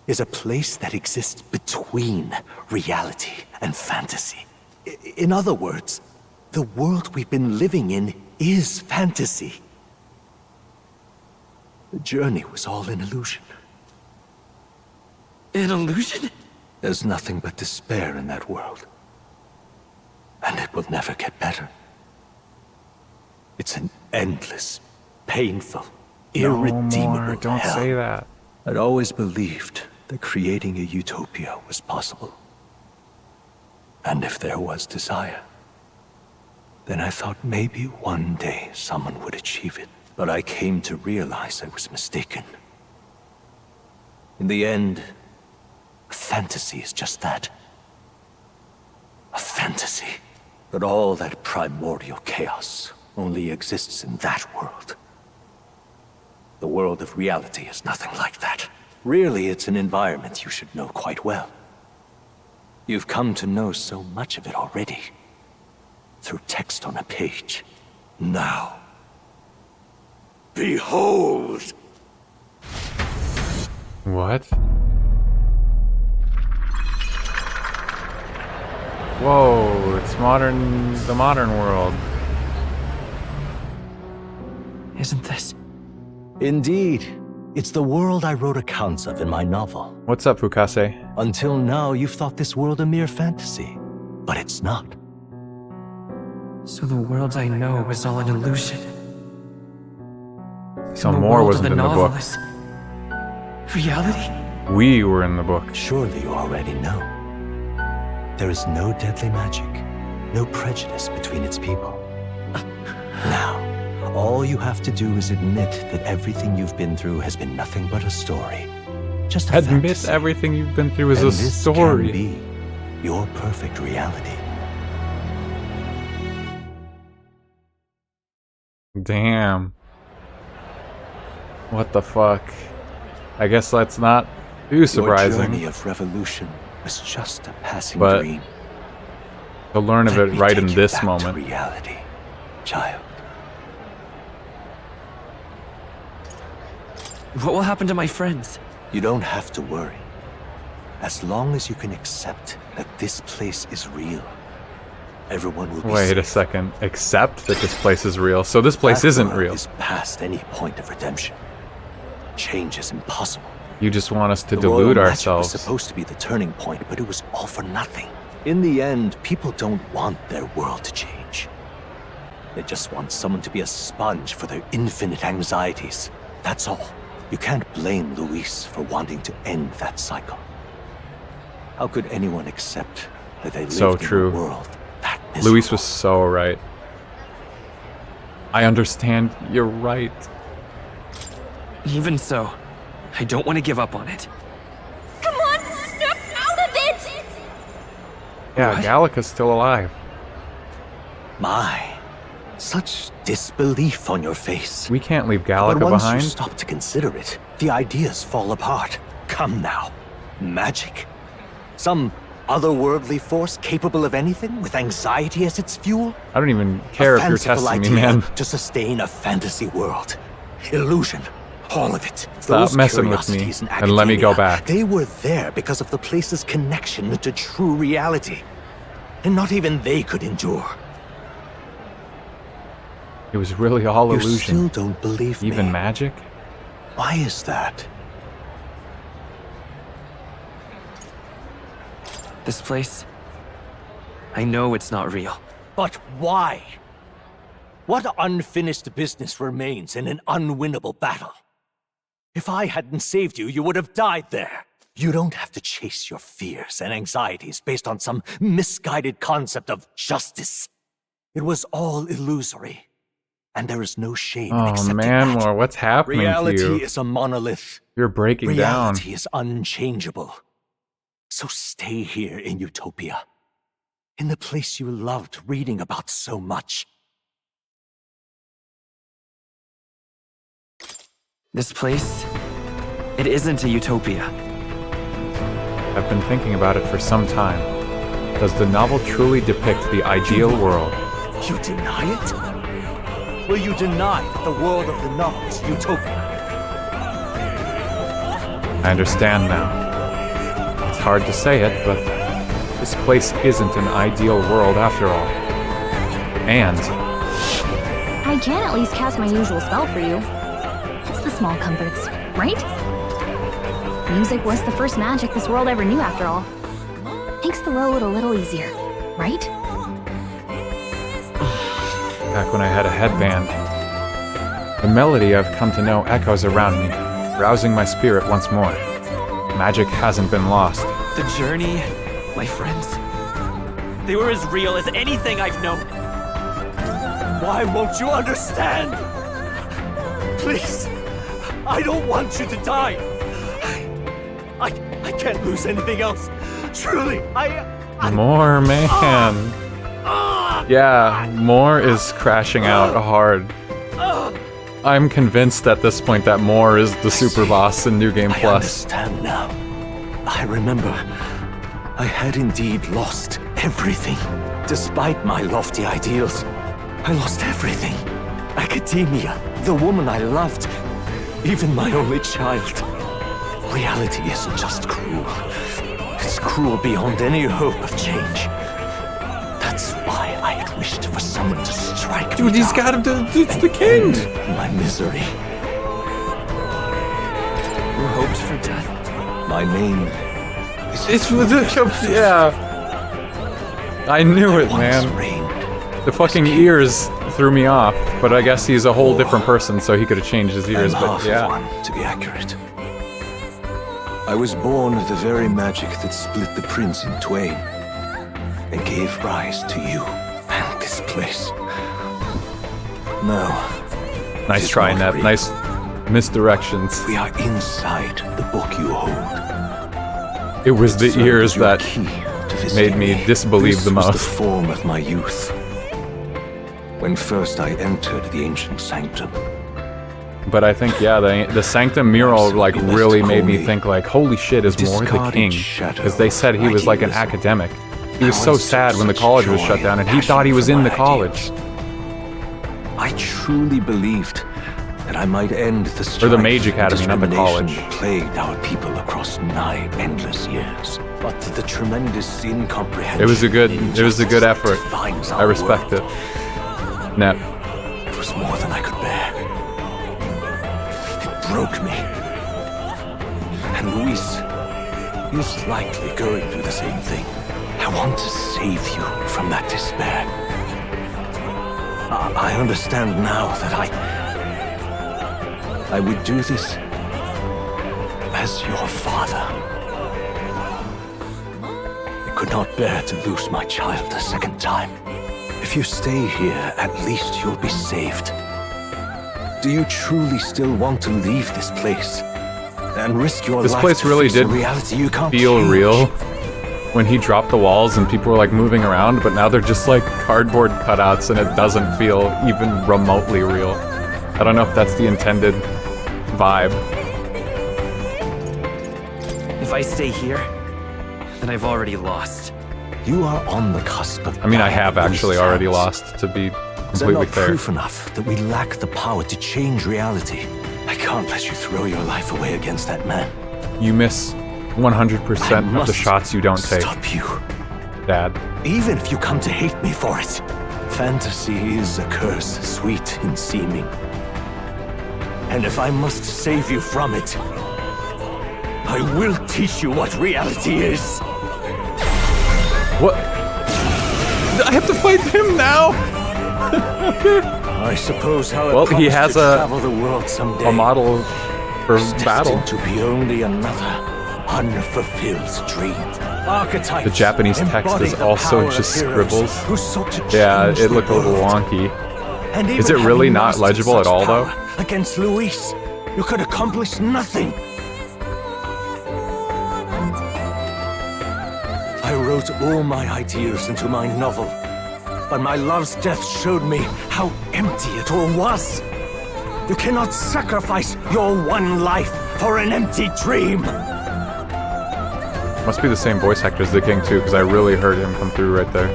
is a place that exists between reality and fantasy. In other words, the world we've been living in is fantasy. The journey was all an illusion. An illusion? There's nothing but despair in that world. And it will never get better. It's an endless, painful, irredeemable Moore, don't hell. say that. I'd always believed that creating a utopia was possible. And if there was desire, then I thought maybe one day someone would achieve it. But I came to realize I was mistaken. In the end, fantasy is just that. A fantasy. But all that primordial chaos only exists in that world. The world of reality is nothing like that. Really, it's an environment you should know quite well. You've come to know so much of it already. Through text on a page. Now, behold! What? Whoa, it's the modern world. Isn't this? Indeed. It's the world I wrote accounts of in my novel. What's up, Fukase? Until now, you've thought this world a mere fantasy. But it's not. So the world I know is all an illusion. Some more wasn't in the book. Reality? We were in the book. Surely you already know. There is no deadly magic, no prejudice between its people. Now, all you have to do is admit that everything you've been through has been nothing but a story. Just a Admit fantasy. everything you've been through is And a this story. can be your perfect reality. Damn. What the fuck? I guess that's not too Your surprising. journey of revolution was just a passing But dream. to learn of Let it me right take in you this back to moment. reality, child. What will happen to my friends? You don't have to worry. As long as you can accept that this place is real, everyone will be Wait a safe. second. Accept that this place is real. So this place That isn't world real. is past any point of redemption. Change is impossible. You just want us to The royal delude magic ourselves. was supposed to be the turning point, but it was all for nothing. In the end, people don't want their world to change. They just want someone to be a sponge for their infinite anxieties. That's all. You can't blame Luis for wanting to end that cycle. How could anyone accept that they lived So in true. a world that miserable? Luis was so right. I understand. You're right. Even so, I don't want to give up on it. Come on, step out of it! Yeah, What? Gallica's still alive. My, such disbelief on your face. We can't leave But Gallica once behind. you stop to consider it, the ideas fall apart. Come now. Magic? Some otherworldly force capable of anything with anxiety as its fuel? I don't even care if you're fanciful testing me, idea man. to sustain a fantasy world. Illusion. All of it. Stop Those messing with me curiosities in and let me go academia, back. They were there because of the place's connection to true reality. And not even they could endure. It was really all You illusion. still don't believe Even me. magic? Why is that? This place, I know it's not real. But why? What unfinished business remains in an unwinnable battle? If I hadn't saved you, you would have died there. You don't have to chase your fears and anxieties based on some misguided concept of justice. It was all illusory. And there is no shame in Oh accepting man, that. Laura, what's happening Reality to you? is a monolith. You're breaking down. Reality is unchangeable. So stay here in Utopia. In the place you loved reading about so much. This place, it isn't a utopia. I've been thinking about it for some time. Does the novel truly depict the ideal world? You deny it? Will you deny that the world of the novel is Utopia? I understand now. It's hard to say it, but this place isn't an ideal world after all. And I can at least cast my usual spell for you. It's the small comforts, right? Music was the first magic this world ever knew after all. Makes the road a little easier, right? back when I had a headband, the melody I've come to know echoes around me, rousing my spirit once more. Magic hasn't been lost. The journey, my friends. They were as real as anything I've known. Why won't you understand? Please, I don't want you to die. I can't lose anything else. Truly, More, man. Yeah, More is crashing out hard. I'm convinced at this point that More is the super boss in New Game I Plus. understand now. I remember. I had indeed lost everything. Despite my lofty ideals, I lost everything. Academia, the woman I loved, even my only child. Reality isn't just cruel. It's cruel beyond any hope of change. That's why I had wished for someone to strike Dude, me he's got down. him to. It's the king! End my misery. Who hoped for death? My name It's yeah. I knew it, once man. reigned. The fucking ears threw me off, but I guess he's a whole different person, so he could have changed his ears, I'm but half of yeah. one, to be accurate. I was born of the very magic that split the prince in twain and gave rise to you and this place. No. Nice it's try, not Ned. real. Nice misdirections. We are inside the book you hold. It was the So ears your that key to visiting made me disbelieve this the was most. the form of my youth. When first I entered the ancient sanctum. But I think, yeah, the Sanctum mural, like, You must really made me call me think, like, holy shit, is More the discarded king? shadow Because they said he was, like, an idealism. academic. He was I so once sad took when the such college was joy shut down, and he and thought he passion was for in my the college. I truly believed that I might end the strife Or the Mage and Academy, not the discrimination college. that plagued our people across nigh endless years. But the tremendous incomprehension It was a good that effort. defines I our respect world. it. Nep. It was more than I could bear. It broke me. And Luis is likely going through the same thing. I want to save you from that despair. I understand now that I would do this as your father. I could not bear to lose my child a second time. If you stay here, at least you'll be saved. Do you truly still want to leave this place and risk your This life place to really face a did reality you can't feel change? real when he dropped the walls and people were like moving around, but now they're just like cardboard cutouts and it doesn't feel even remotely real. I don't know if that's the intended vibe. If I stay here, then I've already lost. You are on the cusp of I mean, I dying have at actually Luis's already hands. lost, to be Is that completely not fair. proof enough that we lack the power to change reality? I can't let you throw your life away against that man. You miss 100% of the must shots you don't take, Stop you. Dad. Even if you come to hate me for it. Fantasy is a curse, sweet in seeming. And if I must save you from it, I will teach you what reality is. What? I have to fight him now? I suppose how Well, he has to a- travel the world someday. A model for is battle. destined to be only another unfulfilled dream. Archetypes The Japanese text embody is the also power of just heroes scribbles. who sought to Yeah, change it the looked a little world. wonky. And Is even it really having not mastered legible at such all, though? power against Luis, you could accomplish nothing. I wrote all my ideas into my novel, but my love's death showed me how empty it all was. You cannot sacrifice your one life for an empty dream. Must be the same voice actor as the king too, because I really heard him come through right there.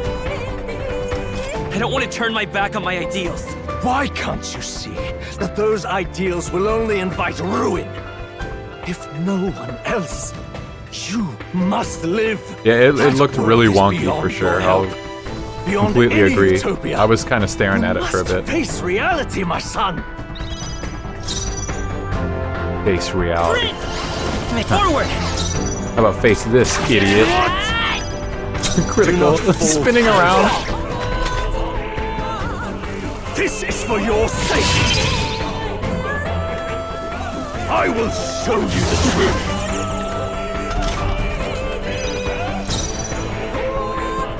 I don't want to turn my back on my ideals. Why can't you see that those ideals will only invite ruin? If no one else, you must live. Yeah, it That looked world really is wonky beyond for sure. your I'll help. Beyond completely any agree. utopia. I was kind of staring You at it for a must bit. face reality, my son. Face reality. Forward! How about face this, idiot? Critical. Do not fall Spinning around. This is for your sake. I will show you the truth.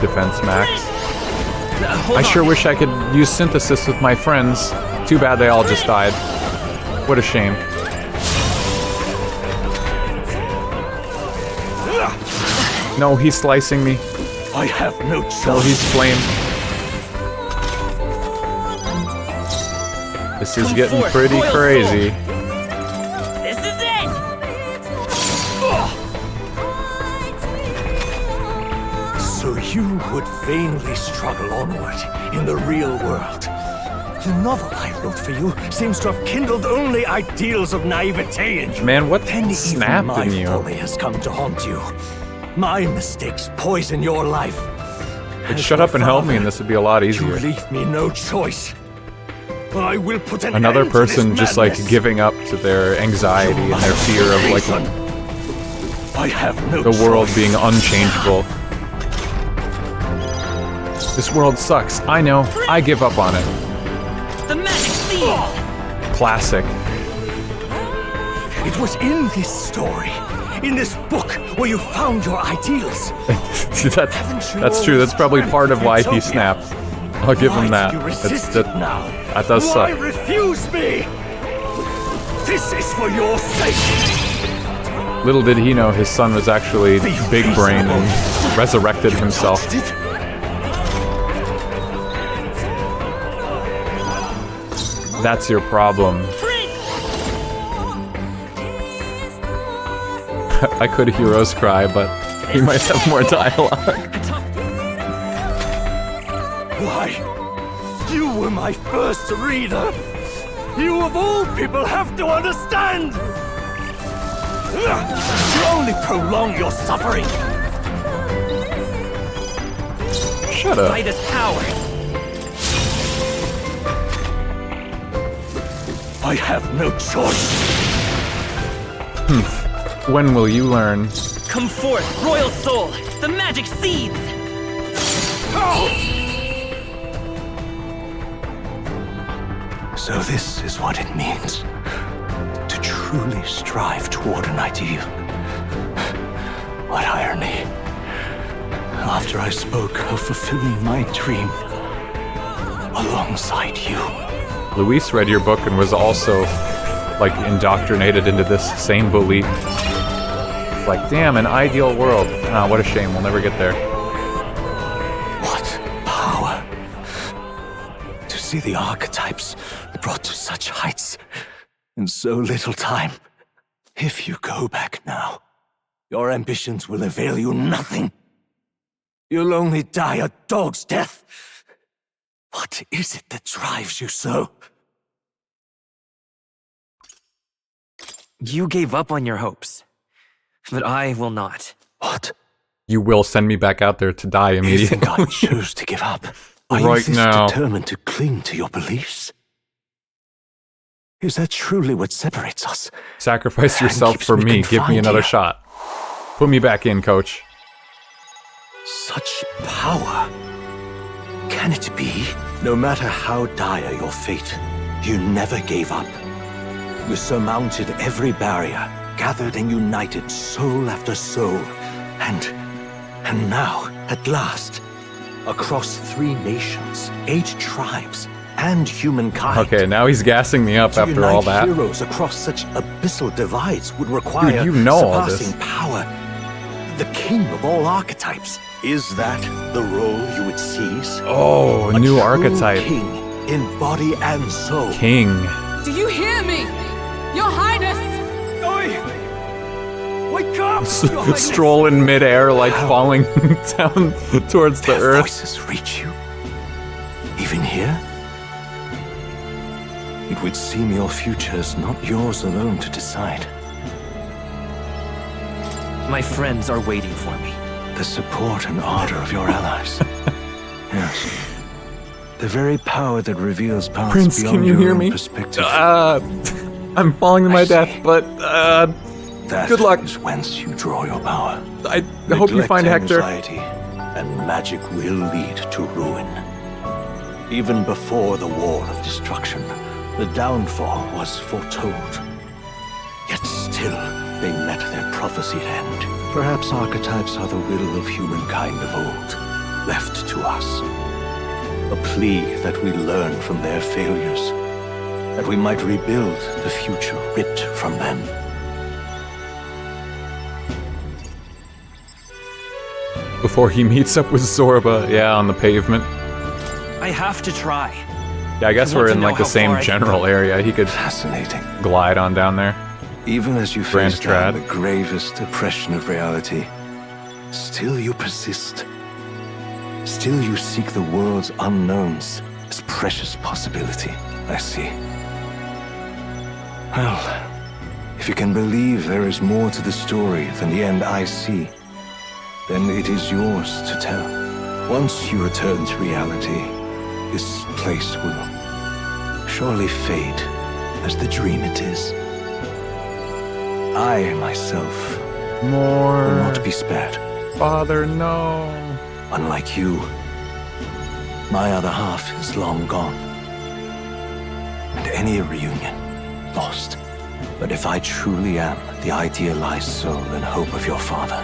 defense max. Hold I on. sure wish I could use synthesis with my friends. Too bad they all just died. What a shame. No, he's slicing me. I have no choice. No, he's flame. This is Come getting forth, pretty Royal crazy. This is it! So you would vainly struggle onward in the real world. The novel I wrote for you seems to have kindled only ideals of naivete in you. Man, what Then even snapped my in you? folly has come to haunt you. My mistakes poison your life. Like, As shut your up and help me, father, and this would be a lot You easier. leave me no choice. I will put an Another end to this person just like madness. giving up to their anxiety and their fear of like I have no the world choice. being unchangeable. This world sucks. I know. I give up on it. The magic seed! Classic. It was in this story, in this book, where you found your ideals. That's true. That's probably part of why he snapped. I'll give him that. You That's, resist that, it now. that does Why suck. refuse me? This is for your sake. Little did he know his son was actually Be big brain and reasonable. resurrected himself. Touched it? That's your problem. I could heroes cry, but he might have more dialogue. Why? You were my first reader. You of all people have to understand. You only prolong your suffering. Shut up. Light is power. I have no choice. When will you learn? Come forth, royal soul! The magic seeds! So this is what it means to truly strive toward an ideal. What irony. After I spoke of fulfilling my dream alongside you. Luis read your book and was also, like, indoctrinated into this same belief. Like, damn, an ideal world. Ah, what a shame. We'll never get there. What power. To see the archetypes brought to such heights in so little time. If you go back now, your ambitions will avail you nothing. You'll only die a dog's death. What is it that drives you so? You gave up on your hopes. But I will not. What? You will send me back out there to die You immediately. think I choose to give up? Are Right you this now. determined to cling to your beliefs? Is that truly what separates us? Sacrifice And yourself keeps for me me. Give me confined another here. shot. Put me back in, coach. Such power. Can it be? No matter how dire your fate, you never gave up. You surmounted every barrier, gathered and united soul after soul. And now, at last, across 3 nations, 8 tribes, and humankind. Okay, now he's gassing me up To after all unite that. heroes across such abyssal divides would require Dude, you know all this. surpassing power. The king of all archetypes. Is that the role you would seize? Oh, A new true archetype. king in body and soul. King. Do you hear me? Your Highness! Wake up! Stroll in midair, like falling down towards the Their earth. voices reach you? Even here? It would seem your future is not yours alone to decide. My friends are waiting for me. The support and ardor of your allies. Yes. The very power that reveals paths Prince, beyond can you your hear own me? perspective. I'm falling to my death, but That good luck. is whence you draw your power. I hope you Neglect find Hector. anxiety, and magic will lead to ruin. Even before the war of destruction, the downfall was foretold. Yet still, they met their prophesied end. Perhaps archetypes are the will of humankind of old. left to us. A plea that we learn from their failures, that we might rebuild the future ripped from them. Before he meets up with Zorba, yeah, on the pavement. I have to try. Yeah, I guess I want we're to in know like the how same far I can general go. area. He could Fascinating. glide on down there. Even as you Grand face down trad. the gravest oppression of reality, still you persist. Still you seek the world's unknowns as precious possibility. I see. Well, if you can believe there is more to the story than the end I see, then it is yours to tell. Once you return to reality, this place will surely fade as the dream it is. I myself will More. not be spared. Father, no. Unlike you, my other half is long gone. And any reunion, lost. But if I truly am the idealized soul and hope of your father,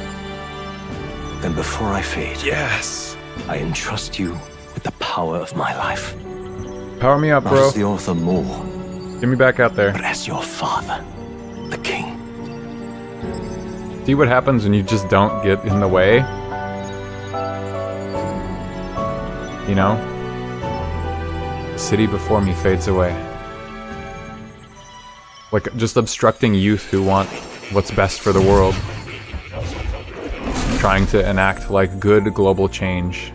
then before I fade, Yes. I entrust you with the power of my life. Power me up, Not bro. as the author more, Get me back out there. but as your father, the king. See what happens when you just don't get in the way? You know? The city before me fades away. Like, just obstructing youth who want what's best for the world. Trying to enact, like, good global change.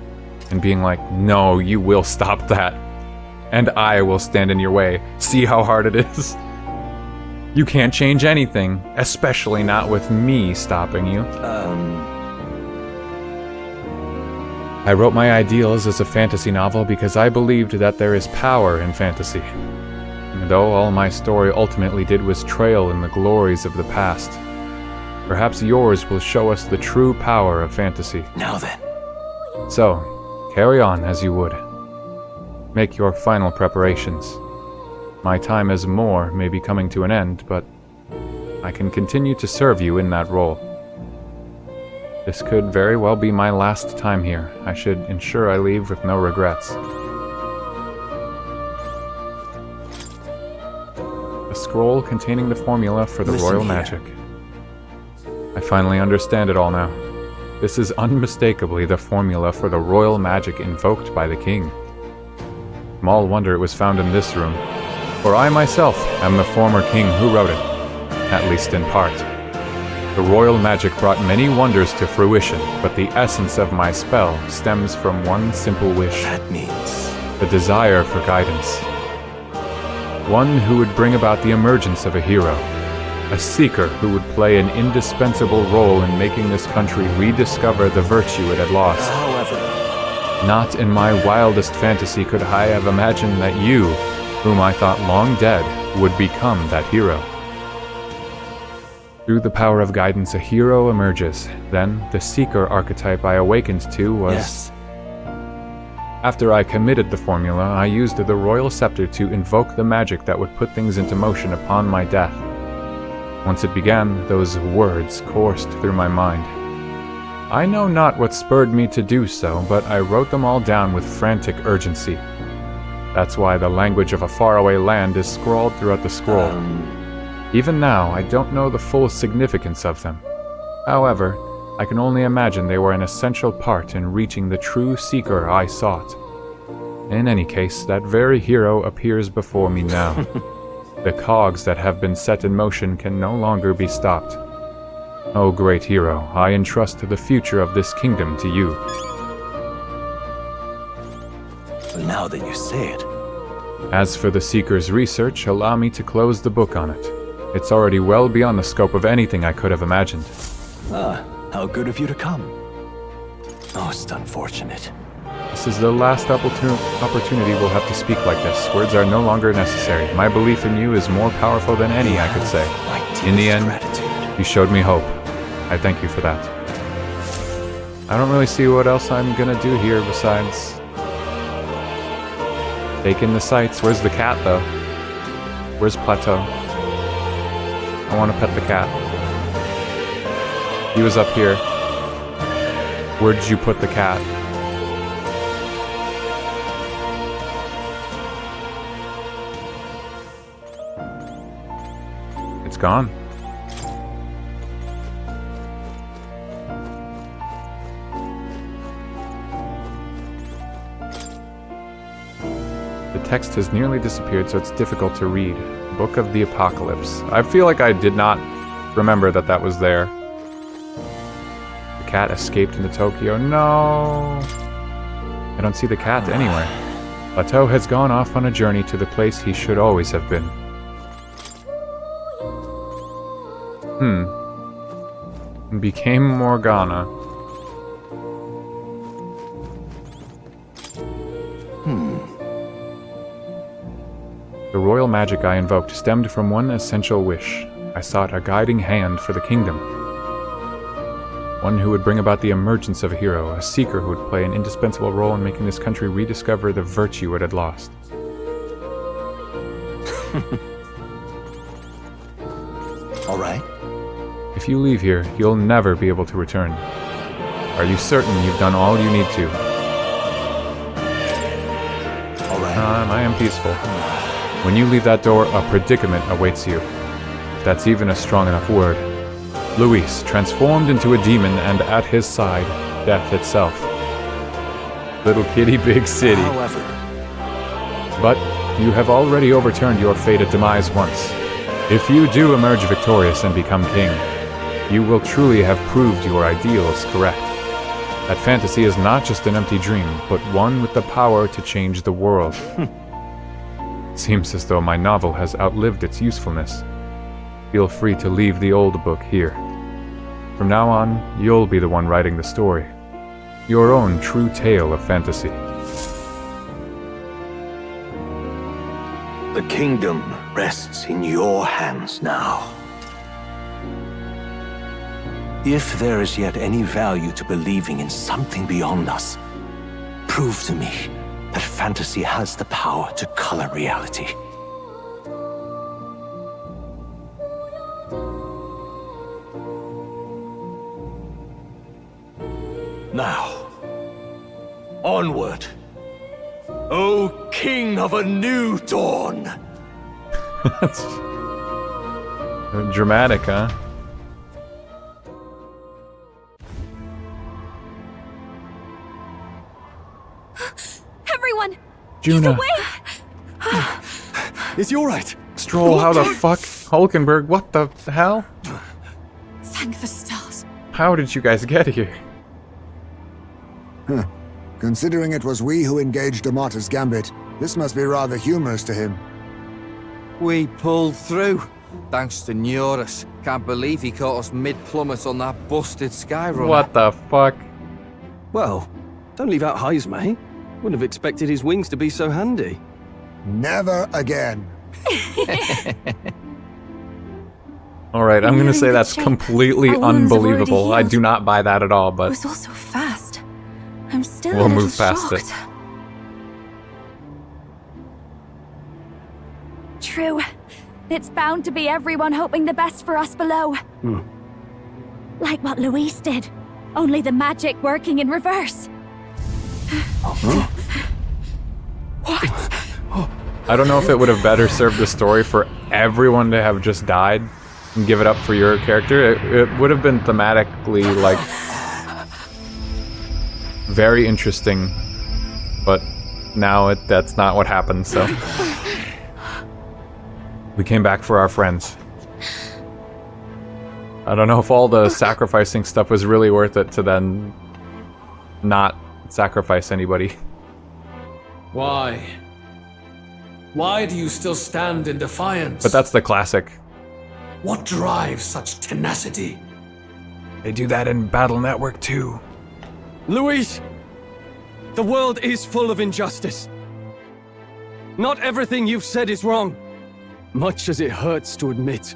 And being like, no, you will stop that. And I will stand in your way. See how hard it is? You can't change anything, especially not with me stopping you. I wrote my ideals as a fantasy novel because I believed that there is power in fantasy. And though all my story ultimately did was trail in the glories of the past, perhaps yours will show us the true power of fantasy. Now then, So, carry on as you would. Make your final preparations. My time as Moor may be coming to an end, but I can continue to serve you in that role. This could very well be my last time here. I should ensure I leave with no regrets. A scroll containing the formula for the Listen royal here. magic. I finally understand it all now. This is unmistakably the formula for the royal magic invoked by the king. Small wonder it was found in this room, for I myself am the former king who wrote it, at least in part. The royal magic brought many wonders to fruition, but the essence of my spell stems from one simple wish, that means the desire for guidance. One who would bring about the emergence of a hero, a seeker who would play an indispensable role in making this country rediscover the virtue it had lost. however, Not in my wildest fantasy could I have imagined that you, whom I thought long dead, would become that hero. Through the power of guidance, a hero emerges. Then, the seeker archetype I awakened to was... yes, After I committed the formula, I used the royal scepter to invoke the magic that would put things into motion upon my death. Once it began, those words coursed through my mind. I know not what spurred me to do so, but I wrote them all down with frantic urgency. That's why the language of a faraway land is scrawled throughout the scroll. Even now, I don't know the full significance of them. However, I can only imagine they were an essential part in reaching the true seeker I sought. In any case, that very hero appears before me now. The cogs that have been set in motion can no longer be stopped. O great hero, I entrust the future of this kingdom to you. well, now that you say it, As for the Seeker's research, allow me to close the book on it. It's already well beyond the scope of anything I could have imagined. how good of you to come. Most unfortunate. This is the last opportunity we'll have to speak like this. Words are no longer necessary. My belief in you is more powerful than any I could say. My In the deepest end, gratitude. you showed me hope. I thank you for that. I don't really see what else I'm gonna do here besides take in the sights. Where's the cat, though? Where's Plateau? I want to pet the cat. He was up here. Where did you put the cat? gone. The text has nearly disappeared, so it's difficult to read. Book of the Apocalypse. I feel like I did not remember that that was there. The cat escaped into Tokyo. No! I don't see the cat anywhere. Plateau has gone off on a journey to the place he should always have been. Became Morgana. The royal magic I invoked stemmed from one essential wish. I sought a guiding hand for the kingdom. One who would bring about the emergence of a hero, a seeker who would play an indispensable role in making this country rediscover the virtue it had lost. All right. If you leave here, you'll never be able to return. Are you certain you've done all you need to? All right. I am peaceful. When you leave that door, a predicament awaits you. If that's even a strong enough word. Luis, transformed into a demon, and at his side, death itself. Little kitty, big city. However, But you have already overturned your fated demise once. If you do emerge victorious and become king, you will truly have proved your ideals correct. That fantasy is not just an empty dream, but one with the power to change the world. Seems as though my novel has outlived its usefulness. Feel free to leave the old book here. From now on, you'll be the one writing the story. Your own true tale of fantasy. the kingdom rests in your hands now. If there is yet any value to believing in something beyond us, prove to me that fantasy has the power to color reality. Now, onward, O King of a new dawn! That's dramatic, huh? Everyone! Juna. He's awake! Is he all right? Stroll, how the fuck? Hulkenberg, what the hell? Thank the stars. How did you guys get here? Huh. Considering it was we who engaged Amata's gambit, this must be rather humorous to him. We pulled through, thanks to Neurus. Can't believe he caught us mid-plummet on that busted Skyrunner. What the fuck? Well, don't leave out highs, mate. Wouldn't have expected his wings to be so handy. Never again. Alright, I'm gonna Nearing say the that's shape. completely Our wounds have already unbelievable. I healed. do not buy that at all, It but was all so fast. I'm still We'll a little move past it. shocked. True. It's bound to be everyone hoping the best for us below. Like what Luis did. Only the magic working in reverse. What? I don't know if it would have better served the story for everyone to have just died and give it up for your character. It would have been thematically, like, very interesting, but now that's not what happened, so. We came back for our friends. I don't know if all the sacrificing stuff was really worth it to then not sacrifice anybody. Why? Why do you still stand in defiance? But that's the classic. What drives such tenacity? They do that in Battle Network too. Luis! The world is full of injustice. Not everything you've said is wrong, much as it hurts to admit.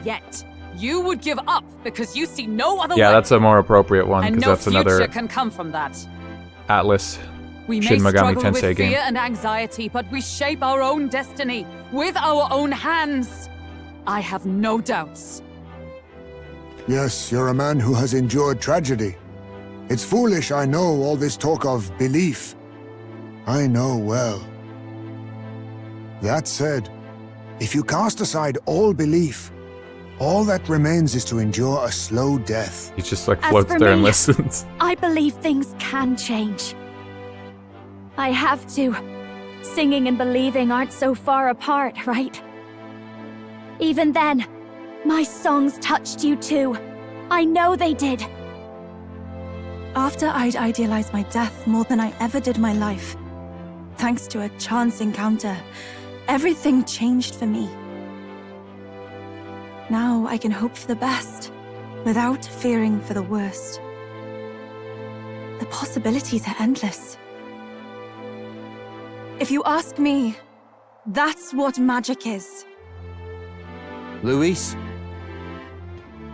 Yet, you would give up because you see no other way. Yeah, that's a more appropriate one, and because no that's future another can come from that. Atlas We may Shin Megami struggle with Tensei fear game. and anxiety, but we shape our own destiny with our own hands. I have no doubts. Yes, you're a man who has endured tragedy. It's foolish, I know, all this talk of belief. I know well. That said, If you cast aside all belief, all that remains is to endure a slow death. He just like As floats for there and me, listens. I believe things can change. I have to. Singing and believing aren't so far apart, right? Even then, my songs touched you too. I know they did. After I'd idealized my death more than I ever did my life, thanks to a chance encounter, everything changed for me. Now I can hope for the best, without fearing for the worst. The possibilities are endless. If you ask me, that's what magic is. Luis,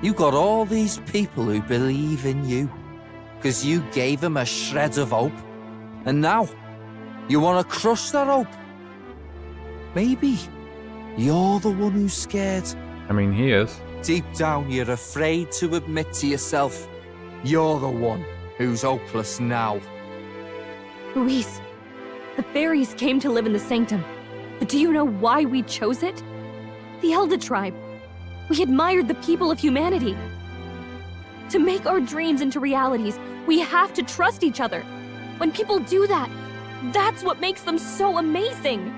you got all these people who believe in you, because you gave them a shred of hope. And now, you want to crush that hope. Maybe you're the one who's scared. I mean, he is. Deep down, you're afraid to admit to yourself, you're the one who's hopeless now. Luis, the fairies came to live in the Sanctum. But do you know why we chose it? The Elder Tribe. We admired the people of humanity. To make our dreams into realities, we have to trust each other. When people do that, that's what makes them so amazing.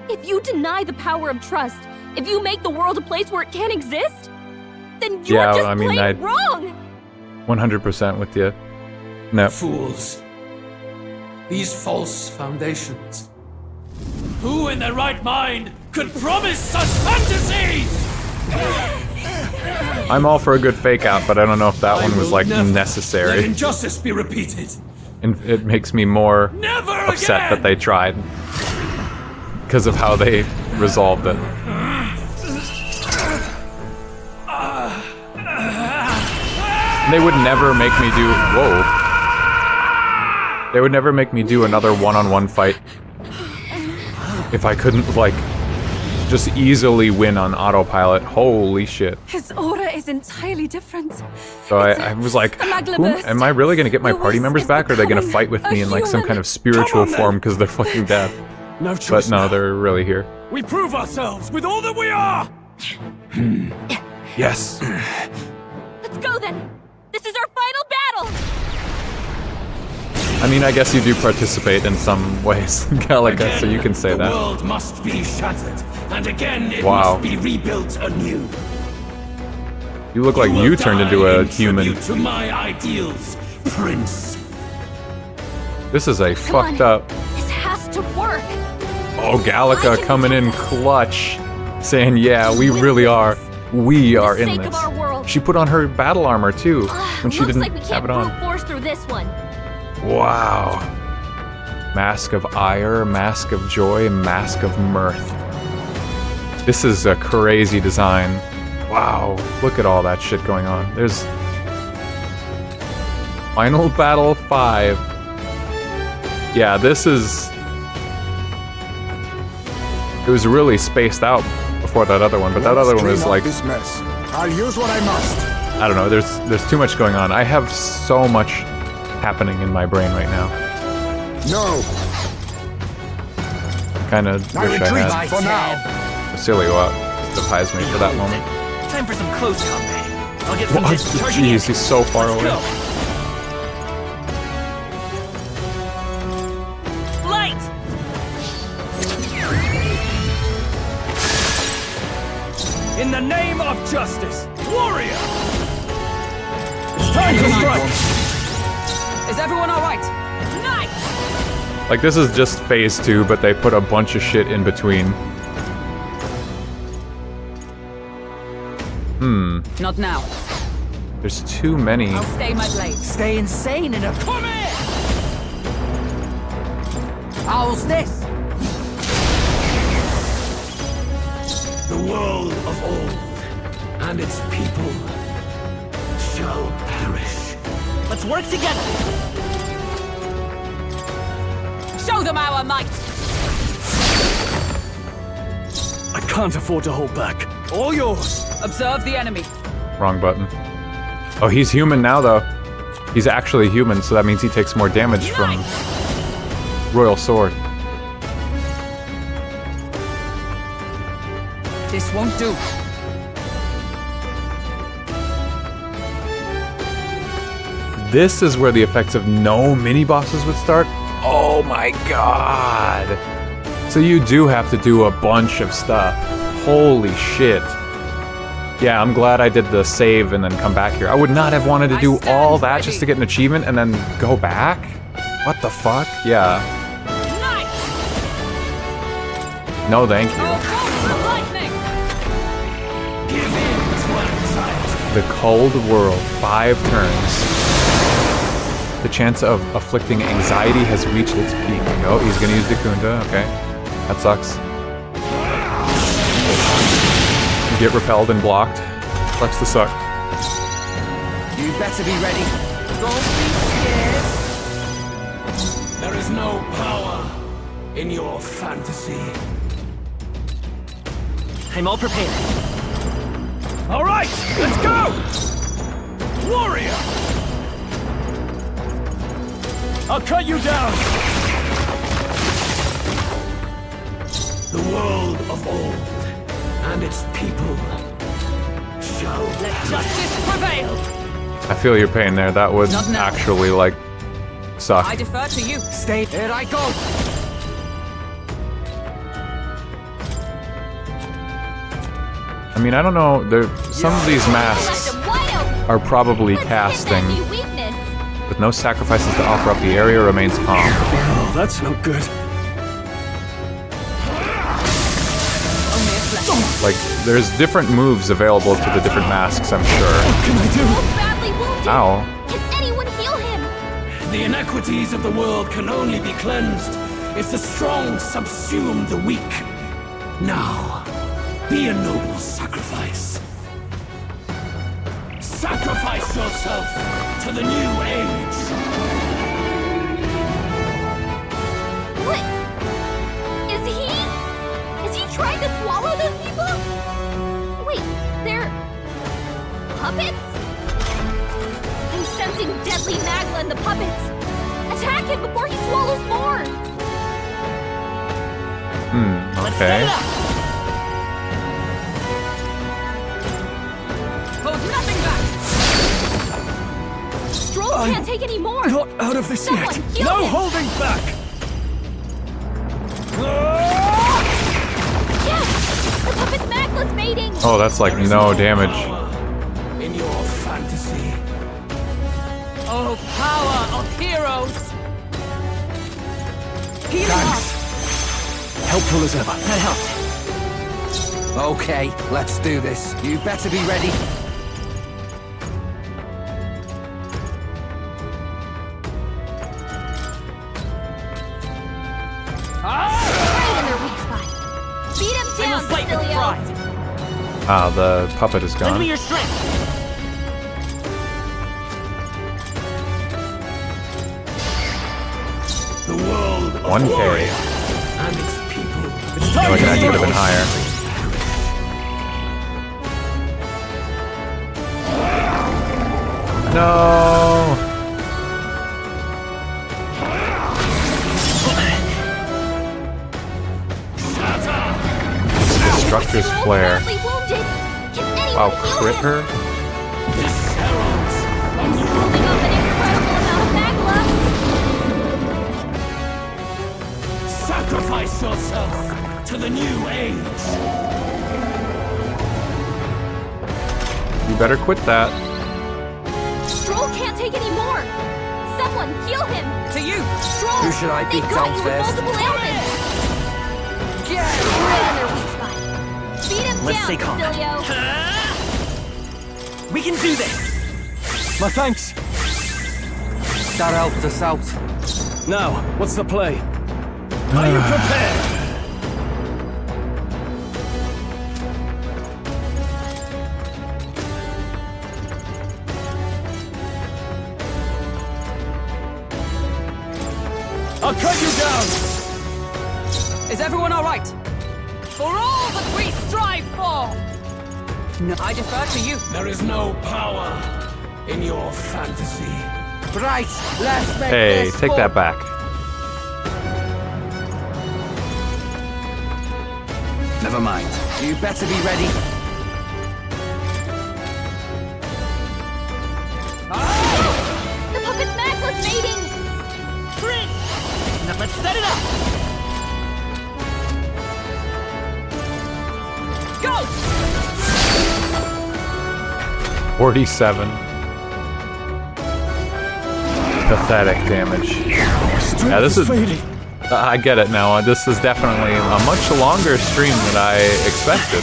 If you deny the power of trust, if you make the world a place where it can't exist, then you're just plain wrong! 100% with you. No. Fools. These false foundations. Who in their right mind could promise such fantasies? I'm all for a good fake out, but I don't know if that one was like Let necessary. injustice be repeated. And it makes me more Never upset again! that they tried. Because of how they resolved it. They would never make me do... Whoa. They would never make me do another one-on-one fight if I couldn't, like, just easily win on autopilot. Holy shit. His aura is entirely different. So I was like, am I really going to get my party members back, or are they going to fight with me in, like, some kind of spiritual form because they're fucking dead? No choice. But no, they're really here. We prove ourselves with all that we are! Yes. Let's go then! This is our final battle! I mean, I guess you do participate in some ways, Gallica, so you can say the that. world must be shattered, and again it Wow. must be rebuilt anew. You look like will you turned die into a in human. tribute to my ideals, Prince. This is a fucked up... This has to work! Oh, Gallica coming in clutch, saying, yeah, we really are. We are in sake of our this. world. She put on her battle armor, too, when she Looks didn't like we have can't it on. brute force through this one. Wow. Mask of ire, mask of joy, mask of mirth. This is a crazy design. Wow, look at all that shit going on. There's... Final Battle 5. Yeah, this is... It was really spaced out before that other one, but that other one was like... This mess. I'll use what I must. I don't know, there's too much going on. I have so much happening in my brain right now. No. Kinda I wish I retreat had. for now. Vasiliwa defies me for that moment. Time for some close combat. I'll get some What? hits charging in. Jeez, he's so far Let's away. go. Light! In the name of justice, warrior! It's time to strike! Is everyone alright? Nice! Like, this is just phase 2, but they put a bunch of shit in between. Not now. There's too many. I'll stay my blade. Stay insane in a... Come in! How's this? The world of old and its people shall perish. Let's work together! Show them our might! I can't afford to hold back. All yours! Observe the enemy. Wrong button. Oh, he's human now, though. He's actually human, so that means he takes more damage from Royal Sword. This won't do. This is where the effects of no mini-bosses would start? Oh my god! So you do have to do a bunch of stuff. Holy shit. Yeah, I'm glad I did the save and then come back here. I would not have wanted to do all that just to get an achievement and then go back? What the fuck? Yeah. No, thank you. The Cold World, 5 turns. The chance of afflicting anxiety has reached its peak. Oh, he's gonna use Dikunda, okay. That sucks. You get repelled and blocked. Sucks to suck. You better be ready. Don't be scared. There is no power in your fantasy. I'm all prepared. All right, let's go! Warrior! I'll cut you down! The world of old and its people shall let justice prevail! I feel your pain there. That would Not now. actually, like, suck. I defer to you. Stay. Here I go! I mean, I don't know. Some of these masks are probably casting. With no sacrifices to offer up, the area remains calm. Oh, that's not good. Like, there's different moves available to the different masks, I'm sure. What can I do? Badly wounded. Ow. Can anyone heal him? The inequities of the world can only be cleansed if the strong subsume the weak. Now, be a noble sacrifice. Sacrifice yourself to the new age. What? Is he trying to swallow those people? Wait, they're puppets? I'm sensing deadly magma in the puppets. Attack him before he swallows more. Okay. Hold nothing back. Stroll can't take any more. Not out of this Someone yet. heal No him. holding back. Yes! The puppet's magma's mating. Oh, that's like no damage. In your fantasy. Oh, power of heroes. Healing Thanks. Helpful as ever. That helped. Okay, let's do this. You better be ready. Right in their weak spot. Beat him I down, will fight with Facilio. pride. Ah, the puppet is Lend gone. me your strength. The world of 1K. warrior and its people. It's Oh, time I can to actually have heal. been higher. No! Destructor's Flare. Badly wounded. Can anyone Wow, heal crit him? her? This heralds He's building up an incredible amount of magma. sacrifice yourself to the new age. You better quit that. Stroll can't take any more. Someone heal him. To you. Stroll. Who should I They've beat got down you with first? multiple ailments. Right in their weak spot. Beat him Let's down, stay calm. Facilio. We can do this. My thanks. That helped us out. Now, what's the play? Are you prepared? I'll cut you down! Is everyone all right? For all that we strive for. No, I defer to you. There is no power in your fantasy. Right, let's make Hey, this take fun. that back. Never mind. You better be ready. The puppet's Macla's mating! Prince! Now let's set it up! Go! 47. Pathetic damage. Yeah, this is... I get it now. This is definitely a much longer stream than I expected.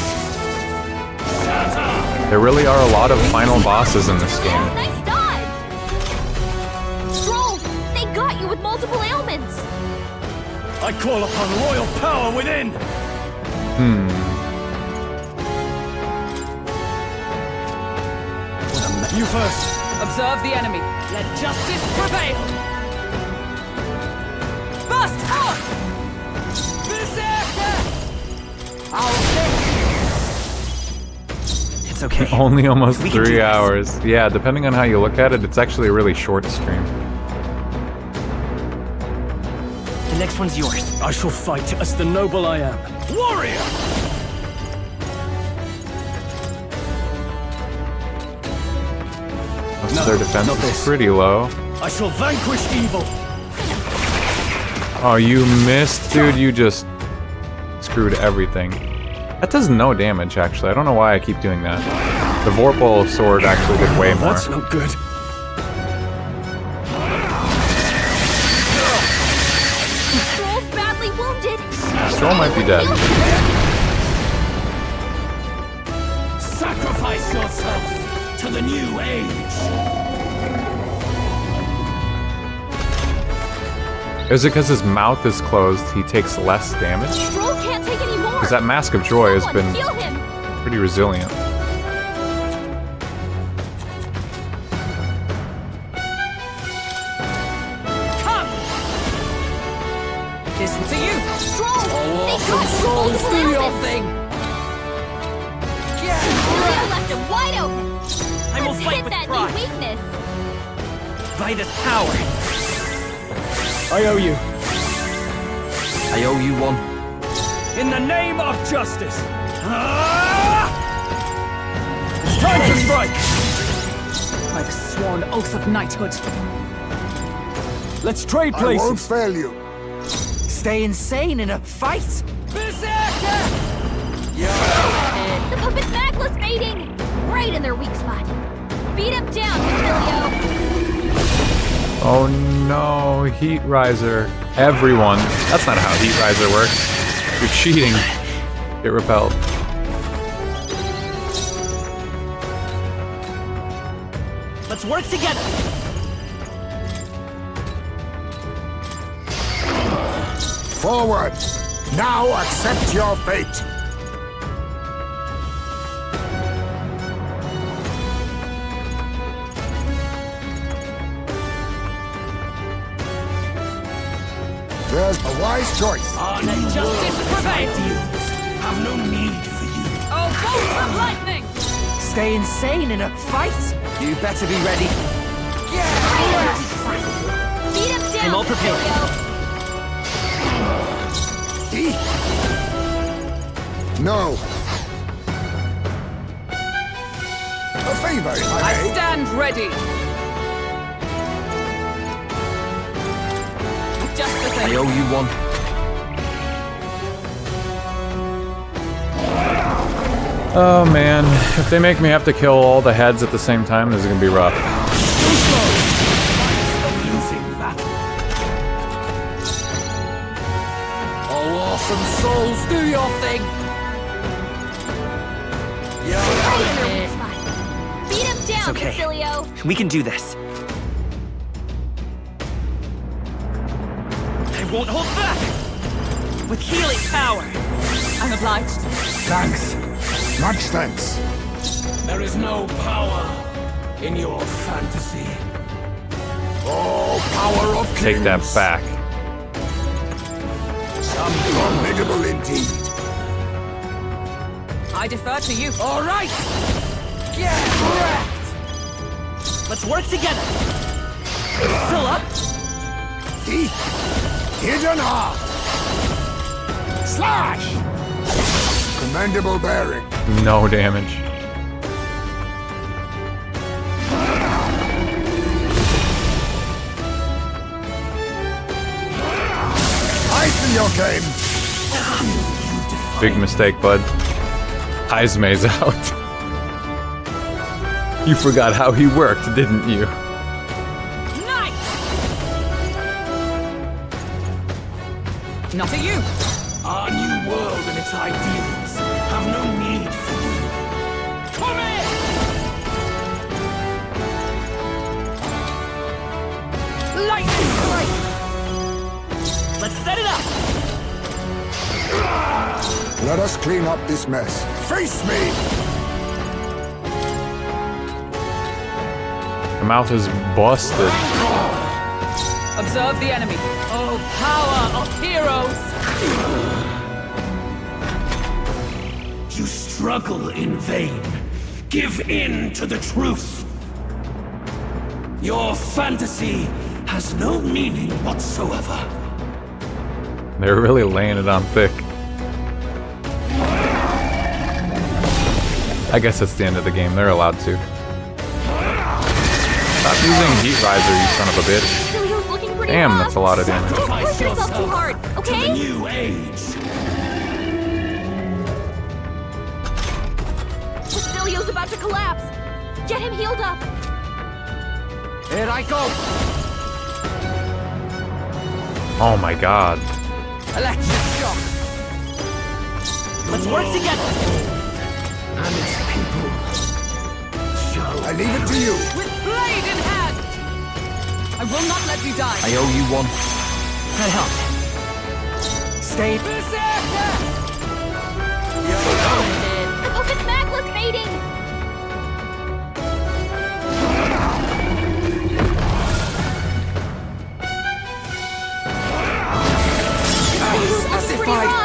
There really are a lot of final bosses in this game. Nice dodge! Stroll, they got you with multiple ailments! I call upon royal power within! You first! Observe the enemy. Let justice prevail. Burst forth! Berserker! It's okay. Only almost We can do 3 this. hours. Yeah, depending on how you look at it, it's actually a really short stream. The next one's yours. I shall fight as the noble I am. Warrior! Most of their defense is pretty low. I shall vanquish evil! Oh, you missed, dude. You just screwed everything. That does no damage, actually. I don't know why I keep doing that. The Vorpal sword actually did way more. That's not good. Stroll's badly wounded! Stroll might be dead. Sacrifice yourself to the new age! Is it because his mouth is closed, he takes less damage? Stroll can't take any more! Because that Mask of Joy has Someone been heal him! pretty resilient. Come! This to you! Stroll! They got you Souls, multiple do your ailments! thing! They left him wide open! I will Let's fight hit with that pride. new weakness! By this power, I owe you. I owe you one. In the name of justice! It's time to strike! By the sworn oath of knighthood. Let's trade I won't places! fail you. Stay insane in a fight? Berserker! The puppet's Macla's mating! Right in their weak spot! Beat him down, Basilio! Oh no, Heat Riser. Everyone. That's not how Heat Riser works. You're cheating. Get repelled. let's work together! Forward! Now accept your fate! There's a wise choice. Let justice prevail! Have no need for you. Oh, bolts of lightning! Stay insane in a fight? You better be ready. Beat him down, I'm all prepared. Basilio! No. A favor, if I I may. stand ready! Just the I thing. owe you one. Oh man, if they make me have to kill all the heads at the same time, this is gonna be rough. Oh, awesome souls, do your thing! Right in their weak spot! Beat him down, okay. Basilio! We can do this. I won't hold back! With healing power! I'm obliged. Thanks. Much thanks. There is no power in your fantasy. Oh, power of kings. Take that back. Formidable indeed. I defer to you. All right! Get wrecked! Let's work together! Still up? Teeth. Hidden heart. Slash. Commendable bearing. No damage. I see your game. Big mistake, bud. Heisme's out. You forgot how he worked, didn't you? Nice! Not a you! Our new world and its ideals have no need for you. Come in! Lightning strike! Let's set it up! Let us clean up this mess. Face me! The mouth is busted. Observe the enemy. Oh, power of heroes! You struggle in vain. Give in to the truth. Your fantasy has no meaning whatsoever. They're really laying it on thick. I guess it's the end of the game. They're allowed to. Stop using Heat Riser, you son of a bitch. Cecilio's looking pretty Damn, rough. that's a lot of damage. Don't push yourself too hard, To the okay? new age. Cecilio's about to collapse. Get him healed up. Here I go. Oh my god. Electric shock. Let's work together! And its people shall I leave it to you. With blade in hand! I will not let you die. I owe you one. That helped. Stay. Berserker! The puppet's Magla's fading.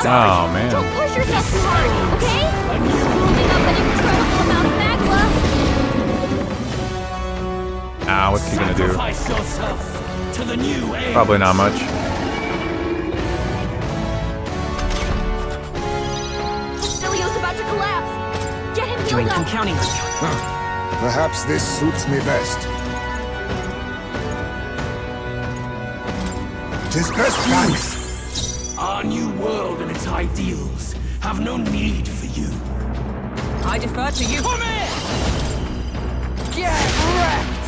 Oh man. Don't push yourself too hard, okay? He's moving up an incredible amount of Magla. Ah, what's he gonna do? sacrifice yourself to the new age. Probably not much. Cecilio's about to collapse. Get him Doing healed I'm up. counting on you. Perhaps this suits me best. 'Tis best used. Our new world and its ideals have no need for you. I defer to you. Come in! Get wrecked!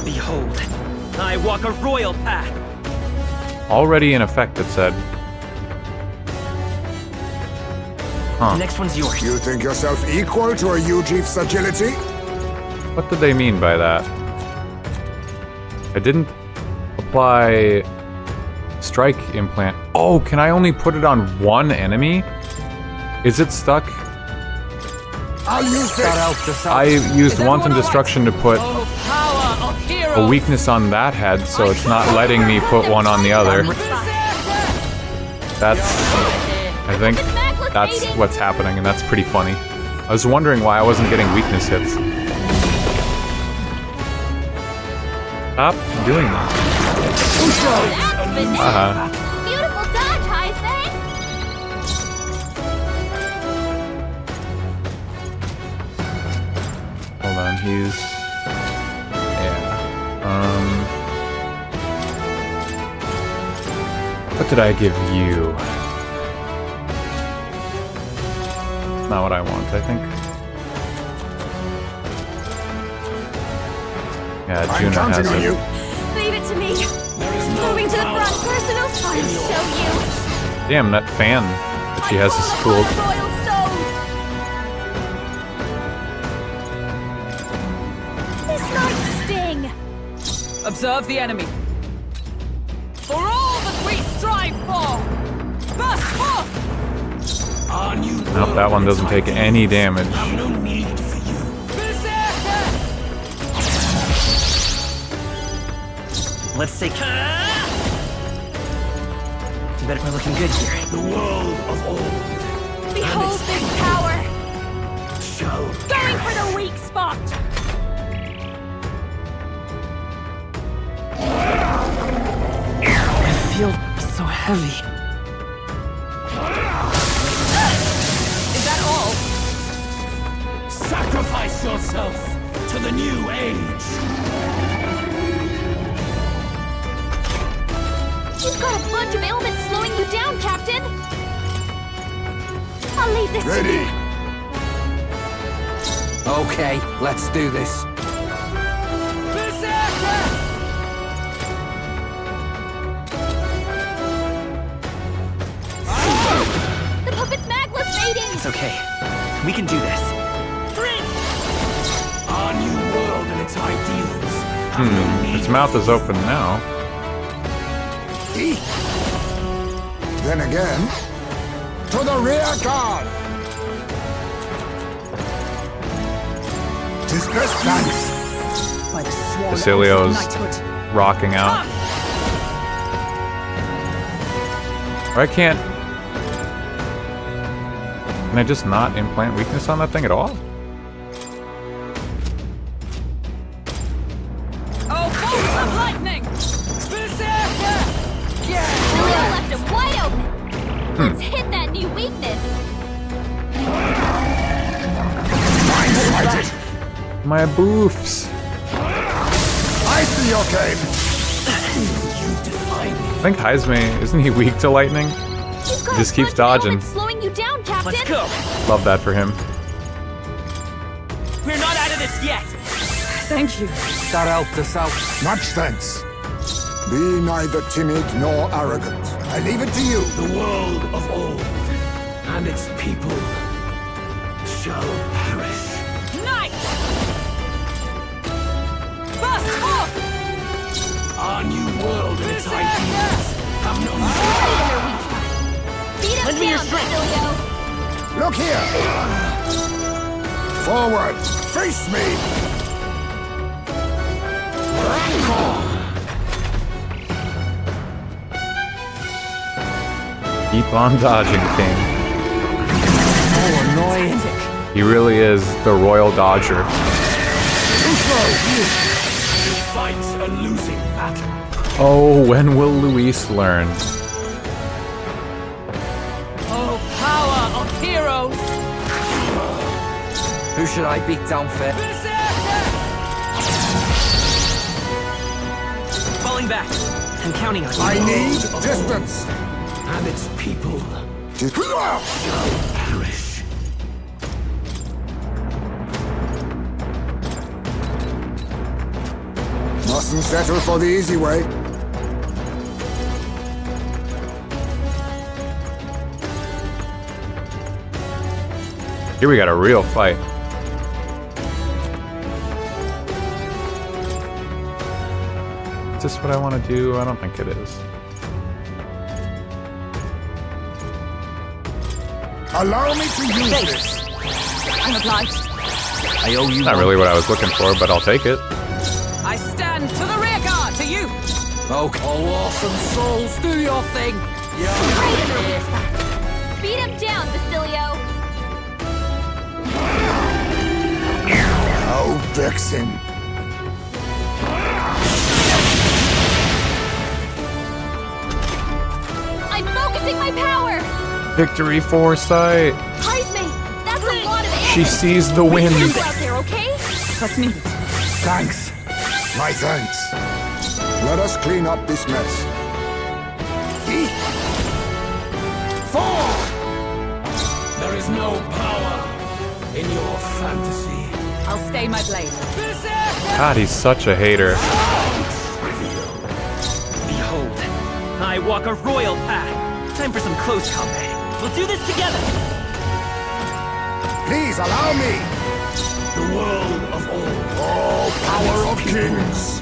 Behold, I walk a royal path. Already in effect, it said. Huh. Next one's yours. You think yourself equal to a Ujief's agility? What did they mean by that? I didn't apply strike implant. Oh, can I only put it on one enemy? Is it stuck? I'll use this. I used Wanton Destruction to put Oh, power of heroes! a weakness on that head, so it's not letting me put one on the other. That's... I think that's what's happening, and that's pretty funny. I was wondering why I wasn't getting weakness hits. Stop doing that. Uh-huh. Beautiful dodge, Heisman. Hold on, he's... Yeah. What did I give you? Not what I want, I think. Yeah, I'm Juna counting has on it. you. Leave it to me. Moving to the front. Personal fun. Show you. Damn, that fan that she has is cool. Royal soul. This might sting. Observe the enemy. For all that we strive for! Burst forth! Our new Nope, that one doesn't take any damage. have no need for you. Berserker! Let's take. Better we're looking good here. The world of old Behold this power. shall Going for the weak spot. I feel so heavy. Sacrifice yourself to the new age. You've got a bunch of ailments slowing you down, Captain! I'll leave this to you. Okay, let's do this. The puppet's magla's fading! It's okay. We can do this. Our new world and its ideals have no need. Its mouth is open now. Then again, to the rear guard! 'Tis best, thanks. By the sworn Basilio's oath of knighthood. rocking out. Or I can't... Can I just not implant weakness on that thing at all? Oh, bolts of lightning! Julio left him wide open! Let's hit that new weakness! My boofs. I see your game! I think Heisme, isn't he weak to lightning? You've got He just a keeps bunch of dodging. ailments slowing you down, Captain! Let's go. Love that for him. We're not out of this yet. Thank you. That helped us out. Much thanks. Be neither timid nor arrogant. I leave it to you. The world of old and its people shall perish. Knight! Bust off! Our new world and its ideals have no need. Beat him Lend me your down, strength. Basilio! Look here! Forward! Face me! Keep on dodging, King. Oh, annoying. He really is the royal dodger. Fights a losing battle. Oh, when will Luis learn? Oh, power of heroes! Who should I beat down first? Falling back. I'm counting on you. I need distance! And its people Shall perish. Mustn't settle for the easy way. Here we got a real fight. Is this what I want to do? I don't think it is. Allow me to use this. I'm obliged. I owe you Not really what I was looking for, but I'll take it. I stand to the rear guard, to you! Okay. Oh, awesome souls, do your thing. Beat him down, Basilio! Oh, vexing. I'm focusing my power! Victory foresight. Heisme, that's a lot of ailments! She sees the wind. Careful out there, okay? Trust me. Thanks. My thanks. Let us clean up this mess. Eat. Fall! There is no power in your fantasy. I'll stay my blade. God, he's such a hater. Behold, I walk a royal path. Time for some close combat. We'll do this together. Please allow me. The world of old Oh, power of kings.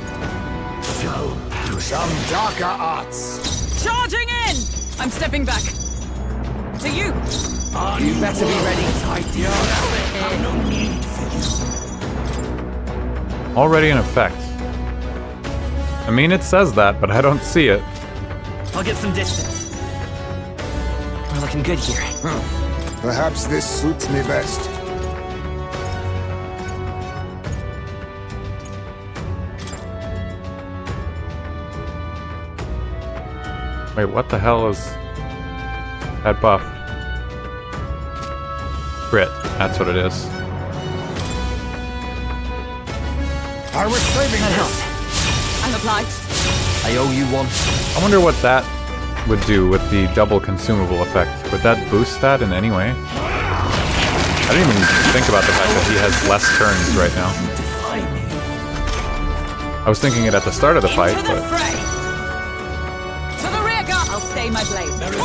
shall perish. Some darker arts. Charging in! I'm stepping back. To you! Our You new better be world ready. and its ideals have no need for you. Already in effect. I mean, it says that, but I don't see it. I'll get some distance. We're looking good here. Perhaps this suits me best. Wait, what the hell is that buff? Crit, that's what it is. I was saving this. I'm obliged. I owe you one. I wonder what that would do with the double consumable effect. Would that boost that in any way? I didn't even think about the fact that he has less turns right now. I was thinking it at the start of the fight, Into the but fray. To the rear guard. I'll stay my blade. There is no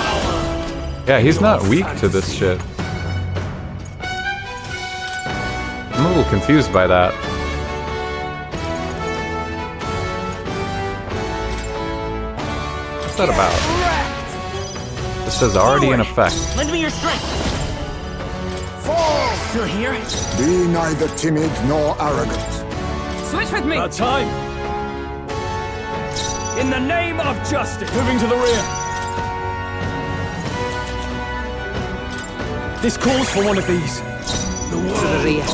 power. yeah, he's not weak to this shit. I'm a little confused by that. What's that about? This says already in effect. Lend me your strength. Fall! Still here? Be neither timid nor arrogant. Switch with me. About time. In the name of justice. Moving to the rear. This calls for one of these. The world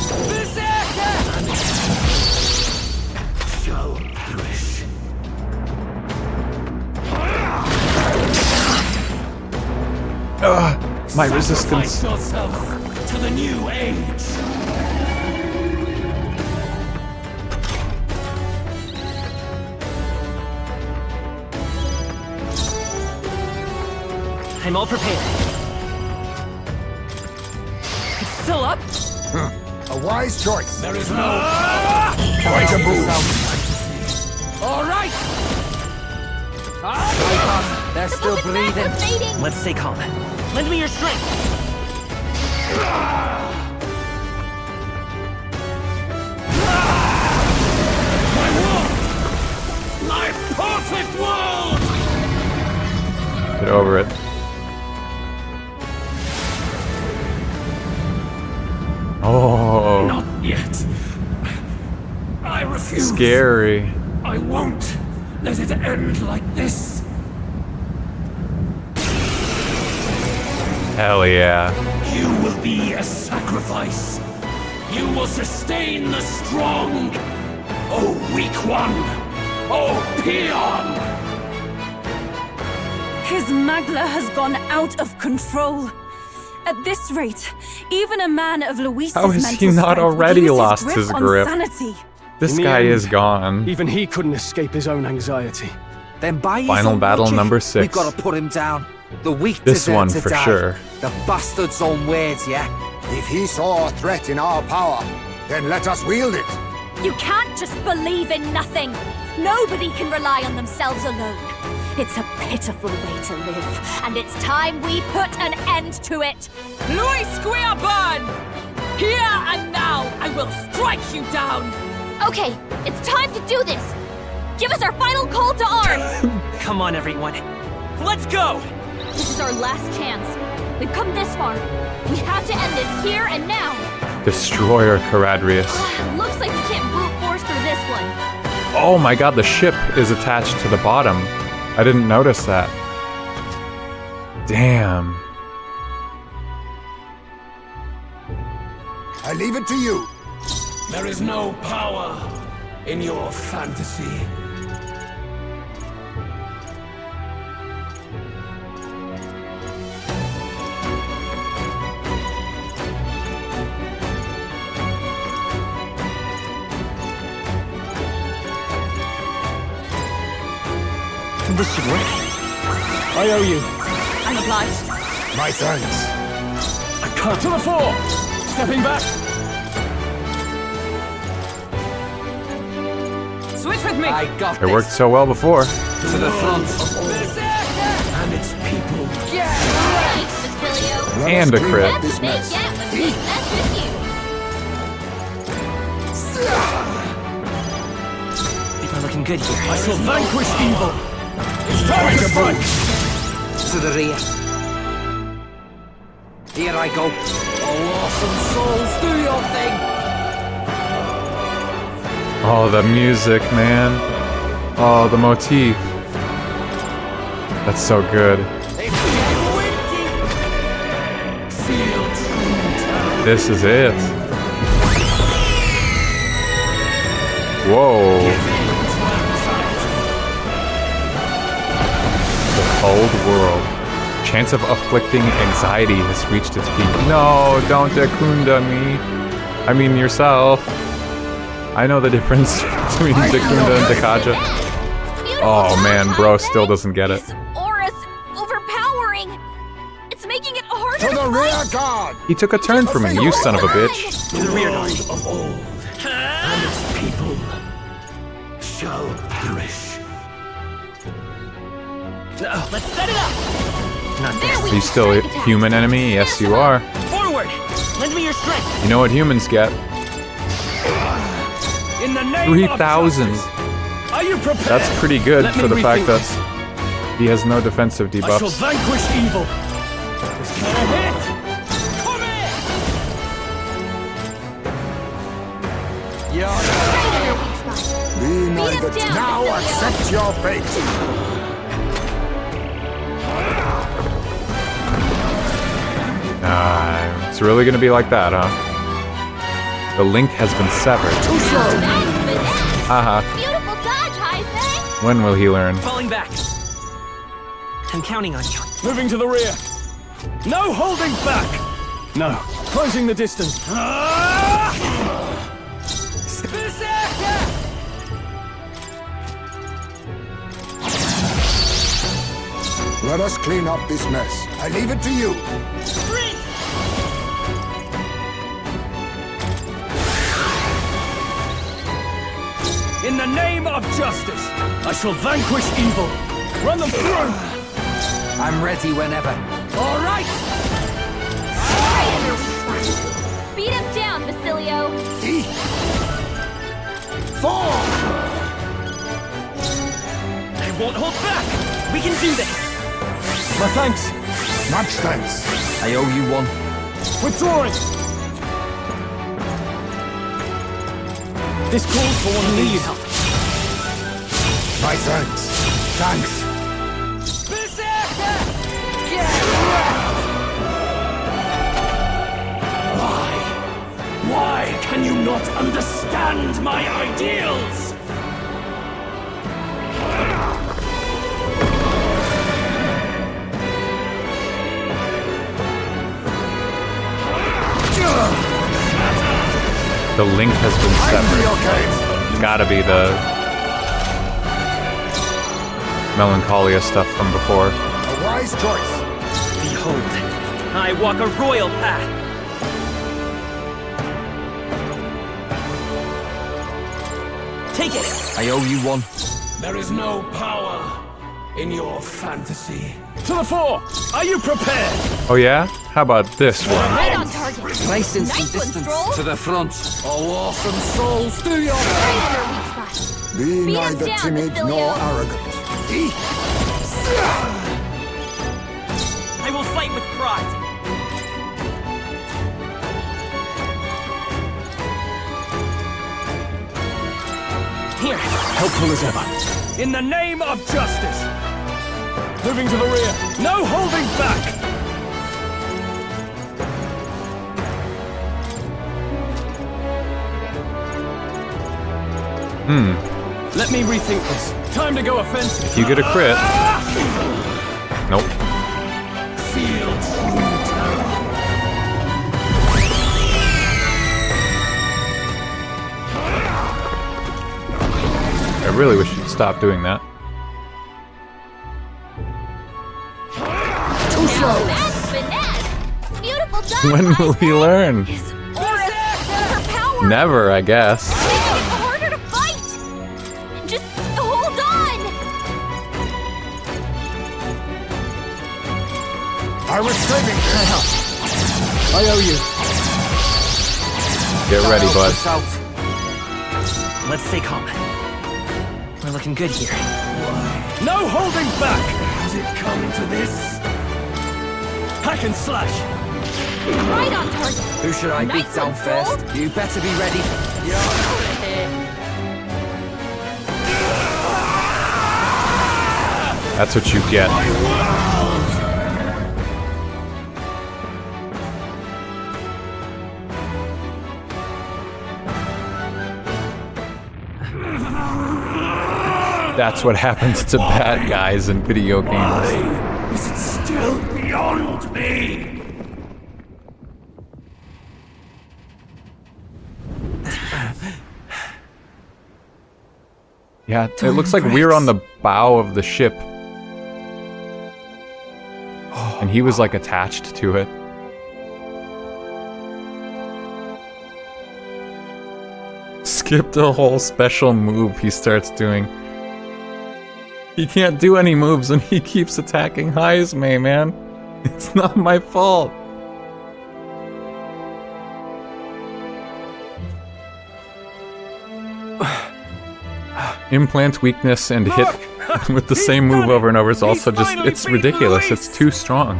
shall perish. My resistance. Sacrifice yourself to the new age. I'm all prepared. It's still up. A wise choice. There is no power. Quite a move. All right. They're still breathing. Fading. Let's stay calm. Lend me your strength. My world. My perfect world. Get over it. Oh, Not yet. I refuse. scary. I won't let it end like this. Hell yeah. You will be a sacrifice. You will sustain the strong. Oh, weak one. Oh, peon. His Magla has gone out of control. At this rate, even a man of Luis's How has mental he not strength would already lose lost his his on grip? sanity. This In the guy end, is gone. Even he couldn't escape his own anxiety. Then by his Final own battle logic, number 6. We've got to put him down. The weak This deserve one to for die. sure. The bastard's own words, yeah? If he saw a threat in our power, then let us wield it. You can't just believe in nothing. Nobody can rely on themselves alone. It's a pitiful way to live, and it's time we put an end to it. Luis Squeaburn! Here and now, I will strike you down. Okay, it's time to do this. Give us our final call to arms. Come on, everyone. Let's go! This is our last chance. We've come this far. We have to end this here and now. Destroyer Caradrius. Looks like we can't brute force through this one. Oh my god, the ship is attached to the bottom. I didn't notice that. Damn. I leave it to you. There is no power in your fantasy. This should work. I owe you. I'm obliged. My thanks. I can't. To the fore! Stepping back. Switch with me. I got It this. worked so well before. To the front. And its people. Thanks, Facilio. Let And us a clean crit. up That's this what they mess. get when we mess with you. Think we're looking good here. I shall vanquish evil. It's time to strike. To the rear. Here I go. Oh, awesome souls, do your thing! Oh, the music, man. Oh, the motif. That's so good. This is it. Whoa. The cold world. Chance of afflicting anxiety has reached its peak. No, don't Dekunda me. I mean yourself. I know the difference between Dicunda and Dakaja. Oh man, bro still doesn't get it. His aura's overpowering. It's making it harder To the to rear fight. guard! He took a turn for me, you son of a bitch. To the rear guard of old, and its people shall perish. Let's set it up! Not There this. we Are you still a human enemy? Yes, you are. Forward! Lend me your strength! You know what humans get? In the name 3,000. of justice, are you prepared? That's pretty good Let me for the fact rethink that this. he has no defensive I shall debuffs. vanquish evil. Is that a hit? Come here! Be neither down, now Basilio. accept your fate. It's really gonna be like that, huh? The link has been severed. Haha. Beautiful dodge, Heisman. When will he learn? Falling back. I'm counting on you. Moving to the rear. No holding back. No. Closing the distance. Let us clean up this mess. I leave it to you. In the name of justice, I shall vanquish evil. Run them through. I'm ready whenever. All right. Beat him down, Basilio. Fall! I won't hold back! We can do this! My thanks. Much thanks. I owe you one. Withdrawing. This calls for one of these. My thanks. Thanks. Why can you not understand my ideals? The link has been severed. It's gotta be the Melancholia stuff from before. A wise choice. Behold, I walk a royal path. Take it! I owe you one. There is no power in your fantasy. To the fore. Are you prepared? Oh yeah? How about this one? Right on target. Placing some Nice one, distance Stroll. to the front. Oh, awesome souls, do your Right in their weak spot. Be Beat him neither down, timid Basilio. nor arrogant. I will fight with pride. Here. Helpful as ever. In the name of justice. Moving to the rear. No holding back. Let me rethink this. Time to go offensive. If you get a crit. Nope. Feel true terror. I really wish you'd stop doing that. Too slow. That's finesse. Beautiful dodge, When will he Heisman. learn? His aura's overpowering. Never, I guess. Making it harder to fight. Just hold on. I was saving this. I owe you. Get ready, bud. Us out. Let's stay calm. We're looking good here. No holding back. Has it come to this? Hack and slash. Right on target. Who should I beat Nice down one, Stroll. first? You better be ready. That's what you get. That's what happens to bad guys in video games. Is it still beyond me? Yeah, it looks like we're on the bow of the ship. And he was like attached to it. Skipped a whole special move he starts doing. He can't do any moves and he keeps attacking Heisme, man. It's not my fault. Implant weakness and hit with the same move over and over is also just, it's ridiculous. It's too strong.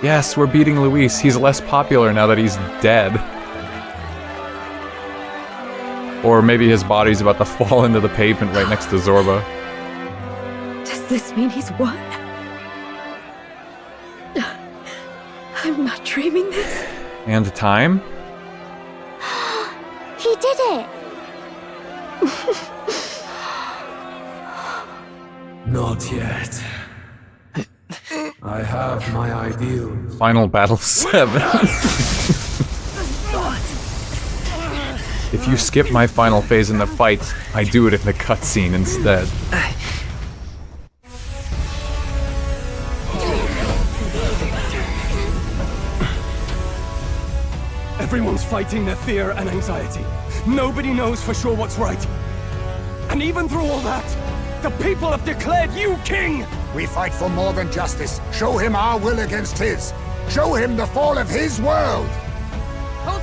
Yes, we're beating Luis. He's less popular now that he's dead. Or maybe his body's about to fall into the pavement right next to Zorba. Does this mean he's won? I'm not dreaming this. And time? He did it! Not yet. I have my ideals. Final Battle 7. If you skip my final phase in the fight, I do it in the cutscene instead. Everyone's fighting their fear and anxiety. Nobody knows for sure what's right. And even through all that, the people have declared you king! We fight for more than justice. Show him our will against his. Show him the fall of his world!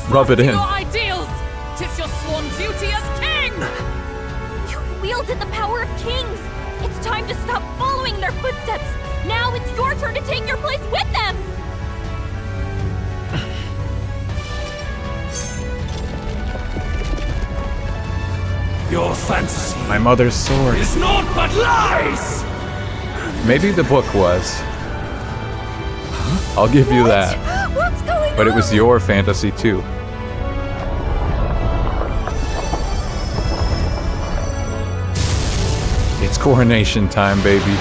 Rub it in. Your ideals! 'Tis your sworn duty as king! You wielded the power of kings! It's time to stop following their footsteps! Now it's your turn to take your place with them! Your fantasy My mother's sword. is naught but lies! Maybe the book was. I'll give you that. What's going on? But it was your fantasy too. It's coronation time, baby.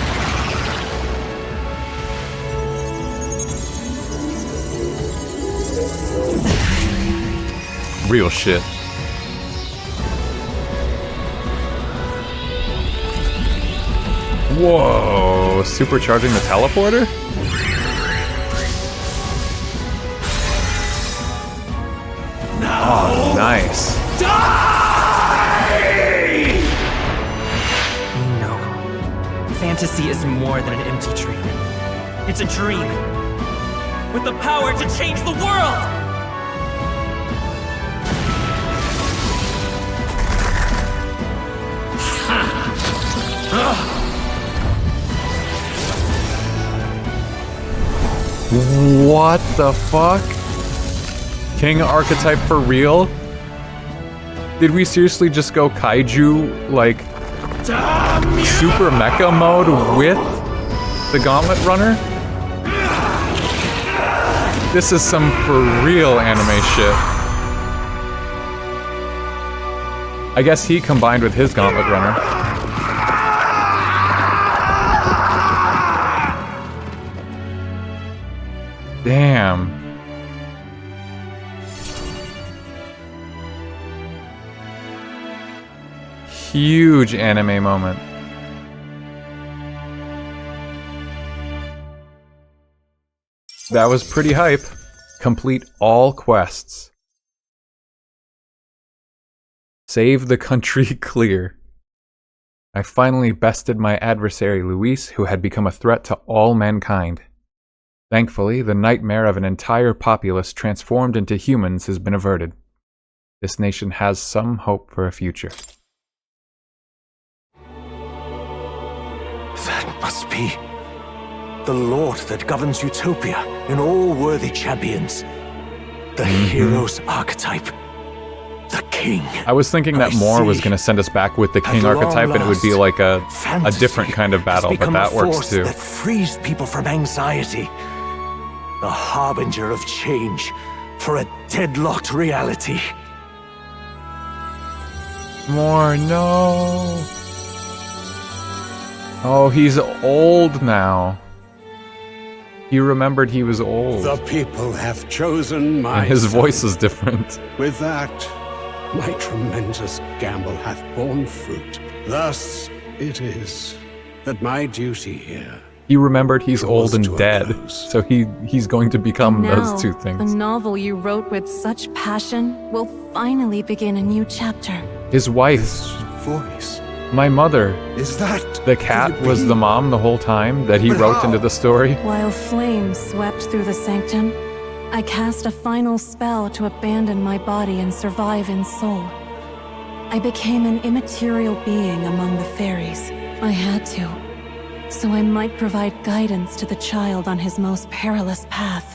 Real shit. Whoa, supercharging the teleporter? Oh, nice. We know. Fantasy is more than an empty dream. It's a dream with the power to change the world! What the fuck? King archetype for real? Did we seriously just go kaiju, like, super mecha mode with the Gauntlet Runner? This is some for real anime shit. I guess he combined with his Gauntlet Runner. Damn. Huge anime moment. That was pretty hype. Complete all quests. Save the country clear. I finally bested my adversary Luis, who had become a threat to all mankind. Thankfully, the nightmare of an entire populace transformed into humans has been averted. This nation has some hope for a future. That must be the Lord that governs Utopia in all worthy champions. The hero's archetype. The king. I was thinking that more was going to send us back with the king archetype and it would be like a different kind of battle, but that works too. That frees people from anxiety. The harbinger of change for a deadlocked reality. More, no. Oh, he's old now. He remembered he was old. The people have chosen my And his son. voice is different. With that, My tremendous gamble hath borne fruit. Thus it is that my duty here. He remembered he's old and to a dead, close. so he's going to become Now, those two the things. novel you wrote with such passion will finally begin a new chapter. His wife, This voice. my mother, Is that the cat was the mom the whole time that he But wrote how? into the story. While flames swept through the sanctum, I cast a final spell to abandon my body and survive in soul. I became an immaterial being among the fairies. I had to, so I might provide guidance to the child on his most perilous path.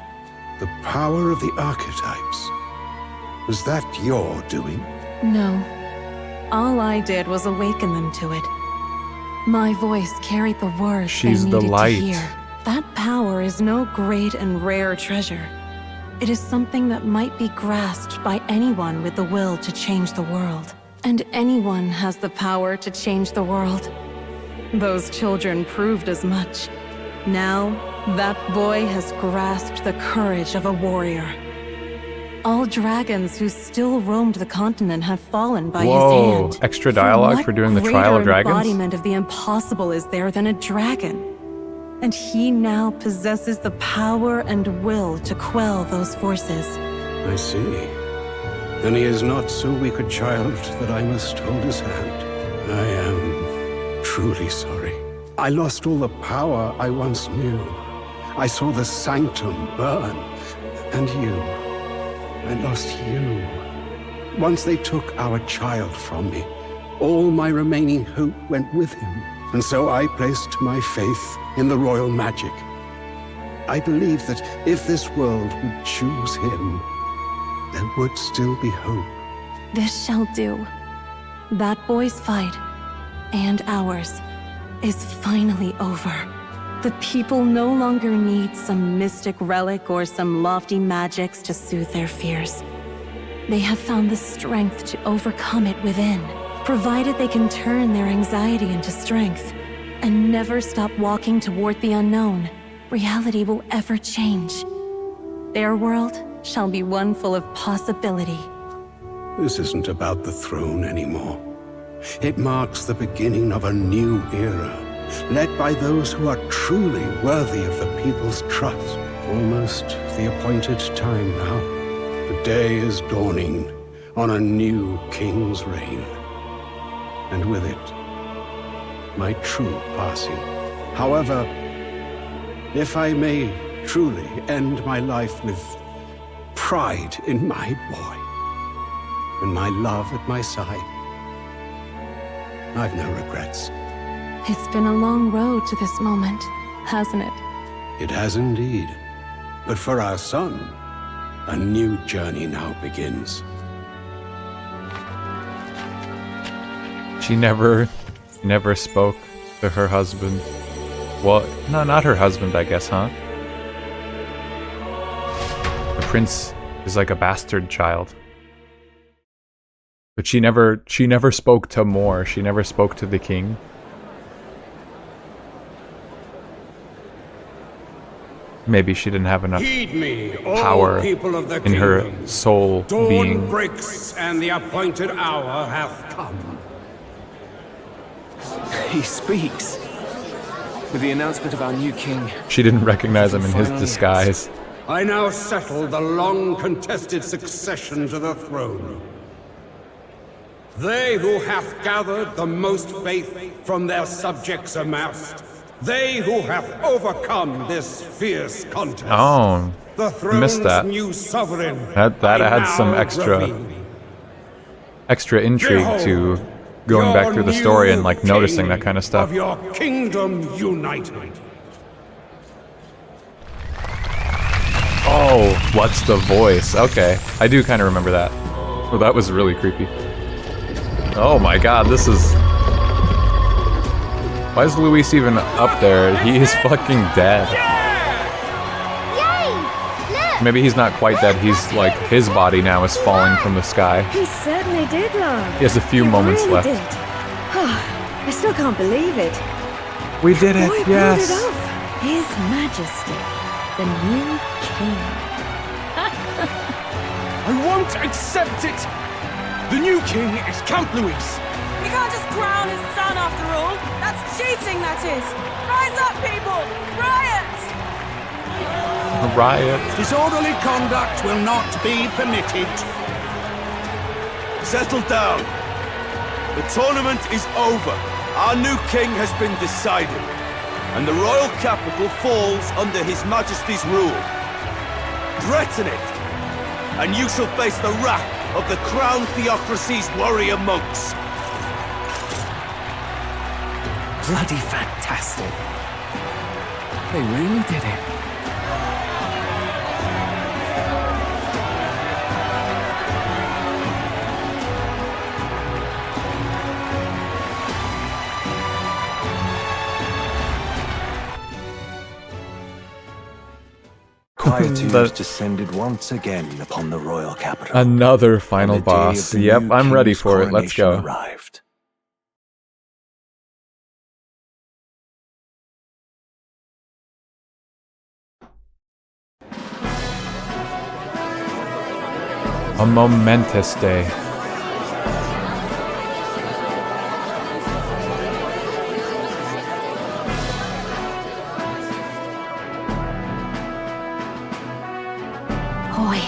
The power of the archetypes. Was that your doing? No. All I did was awaken them to it. My voice carried the words She's they the needed light. to hear. That power is no great and rare treasure. It is something that might be grasped by anyone with the will to change the world. And anyone has the power to change the world. Those children proved as much. Now, that boy has grasped the courage of a warrior. All dragons who still roamed the continent have fallen by his Whoa, hand. extra dialogue what for doing the Trial of greater Dragons? embodiment of the impossible is there than a dragon? And he now possesses the power and will to quell those forces. I see. Then he is not so weak a child that I must hold his hand. I am truly sorry. I lost all the power I once knew. I saw the sanctum burn. And you. I lost you. Once they took our child from me, all my remaining hope went with him. And so I placed my faith in the royal magic. I believe that if this world would choose him, there would still be hope. This shall do. That boy's fight, and ours, is finally over. The people no longer need some mystic relic or some lofty magics to soothe their fears. They have found the strength to overcome it within, provided they can turn their anxiety into strength and never stop walking toward the unknown. Reality will ever change. Their world shall be one full of possibility. This isn't about the throne anymore. It marks the beginning of a new era, led by those who are truly worthy of the people's trust. Almost the appointed time now. The day is dawning on a new king's reign. And with it, my true passing. However, if I may truly end my life with pride in my boy, and my love at my side, I've no regrets. It's been a long road to this moment, hasn't it? It has indeed. But for our son, a new journey now begins. She never spoke to her husband. Well, no, not her husband, I guess, huh? The prince is like a bastard child. But she never spoke to Moore. She never spoke to the king. Maybe she didn't have enough Heed me, all power people of the in her kingdom. soul Dawn being. breaks and the appointed hour hath come. He speaks. With the announcement of our new king, She didn't recognize him in his Finally, disguise. I now settle the long contested succession to the throne. They who hath gathered the most faith from their subjects amassed. They who have overcome this fierce contest. Oh, The I throne's missed that. new sovereign. That I adds some now extra reveal. intrigue to going back through the story and like noticing that kind of stuff. Of your kingdom united. Oh, what's the voice? Okay, I do kind of remember that. Oh, that was really creepy. Oh my god, this is... Why is Luis even up there? He is fucking dead. Yay! Look! Maybe he's not quite dead, he's like, his body now is falling from the sky. He certainly did, love. He has a few moments really left. Did. I still can't believe it. We did it, Boy pulled yes! it off. His Majesty, the new king. I won't accept it! The new king is Count Luis. He can't just crown his son after all. That's cheating, that is. Rise up, people! Riot! Riot. Disorderly conduct will not be permitted. Settle down. The tournament is over. Our new king has been decided, and the royal capital falls under His Majesty's rule. Threaten it, and you shall face the wrath of the Crown Theocracy's warrior monks. Bloody fantastic. They really did it. Quietude descended once again upon the royal capital. Another final boss. Yep, I'm ready for it. Let's go. Arrived. A momentous day. Boy,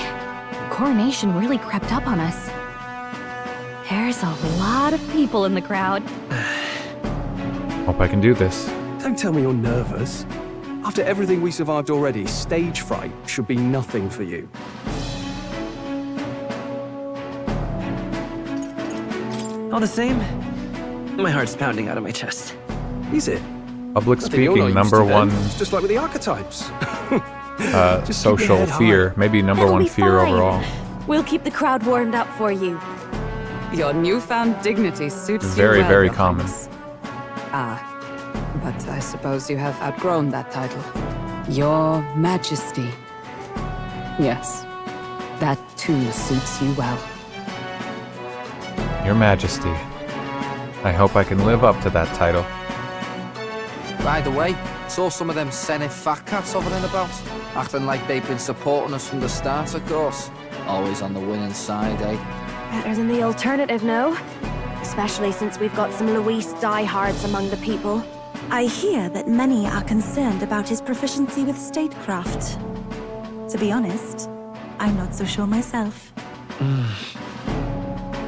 coronation really crept up on us. There's a lot of people in the crowd. Hope I can do this. Don't tell me you're nervous. After everything we survived already, stage fright should be nothing for you. All the same, my heart's pounding out of my chest. Is it? Public I think you're not speaking, used number to them. one It's just like with the archetypes. Just keep your social head fear. high. Maybe number It'll one be fear fine. overall. We'll keep the crowd warmed up for you. Your newfound dignity suits you Very, well, very Your common. Highness. But I suppose you have outgrown that title. Your Majesty. Yes, that too suits you well. Your Majesty. I hope I can live up to that title. By the way, saw some of them Senate fat cats hovering about, acting like they've been supporting us from the start, of course. Always on the winning side, eh? Better than the alternative, no? Especially since we've got some Luis diehards among the people. I hear that many are concerned about his proficiency with statecraft. To be honest, I'm not so sure myself.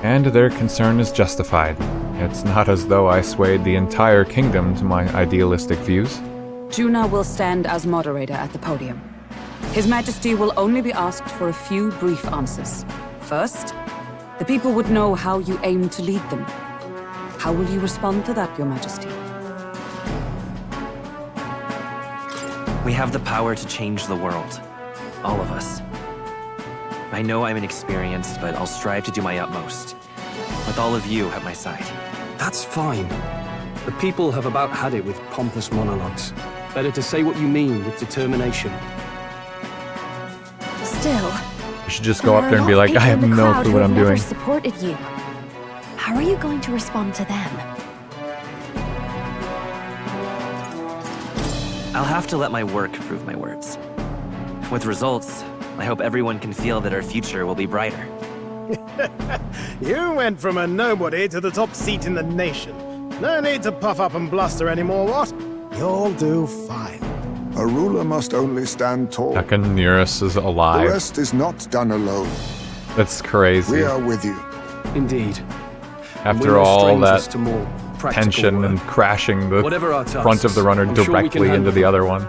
And their concern is justified. It's not as though I swayed the entire kingdom to my idealistic views. Juna will stand as moderator at the podium. His Majesty will only be asked for a few brief answers. First, the people would know how you aim to lead them. How will you respond to that, Your Majesty? We have the power to change the world. All of us. I know I'm inexperienced, but I'll strive to do my utmost. With all of you at my side. That's fine. The people have about had it with pompous monologues. Better to say what you mean with determination. Still, You should just go up there and be like, I have no clue what I'm doing. Supported you. How are you going to respond to them? I'll have to let my work prove my words. With results, I hope everyone can feel that our future will be brighter. You went from a nobody to the top seat in the nation. No need to puff up and bluster anymore, what? You'll do fine. A ruler must only stand tall. Heckin' Nearest is The alive. rest is not done alone. That's crazy. We are with you. Indeed. After We're no all strangers that to more practical tension work. and crashing the Whatever our tasks, front of the runner I'm sure we can directly handle into the them. other one.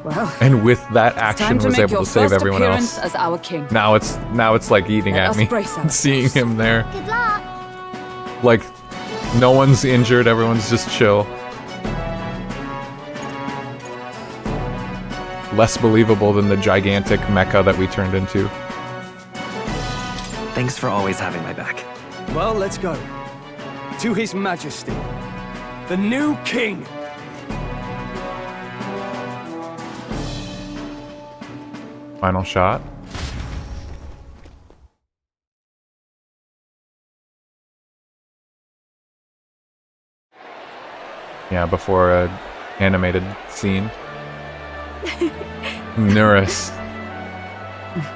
Well, And with that it's action time to was make able your to save first everyone appearance else. as our king. Now it's like eating Let at us me. brace ourselves. Seeing him there. Good luck. Like, no one's injured, everyone's just chill. Less believable than the gigantic mecha that we turned into. Thanks for always having my back. Well, let's go. To His Majesty, the new king. Final shot. Yeah, before a animated scene. Nurus.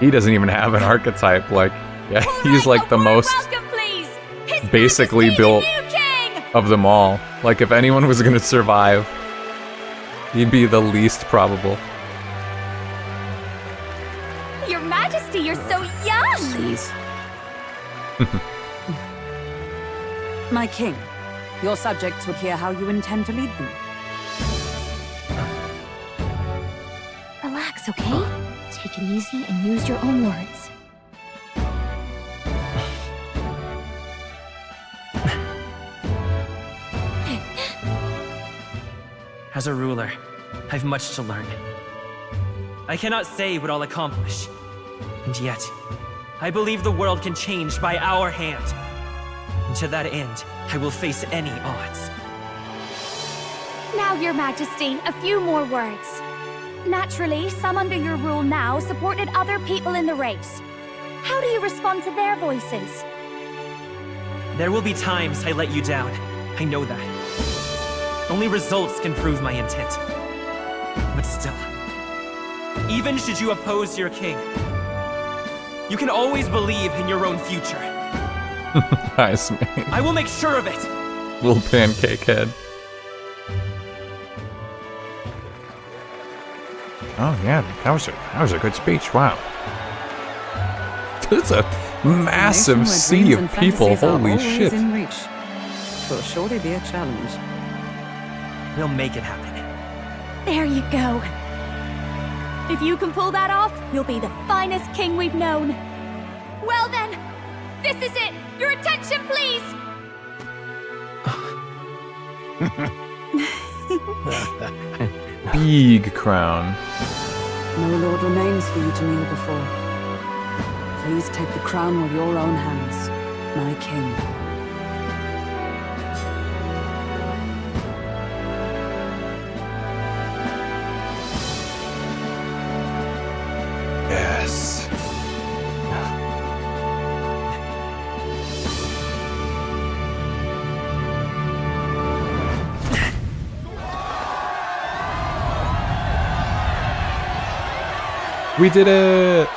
He doesn't even have an archetype, like, Yeah, he's like the most basically built of them all. Like, if anyone was gonna survive, he'd be the least probable. Your Majesty, you're so young! Please. My king, your subjects would hear how you intend to lead them. Relax, okay? Take it easy and use your own words. As a ruler, I've much to learn. I cannot say what I'll accomplish. And yet, I believe the world can change by our hand. And to that end, I will face any odds. Now, Your Majesty, a few more words. Naturally, some under your rule now supported other people in the race. How do you respond to their voices? There will be times I let you down. I know that. Only results can prove my intent. But still, even should you oppose your king, you can always believe in your own future. Nice, man. I will make sure of it! Little pancake head. Oh yeah, that was a good speech. Wow. There's a massive sea of people. Holy shit. In reach. Will surely be a challenge. We'll make it happen. There you go. If you can pull that off, you'll be the finest king we've known. Well then, this is it. Your attention, please. Big crown. No lord remains for you to kneel before. Please take the crown with your own hands, my king. Yes. We did it!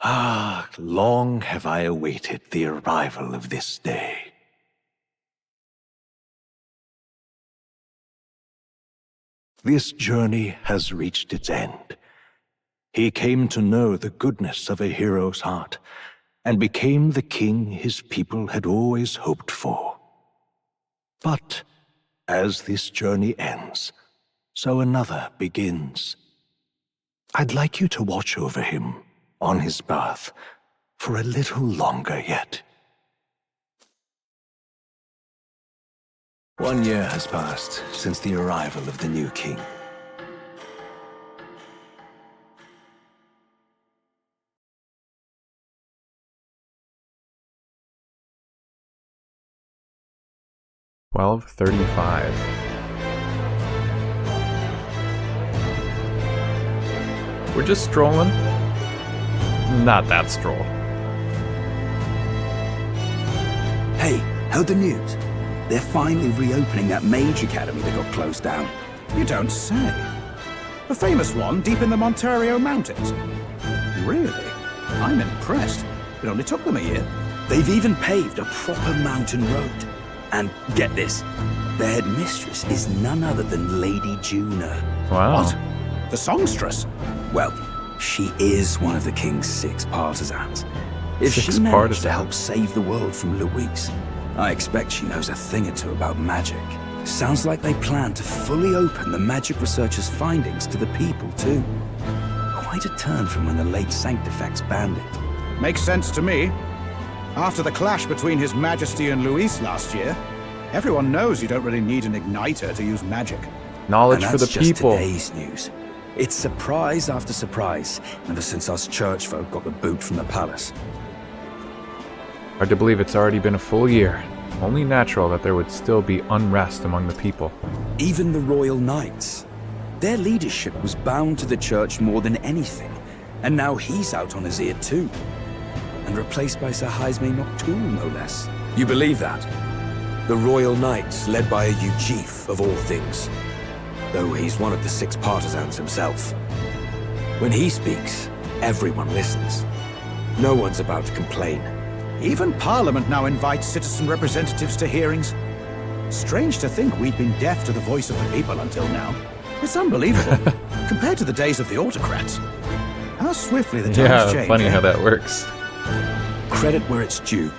Ah, long have I awaited the arrival of this day. This journey has reached its end. He came to know the goodness of a hero's heart, and became the king his people had always hoped for. But as this journey ends, so another begins. I'd like you to watch over him on his path for a little longer yet. 1 year has passed since the arrival of the new king. $12.35. We're just strolling. Not that stroll. Hey, heard the news? They're finally reopening that mage academy that got closed down. You don't say. The famous one deep in the Montario Mountains. Really? I'm impressed. It only took them a year. They've even paved a proper mountain road. And get this, their headmistress is none other than Lady Juna. Wow. What? The songstress? Well, she is one of the king's 6 partisans. If Six she managed partisans. to help save the world from Luis, I expect she knows a thing or two about magic. Sounds like they plan to fully open the magic researcher's findings to the people, too. Quite a turn from when the late Sanctifex banned it. Makes sense to me. After the clash between His Majesty and Luis last year, everyone knows you don't really need an igniter to use magic. Knowledge And for the that's just people. Today's news. It's surprise after surprise, ever since us church folk got the boot from the palace. Hard to believe it's already been a full year. Only natural that there would still be unrest among the people. Even the royal knights. Their leadership was bound to the church more than anything, and now he's out on his ear too. And replaced by Sir Jaime Nocturne, no less. You believe that? The royal knights, led by a Uchief of all things. Though he's one of the 6 partisans himself. When he speaks, everyone listens. No one's about to complain. Even Parliament now invites citizen representatives to hearings. Strange to think we'd been deaf to the voice of the people until now. It's unbelievable, compared to the days of the autocrats. How swiftly the times change. Funny how that works. Credit where it's due.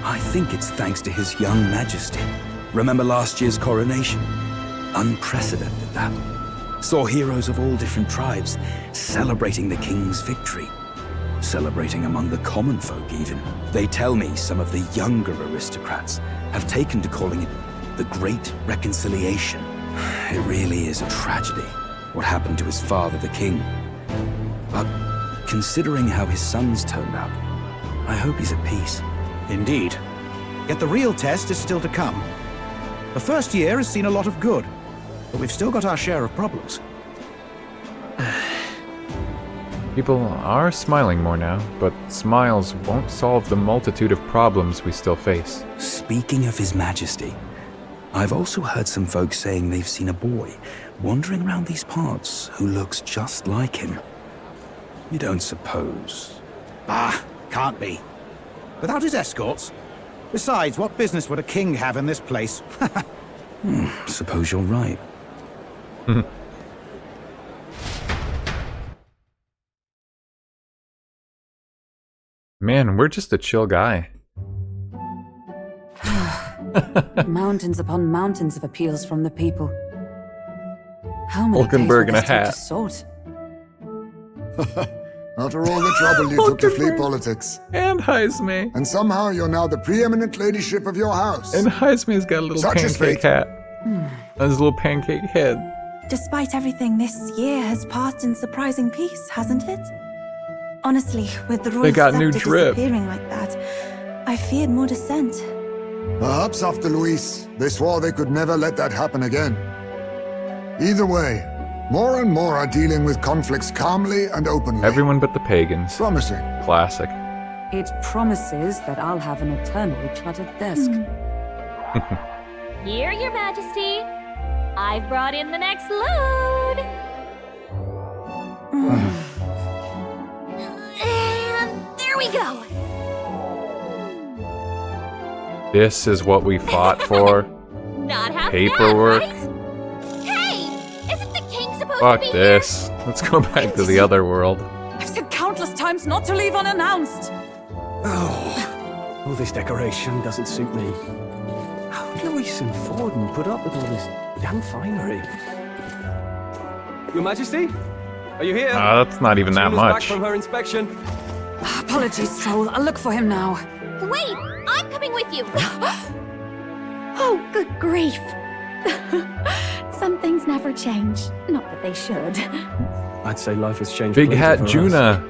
I think it's thanks to His young majesty. Remember last year's coronation? Unprecedented, that. Saw heroes of all different tribes celebrating the king's victory. Celebrating among the common folk, even. They tell me some of the younger aristocrats have taken to calling it the Great Reconciliation. It really is a tragedy, what happened to his father, the king. But considering how his sons turned out, I hope he's at peace. Indeed. Yet the real test is still to come. The first year has seen a lot of good, but we've still got our share of problems. People are smiling more now, but smiles won't solve the multitude of problems we still face. Speaking of His Majesty, I've also heard some folks saying they've seen a boy wandering around these parts who looks just like him. You don't suppose? Ah, can't be. Without his escorts? Besides, what business would a king have in this place? Suppose you're right. Man, we're just a chill guy. Mountains upon mountains of appeals from the people. How many Hulkenberg in a days will this take hat. to sort? After all the trouble you took to flee politics. And Heisme. And somehow you're now the preeminent ladyship of your house. And Heisme's got a little Such is pancake fate. hat. And his little pancake head. Despite everything, this year has passed in surprising peace, hasn't it? Honestly, with the royal got new scepter drip. disappearing like that, I feared more dissent. Perhaps after Luis, they swore they could never let that happen again. Either way, more and more are dealing with conflicts calmly and openly. Everyone but the pagans. Promising. Classic. It promises that I'll have an eternally cluttered desk. Here, Your Majesty. I've brought in the next load. And there we go. This is what we fought for. Not half Paperwork. bad, right? Hey, isn't the king supposed Fuck to be this. Let's go back to the other world. I've said countless times not to leave unannounced. Oh, all this decoration doesn't suit me. How did Luis and Forden put up with all this damn finery? Your Majesty? Are you here? That's not even that Juna's back much. from her inspection. Apologies, Troll. I'll look for him now. Wait, I'm coming with you. Oh, good grief. Some things never change. Not that they should. I'd say life has changed. Big plenty Hat for us. Juna.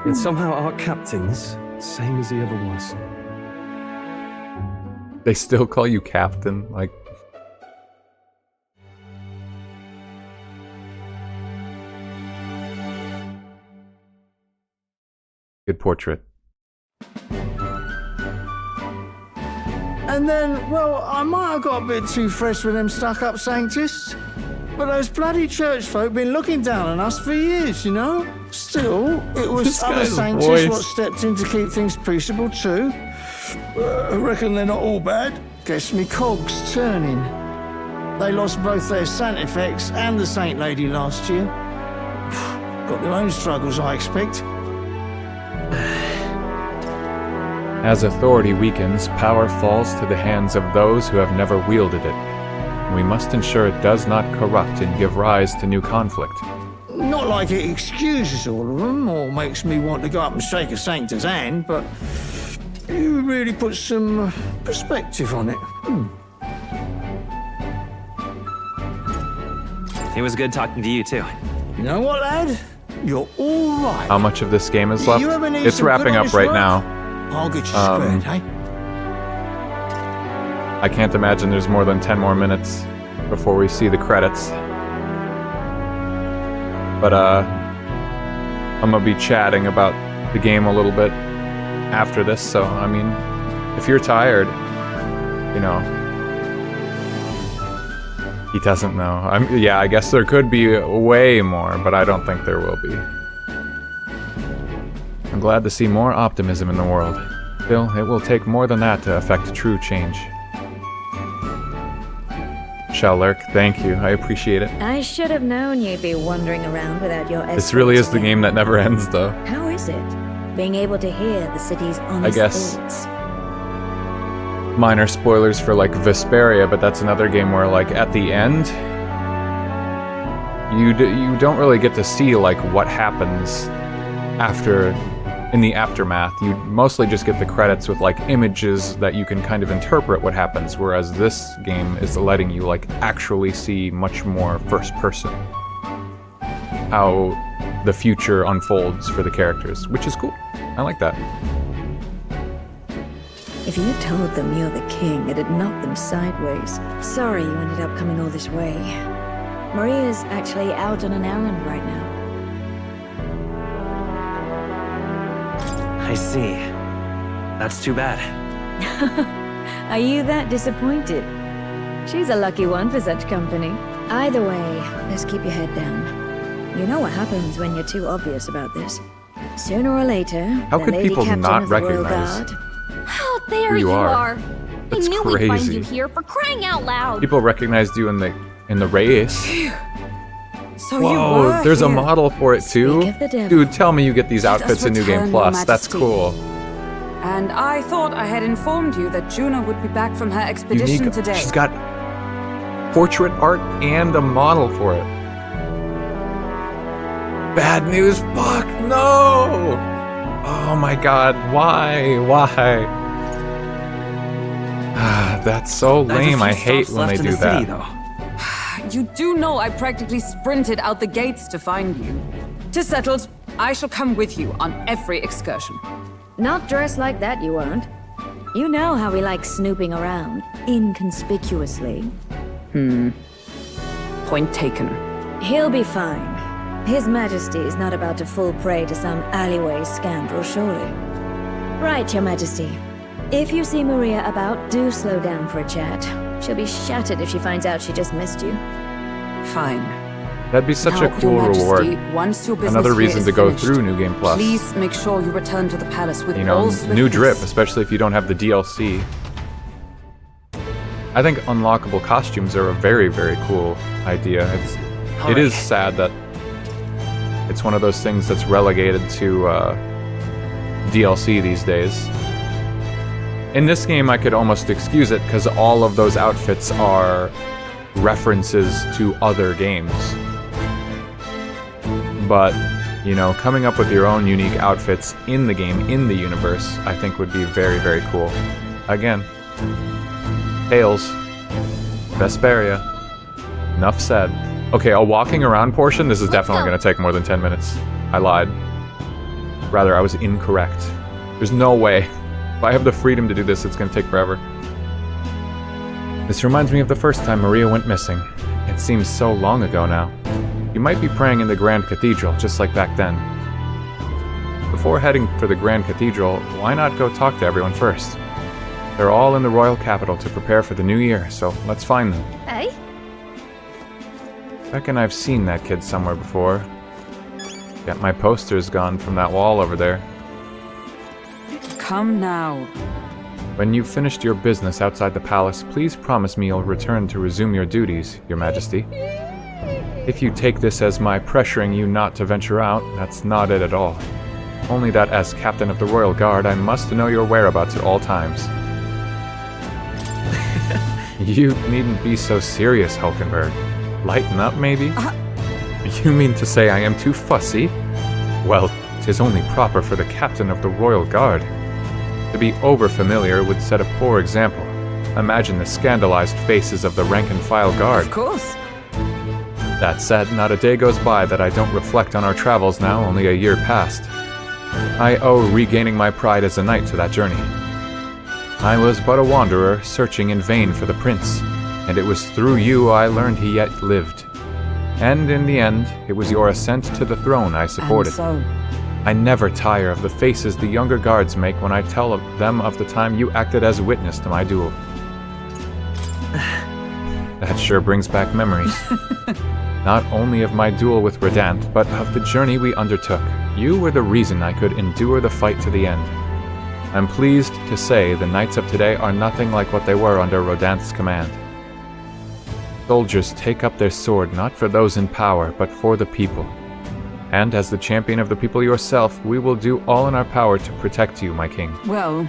Yet somehow our captain's same as he ever was. They still call you Captain. Like. Good portrait. And then, well, I might have got a bit too fresh with them stuck-up sanctists. But those bloody church folk been looking down on us for years, you know? Still, it was This other guy's sanctists voice. what stepped in to keep things peaceable too. I reckon they're not all bad. Guess me cogs turning. They lost both their Santifex and the Saint Lady last year. Got their own struggles, I expect. As authority weakens, power falls to the hands of those who have never wielded it. We must ensure it does not corrupt and give rise to new conflict. Not like it excuses all of them or makes me want to go up and shake a sanctor's hand, but you really put some perspective on it. It was good talking to you, too. You know what, lad? You're all right. How much of this game is left? You ever need It's some wrapping good up honest right work? now. I'll get you squared, eh? I can't imagine there's more than 10 more minutes before we see the credits. But I'm gonna be chatting about the game a little bit after this, so I mean, if you're tired, you know. He doesn't know. Yeah, I guess there could be way more, but I don't think there will be. I'm glad to see more optimism in the world. Still, it will take more than that to affect true change. Shellurk, thank you. I appreciate it. I should have known you'd be wandering around without your escorts. This really is the game that never ends, though. How is it, being able to hear the city's honest thoughts? Minor spoilers for, like, Vesperia, but that's another game where, like, at the end, you don't really get to see, like, what happens after, in the aftermath. You mostly just get the credits with, like, images that you can kind of interpret what happens, whereas this game is letting you, like, actually see much more first person how the future unfolds for the characters, which is cool. I like that. If you told them you're the king, it'd knock them sideways. Sorry you ended up coming all this way. Maria's actually out on an errand right now. I see. That's too bad. Are you that disappointed? She's a lucky one for such company. Either way, let's keep your head down. You know what happens when you're too obvious about this. Sooner or later, How the could Lady people Captain not of the Royal recognize Guard. Oh, there who you you are? are. That's I knew we'd find crazy. you here for crying out loud. People recognized you in the race. So you Whoa, were there's a here. model for it too? of the devil. Dude, tell me you get these Let us outfits in New Game return, Your Plus. That's Majesty. cool. And I thought I had informed you that Juno would be back from her expedition Unique. today. She's got portrait art and a model for it. Bad news, fuck, no! Oh my god, why? That's so lame. I hate when they do that. You do know I practically sprinted out the gates to find you. 'Tis settled. I shall come with you on every excursion. Not dressed like that, you won't. You know how we like snooping around, inconspicuously. Point taken. He'll be fine. His Majesty is not about to fall prey to some alleyway scoundrel, surely. Right, Your Majesty. If you see Maria about, do slow down for a chat. She'll be shattered if she finds out she just missed you. Fine. That'd be such Now, a cool Your Majesty, reward. once your business Another here reason is to go finished, through New Game Plus. Please make sure you return to the palace with You know, all new swiftness. drip, especially if you don't have the DLC. I think unlockable costumes are a very, very cool idea. It is sad that it's one of those things that's relegated to DLC these days. In this game, I could almost excuse it because all of those outfits are references to other games. But, you know, coming up with your own unique outfits in the game, in the universe, I think would be very, very cool. Again, Tales, Vesperia, enough said. Okay, a walking around portion, this is definitely going to take more than 10 minutes. I lied. Rather, I was incorrect. There's no way. If I have the freedom to do this, it's going to take forever. This reminds me of the first time Maria went missing. It seems so long ago now. You might be praying in the Grand Cathedral, just like back then. Before heading for the Grand Cathedral, why not go talk to everyone first? They're all in the royal capital to prepare for the new year, so let's find them. Hey? Reckon I've seen that kid somewhere before. Yet my poster's gone from that wall over there. Come now. When you've finished your business outside the palace, please promise me you'll return to resume your duties, Your Majesty. If you take this as my pressuring you not to venture out, that's not it at all. Only that as Captain of the Royal Guard, I must know your whereabouts at all times. You needn't be so serious, Hulkenberg. Lighten up, maybe? You mean to say I am too fussy? Well, 'tis only proper for the Captain of the Royal Guard. To be over-familiar would set a poor example. Imagine the scandalized faces of the rank-and-file guard. Of course. That said, not a day goes by that I don't reflect on our travels now, only a year past. I owe regaining my pride as a knight to that journey. I was but a wanderer, searching in vain for the prince, and it was through you I learned he yet lived. And in the end, it was your ascent to the throne I supported. And so, I never tire of the faces the younger guards make when I tell them of the time you acted as witness to my duel. That sure brings back memories. Not only of my duel with Redant, but of the journey we undertook. You were the reason I could endure the fight to the end. I'm pleased to say the knights of today are nothing like what they were under Rodant's command. Soldiers take up their sword not for those in power, but for the people. And as the champion of the people yourself, we will do all in our power to protect you, my king. Well,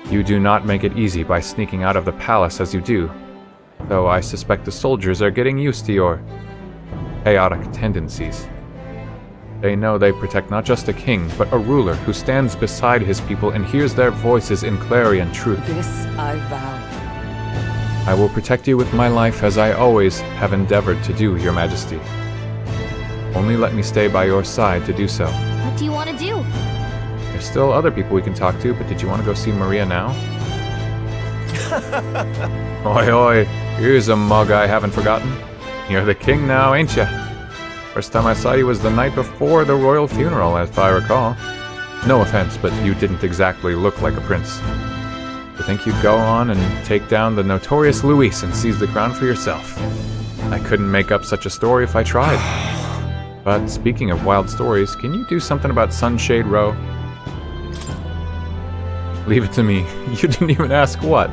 you do not make it easy by sneaking out of the palace as you do, though I suspect the soldiers are getting used to your chaotic tendencies. They know they protect not just a king, but a ruler who stands beside his people and hears their voices in clarion truth. This I vow. I will protect you with my life as I always have endeavored to do, Your Majesty. Only let me stay by your side to do so. What do you want to do? There's still other people we can talk to, but did you want to go see Maria now? Oi, oi, here's a mug I haven't forgotten. You're the king now, ain't ya? First time I saw you was the night before the royal funeral, if I recall. No offense, but you didn't exactly look like a prince. You think you'd go on and take down the notorious Luis and seize the crown for yourself? I couldn't make up such a story if I tried. But speaking of wild stories, can you do something about Sunshade Row? Leave it to me. You didn't even ask what.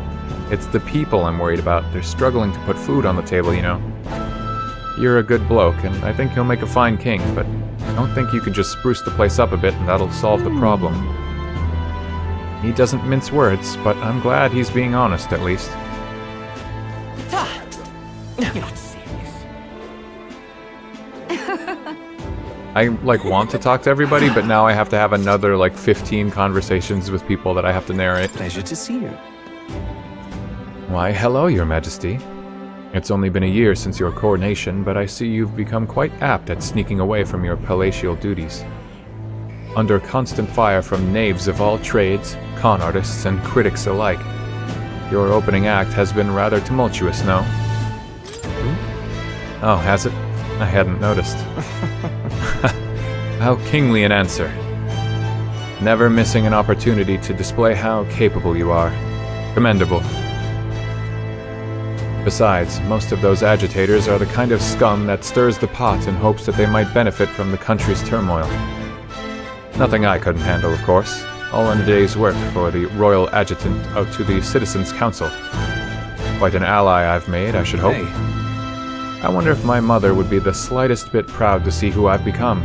It's the people I'm worried about. They're struggling to put food on the table, you know. You're a good bloke, and I think you'll make a fine king, but I don't think you could just spruce the place up a bit and that'll solve the problem. He doesn't mince words, but I'm glad he's being honest, at least. You're not serious. I, want to talk to everybody, but now I have to have another, 15 conversations with people that I have to narrate. Pleasure to see you. Why, hello, Your Majesty. It's only been a year since your coronation, but I see you've become quite apt at sneaking away from your palatial duties. Under constant fire from knaves of all trades, con artists, and critics alike, your opening act has been rather tumultuous, no? Oh, has it? I hadn't noticed. How kingly an answer. Never missing an opportunity to display how capable you are. Commendable. Besides, most of those agitators are the kind of scum that stirs the pot in hopes that they might benefit from the country's turmoil. Nothing I couldn't handle, of course. All in a day's work for the royal adjutant to the Citizens' Council. Quite an ally I've made, I should hope. Hey. I wonder if my mother would be the slightest bit proud to see who I've become.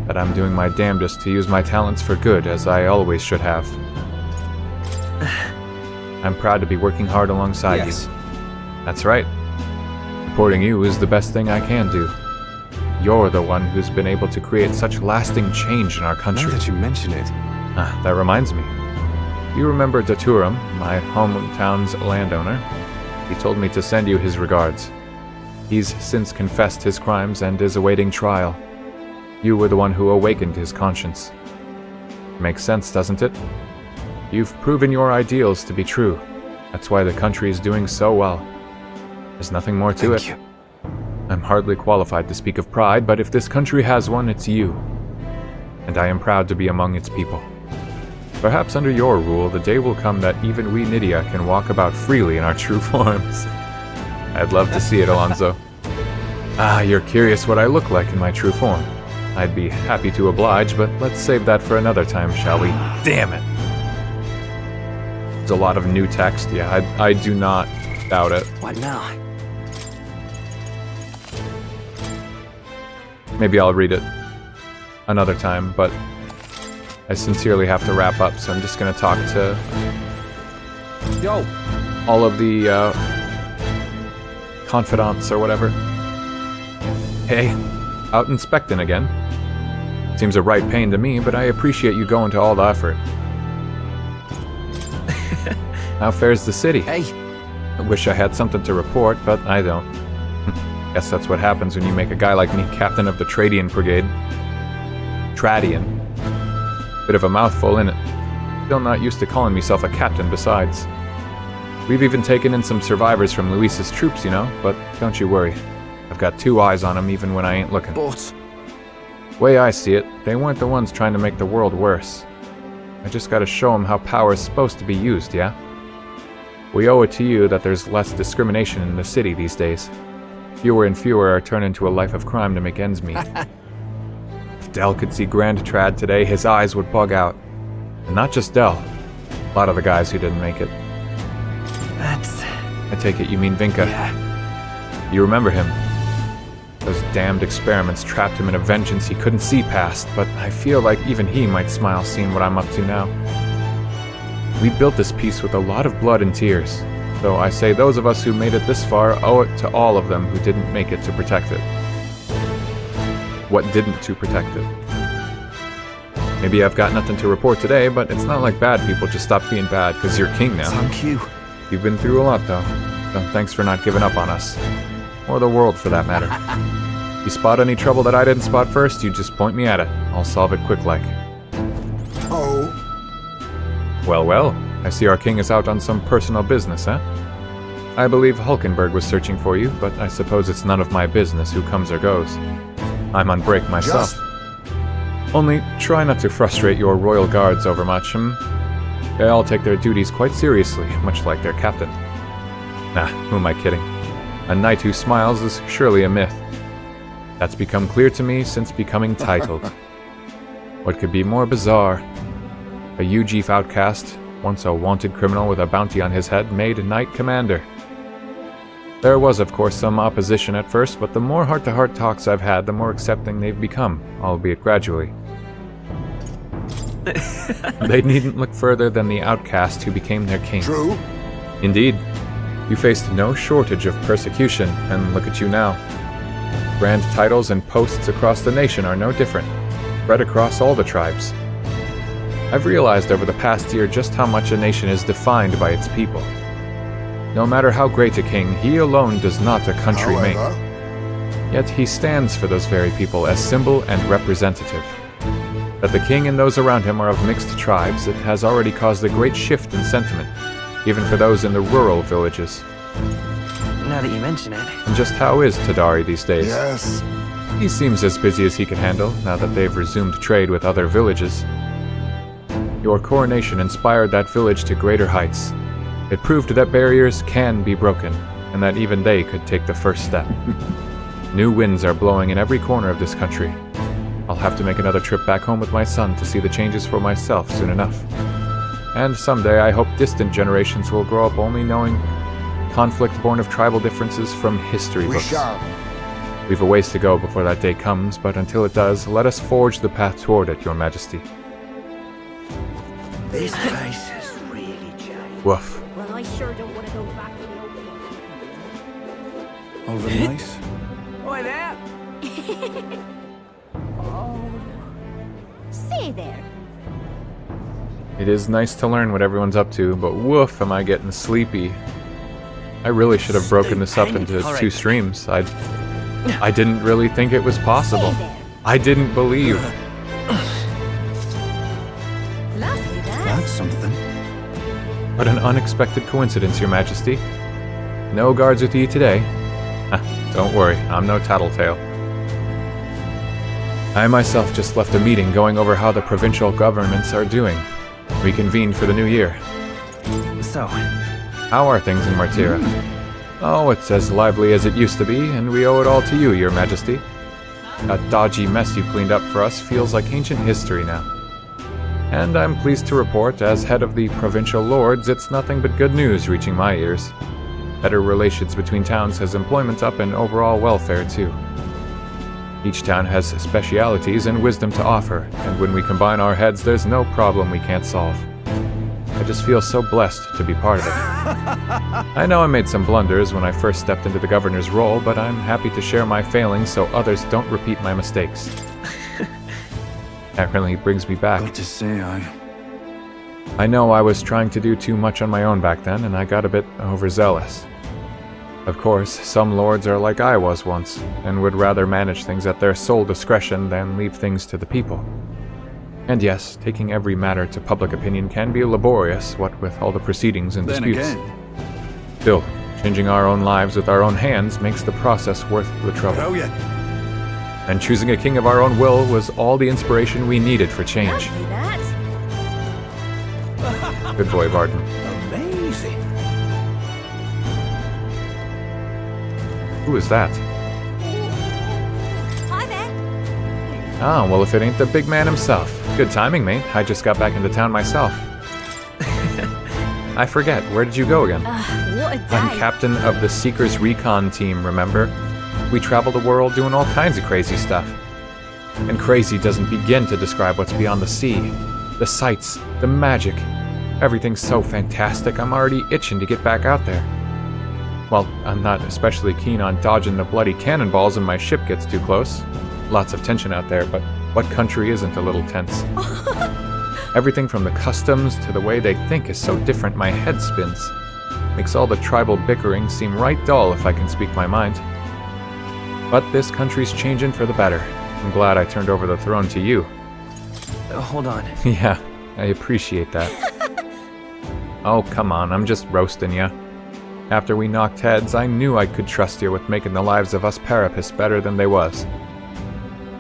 That I'm doing my damnedest to use my talents for good, as I always should have. I'm proud to be working hard alongside you. That's right. Supporting you is the best thing I can do. You're the one who's been able to create such lasting change in our country. Now that you mention it. That reminds me. You remember Daturum, my hometown's landowner? He told me to send you his regards. He's since confessed his crimes and is awaiting trial. You were the one who awakened his conscience. Makes sense, doesn't it? You've proven your ideals to be true. That's why the country is doing so well. There's nothing more to it. I'm hardly qualified to speak of pride, but if this country has one, it's you. And I am proud to be among its people. Perhaps under your rule, the day will come that even we Nydia can walk about freely in our true forms. I'd love to see it, Alonso. You're curious what I look like in my true form. I'd be happy to oblige, but let's save that for another time, shall we? Damn it! There's a lot of new text, yeah, I do not doubt it. What now? Maybe I'll read it another time, but I sincerely have to wrap up, so I'm just gonna talk to all of the confidants or whatever. Hey, out inspecting again. Seems a right pain to me, but I appreciate you going to all the effort. How fares the city? Hey. I wish I had something to report, but I don't. Guess that's what happens when you make a guy like me captain of the Tradian Brigade. Tradian. Bit of a mouthful, innit? Still not used to calling myself a captain besides. We've even taken in some survivors from Luis's troops, you know, but don't you worry. I've got 2 eyes on them even when I ain't looking. But Way I see it, they weren't the ones trying to make the world worse. I just gotta show them how power is supposed to be used, yeah? We owe it to you that there's less discrimination in the city these days. Fewer and fewer are turned into a life of crime to make ends meet. If Del could see Grand Trad today, his eyes would bug out. And not just Del. A lot of the guys who didn't make it. I take it you mean Vinka. Yeah. You remember him. Those damned experiments trapped him in a vengeance he couldn't see past, but I feel like even he might smile seeing what I'm up to now. We built this peace with a lot of blood and tears, so I say those of us who made it this far owe it to all of them who didn't make it to protect it. What didn't to protect it. Maybe I've got nothing to report today, but it's not like bad people just stop being bad because you're king now. Thank you. You've been through a lot, though, so thanks for not giving up on us. Or the world, for that matter. You spot any trouble that I didn't spot first, you just point me at it. I'll solve it quick-like. Oh. Well, I see our king is out on some personal business, eh? I believe Hulkenberg was searching for you, but I suppose it's none of my business who comes or goes. I'm on break myself. Only try not to frustrate your royal guards overmuch, They all take their duties quite seriously, much like their captain. Nah, who am I kidding? A knight who smiles is surely a myth. That's become clear to me since becoming titled. What could be more bizarre? A Ujief outcast, once a wanted criminal with a bounty on his head, made knight commander. There was, of course, some opposition at first, but the more heart-to-heart talks I've had, the more accepting they've become, albeit gradually. They needn't look further than the outcast who became their king. True. Indeed. You faced no shortage of persecution, and look at you now. Grand titles and posts across the nation are no different, spread across all the tribes. I've realized over the past year just how much a nation is defined by its people. No matter how great a king, he alone does not a country make. Yet he stands for those very people as symbol and representative. That the king and those around him are of mixed tribes, it has already caused a great shift in sentiment, even for those in the rural villages. Now that you mention it. And just how is Tadari these days? Yes. He seems as busy as he can handle, now that they've resumed trade with other villages. Your coronation inspired that village to greater heights. It proved that barriers can be broken, and that even they could take the first step. New winds are blowing in every corner of this country. I'll have to make another trip back home with my son to see the changes for myself soon enough. And someday I hope distant generations will grow up only knowing conflict born of tribal differences from history books. We've a ways to go before that day comes, but until it does, let us forge the path toward it, Your Majesty. This place has really changed. Woof. Well, I sure don't want to go back to the open. Over the ice? Oi there! Oh. Say there. It is nice to learn what everyone's up to, but woof, am I getting sleepy. I really should have broken this up into 2 streams. I didn't really think it was possible. I didn't believe. That's something. What an unexpected coincidence, Your Majesty. No guards with you today. Don't worry, I'm no tattletale. I myself just left a meeting going over how the provincial governments are doing. We convened for the new year. So, how are things in Martira? Oh, it's as lively as it used to be, and we owe it all to you, Your Majesty. That dodgy mess you cleaned up for us feels like ancient history now. And I'm pleased to report, as head of the provincial lords, it's nothing but good news reaching my ears. Better relations between towns has employment up and overall welfare, too. Each town has specialities and wisdom to offer, and when we combine our heads, there's no problem we can't solve. I just feel so blessed to be part of it. I know I made some blunders when I first stepped into the governor's role, but I'm happy to share my failings so others don't repeat my mistakes. That really brings me back. Got to say, I know I was trying to do too much on my own back then, and I got a bit overzealous. Of course, some lords are like I was once, and would rather manage things at their sole discretion than leave things to the people. And yes, taking every matter to public opinion can be laborious, what with all the proceedings and disputes. Still, changing our own lives with our own hands makes the process worth the trouble. Oh, yeah. And choosing a king of our own will was all the inspiration we needed for change. Good boy, Varden. Amazing. Who is that? Hi there. Oh, well, if it ain't the big man himself. Good timing, mate. I just got back into town myself. I forget, where did you go again? What a day. I'm captain of the Seekers Recon team, remember? We travel the world doing all kinds of crazy stuff. And crazy doesn't begin to describe what's beyond the sea. The sights, the magic. Everything's so fantastic, I'm already itching to get back out there. Well, I'm not especially keen on dodging the bloody cannonballs when my ship gets too close. Lots of tension out there, but what country isn't a little tense? Everything from the customs to the way they think is so different my head spins. Makes all the tribal bickering seem right dull if I can speak my mind. But this country's changing for the better. I'm glad I turned over the throne to you. Hold on. Yeah, I appreciate that. Oh, come on, I'm just roasting ya. After we knocked heads, I knew I could trust you with making the lives of us Parapists better than they was.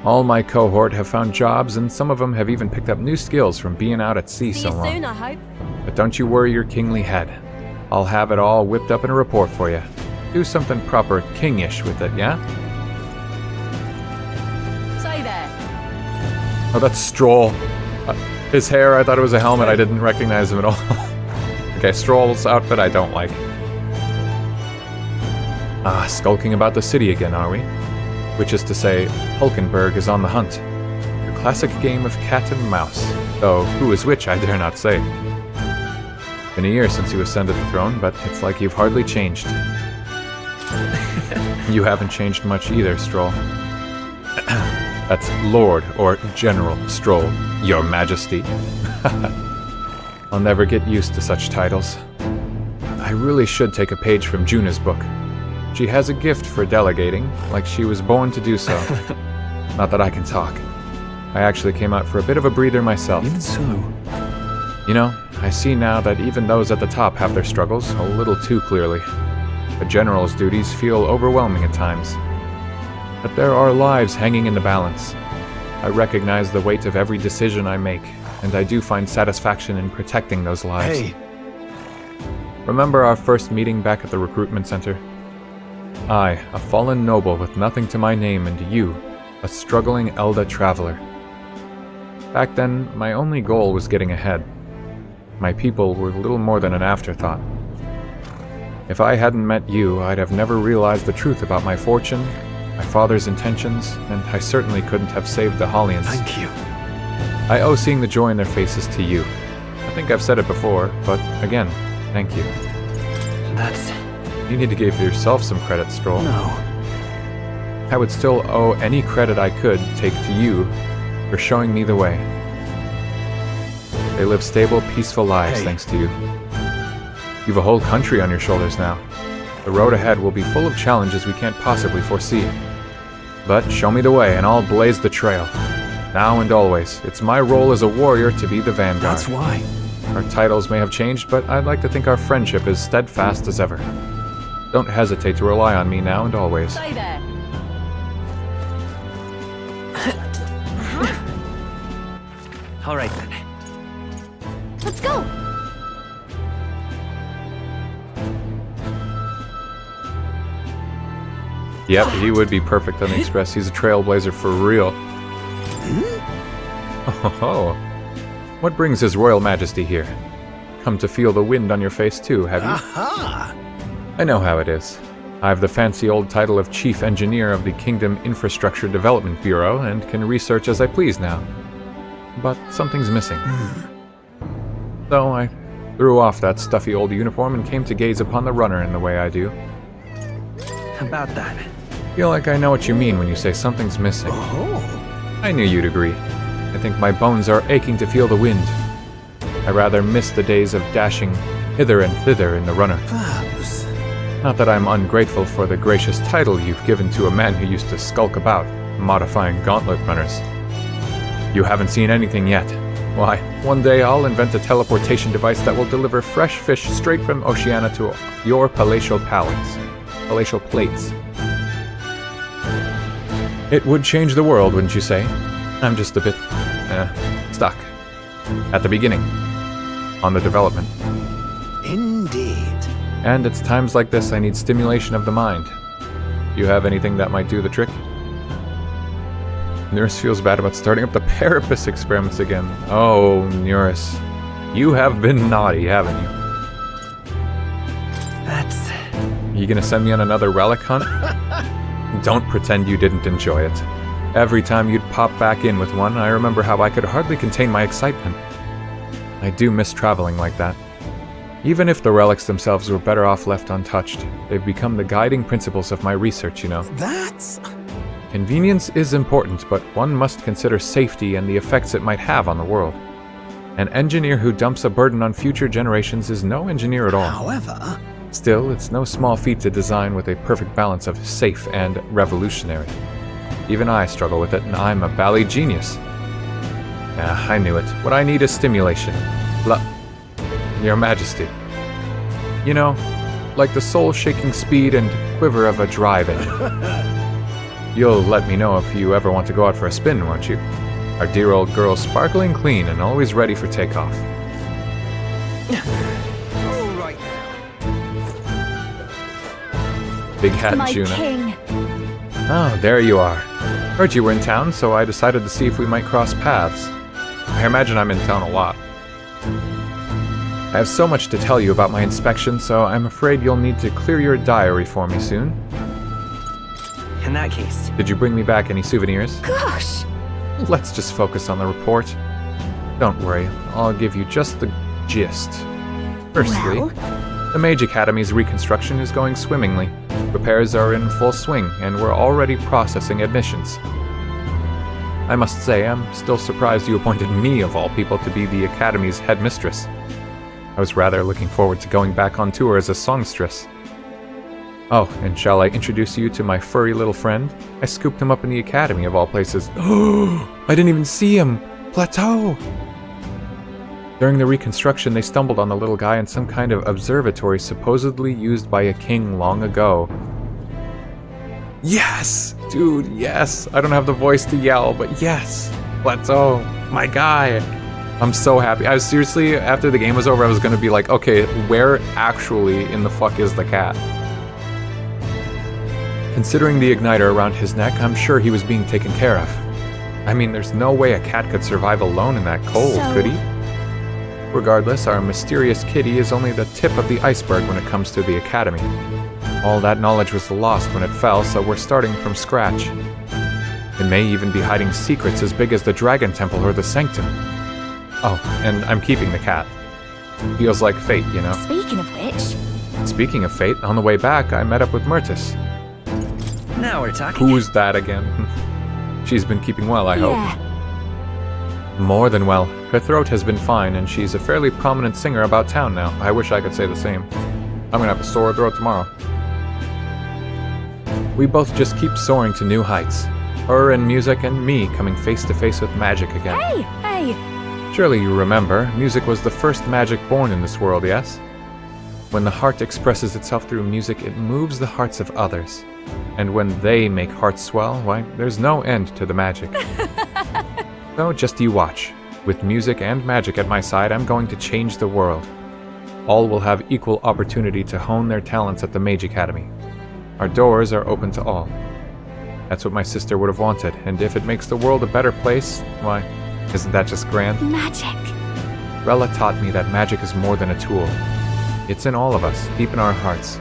All my cohort have found jobs, and some of them have even picked up new skills from being out at sea so long. See you soon, I hope. But don't you worry your kingly head. I'll have it all whipped up in a report for you. Do something proper kingish with it, yeah? Say there. Oh, that's Stroll. His hair, I thought it was a helmet. I didn't recognize him at all. Okay, Stroll's outfit I don't like. Skulking about the city again, are we? Which is to say, Hulkenberg is on the hunt. The classic game of cat and mouse. Though, who is which, I dare not say. Been a year since you ascended the throne, but it's like you've hardly changed. You haven't changed much either, Stroll. That's Lord or General Stroll, Your Majesty. I'll never get used to such titles. I really should take a page from Juna's book. She has a gift for delegating, like she was born to do so. Not that I can talk. I actually came out for a bit of a breather myself. Even so. You know, I see now that even those at the top have their struggles a little too clearly. A general's duties feel overwhelming at times. But there are lives hanging in the balance. I recognize the weight of every decision I make, and I do find satisfaction in protecting those lives. Hey! Remember our first meeting back at the recruitment center? I, a fallen noble with nothing to my name, and you, a struggling Elda traveler. Back then, my only goal was getting ahead. My people were little more than an afterthought. If I hadn't met you, I'd have never realized the truth about my fortune, my father's intentions, and I certainly couldn't have saved the Hollians. Thank you. I owe seeing the joy in their faces to you. I think I've said it before, but again, thank you. That's... You need to give yourself some credit, Stroll. No. I would still owe any credit I could take to you for showing me the way. They live stable, peaceful lives thanks to you. You've a whole country on your shoulders now. The road ahead will be full of challenges we can't possibly foresee. But show me the way and I'll blaze the trail. Now and always, it's my role as a warrior to be the vanguard. That's why. Our titles may have changed, but I'd like to think our friendship is steadfast as ever. Don't hesitate to rely on me now and always. Stay there. All right then. Let's go. Yep, he would be perfect on the Express. He's a trailblazer for real. Oh, what brings His Royal Majesty here? Come to feel the wind on your face too, have you? Aha! I know how it is. I have the fancy old title of Chief Engineer of the Kingdom Infrastructure Development Bureau and can research as I please now. But something's missing. So I threw off that stuffy old uniform and came to gaze upon the runner in the way I do. About that. Feel like I know what you mean when you say something's missing. Oh. I knew you'd agree. I think my bones are aching to feel the wind. I rather miss the days of dashing hither and thither in the runner. Perhaps. Not that I'm ungrateful for the gracious title you've given to a man who used to skulk about, modifying gauntlet runners. You haven't seen anything yet. Why, one day I'll invent a teleportation device that will deliver fresh fish straight from Oceania to your palatial palates. Palatial plates. It would change the world, wouldn't you say? I'm just a bit, stuck. At the beginning. On the development. Indeed. And it's times like this I need stimulation of the mind. You have anything that might do the trick? Nurse feels bad about starting up the Parapus experiments again. Oh, Nurse. You have been naughty, haven't you? That's... You gonna send me on another relic hunt? Don't pretend you didn't enjoy it. Every time you'd pop back in with one, I remember how I could hardly contain my excitement. I do miss traveling like that. Even if the relics themselves were better off left untouched, they've become the guiding principles of my research, you know. That's... Convenience is important, but one must consider safety and the effects it might have on the world. An engineer who dumps a burden on future generations is no engineer at all. However... Still, it's no small feat to design with a perfect balance of safe and revolutionary. Even I struggle with it, and I'm a bally genius. Yeah, I knew it. What I need is stimulation. Your Majesty. You know, like the soul-shaking speed and quiver of a drive engine. You'll let me know if you ever want to go out for a spin, won't you? Our dear old girl's sparkling clean and always ready for takeoff. Big Hat My Juno. king. Oh, there you are. Heard you were in town, so I decided to see if we might cross paths. I imagine I'm in town a lot. I have so much to tell you about my inspection, so I'm afraid you'll need to clear your diary for me soon. In that case... Did you bring me back any souvenirs? Gosh! Let's just focus on the report. Don't worry, I'll give you just the gist. Firstly, the Mage Academy's reconstruction is going swimmingly. Repairs are in full swing, and we're already processing admissions. I must say, I'm still surprised you appointed me, of all people, to be the Academy's headmistress. I was rather looking forward to going back on tour as a songstress. Oh, and shall I introduce you to my furry little friend? I scooped him up in the Academy, of all places. Oh, I didn't even see him! Plateau! During the reconstruction, they stumbled on the little guy in some kind of observatory supposedly used by a king long ago. Yes! Dude, yes! I don't have the voice to yell, but yes! Plateau! My guy! I'm so happy. I was seriously, after the game was over, I was gonna be like, okay, where actually in the fuck is the cat? Considering the igniter around his neck, I'm sure he was being taken care of. I mean, there's no way a cat could survive alone in that cold, could he? Regardless, our mysterious kitty is only the tip of the iceberg when it comes to the Academy. All that knowledge was lost when it fell, so we're starting from scratch. It may even be hiding secrets as big as the Dragon Temple or the Sanctum. Oh, and I'm keeping the cat. Feels like fate, you know? Speaking of which... Speaking of fate, on the way back, I met up with Myrtis. Now we're talking. Who's that again? She's been keeping well, I hope. More than well. Her throat has been fine, and she's a fairly prominent singer about town now. I wish I could say the same. I'm gonna have a sore throat tomorrow. We both just keep soaring to new heights. Her and music, and me coming face to face with magic again. Hey! Surely you remember, music was the first magic born in this world, yes? When the heart expresses itself through music, it moves the hearts of others. And when they make hearts swell, why, there's no end to the magic. So just you watch. With music and magic at my side, I'm going to change the world. All will have equal opportunity to hone their talents at the Mage Academy. Our doors are open to all. That's what my sister would have wanted, and if it makes the world a better place, why, isn't that just grand? Magic. Rella taught me that magic is more than a tool. It's in all of us, deep in our hearts.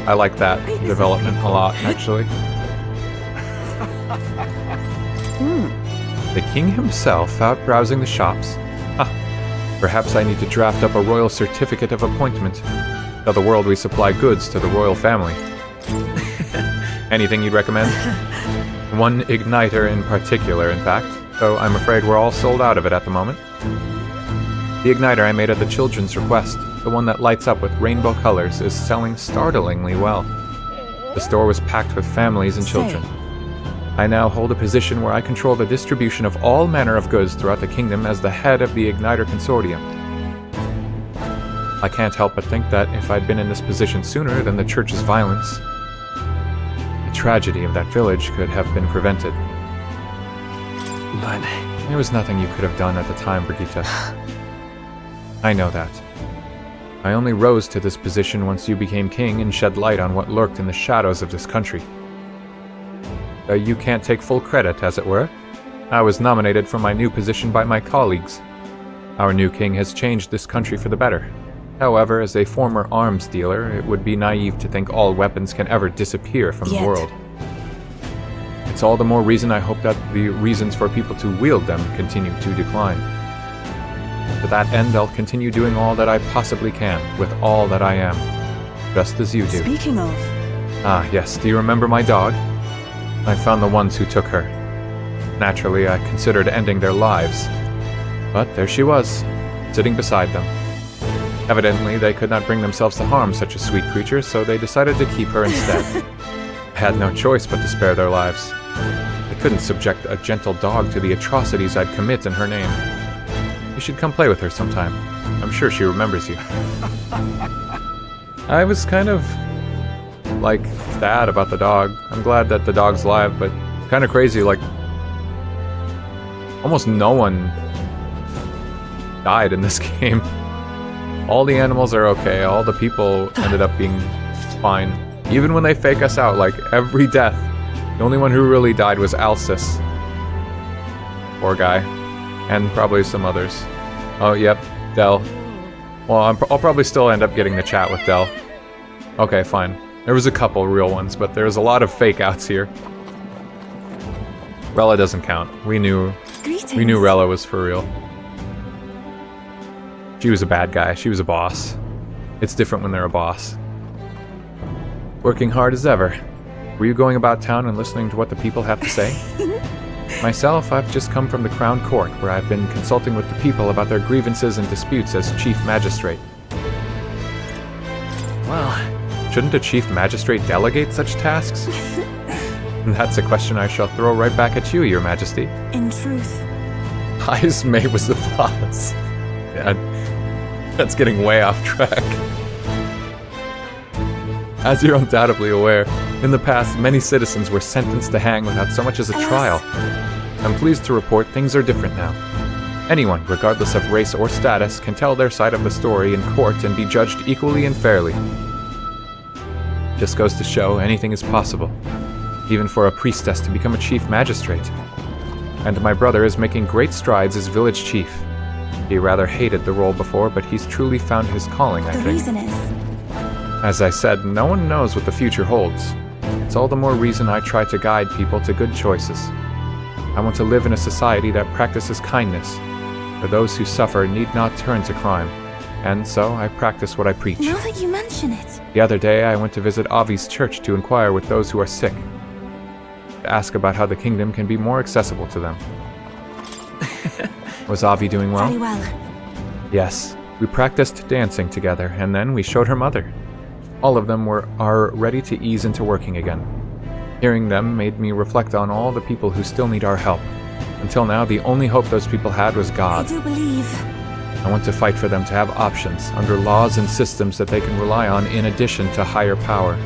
I like that development a lot, actually. The king himself out browsing the shops. Perhaps I need to draft up a royal certificate of appointment. Tell the world we supply goods to the royal family. Anything you'd recommend? One igniter in particular, in fact, though I'm afraid we're all sold out of it at the moment. The igniter I made at the children's request, the one that lights up with rainbow colors, is selling startlingly well. The store was packed with families and children. I now hold a position where I control the distribution of all manner of goods throughout the kingdom as the head of the Igniter Consortium. I can't help but think that if I'd been in this position sooner than the church's violence, the tragedy of that village could have been prevented. But there was nothing you could have done at the time, Brigitte. I know that. I only rose to this position once you became king and shed light on what lurked in the shadows of this country. You can't take full credit, as it were. I was nominated for my new position by my colleagues. Our new king has changed this country for the better. However, as a former arms dealer, it would be naive to think all weapons can ever disappear from the world. It's all the more reason I hope that the reasons for people to wield them continue to decline. To that end, I'll continue doing all that I possibly can, with all that I am. Just as you do. Speaking of... Ah, yes, do you remember my dog? I found the ones who took her. Naturally, I considered ending their lives. But there she was, sitting beside them. Evidently, they could not bring themselves to harm such a sweet creature, so they decided to keep her instead. I had no choice but to spare their lives. I couldn't subject a gentle dog to the atrocities I'd commit in her name. You should come play with her sometime. I'm sure she remembers you. I was kind of, like, sad about the dog. I'm glad that the dog's alive, but kind of crazy, like, almost no one died in this game. All the animals are okay, all the people ended up being fine. Even when they fake us out, like, every death, the only one who really died was Alcis. Poor guy. And probably some others. Oh, yep, Del. Well, I'll probably still end up getting the chat with Del. Okay, fine. There was a couple real ones, but there was a lot of fake outs here. Rella doesn't count. We knew Rella was for real. She was a bad guy. She was a boss. It's different when they're a boss. Working hard as ever. Were you going about town and listening to what the people have to say? Myself, I've just come from the Crown Court, where I've been consulting with the people about their grievances and disputes as Chief Magistrate. Well, shouldn't a Chief Magistrate delegate such tasks? That's a question I shall throw right back at you, Your Majesty. In truth. Highest May was the boss. Yeah, that's getting way off track. As you're undoubtedly aware, in the past, many citizens were sentenced to hang without so much as a trial. I'm pleased to report things are different now. Anyone, regardless of race or status, can tell their side of the story in court and be judged equally and fairly. Just goes to show anything is possible, even for a priestess to become a chief magistrate. And my brother is making great strides as village chief. He rather hated the role before, but he's truly found his calling, I think. The reason is... As I said, no one knows what the future holds. It's all the more reason I try to guide people to good choices. I want to live in a society that practices kindness, where those who suffer need not turn to crime, and so I practice what I preach. Now that you mention it... The other day, I went to visit Avi's church to inquire with those who are sick, to ask about how the kingdom can be more accessible to them. Was Avi doing well? Very well. Yes. We practiced dancing together, and then we showed her mother. All of them are ready to ease into working again. Hearing them made me reflect on all the people who still need our help. Until now, the only hope those people had was God. I do believe... I want to fight for them to have options, under laws and systems that they can rely on in addition to higher power.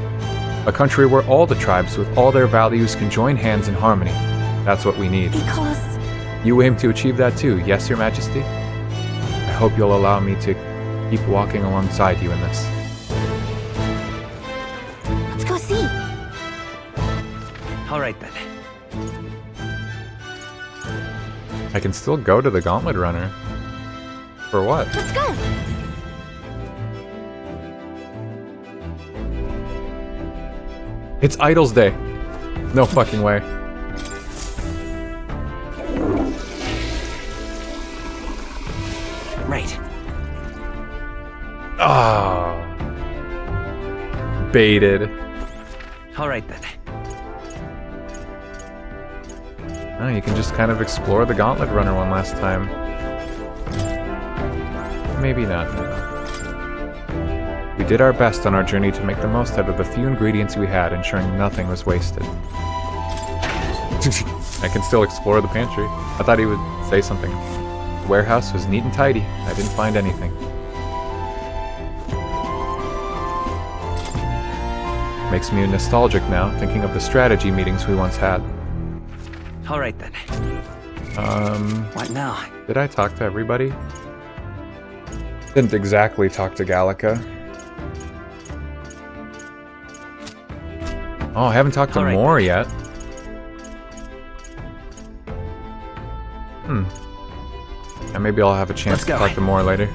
A country where all the tribes with all their values can join hands in harmony. That's what we need. Because... You aim to achieve that too, yes, Your Majesty? I hope you'll allow me to keep walking alongside you in this. Let's go see. All right then. I can still go to the Gauntlet Runner. For what? Let's go. It's Idols Day. No fucking way. Right. Ah. Baited. All right then. Oh, you can just kind of explore the Gauntlet Runner one last time. Maybe not. We did our best on our journey to make the most out of the few ingredients we had, ensuring nothing was wasted. I can still explore the pantry. I thought he would say something. The warehouse was neat and tidy. I didn't find anything. Makes me nostalgic now, thinking of the strategy meetings we once had. All right then. What now? Did I talk to everybody? Didn't exactly talk to Gallica. Oh, I haven't talked to Moore yet. And maybe I'll have a chance to talk to Moore later.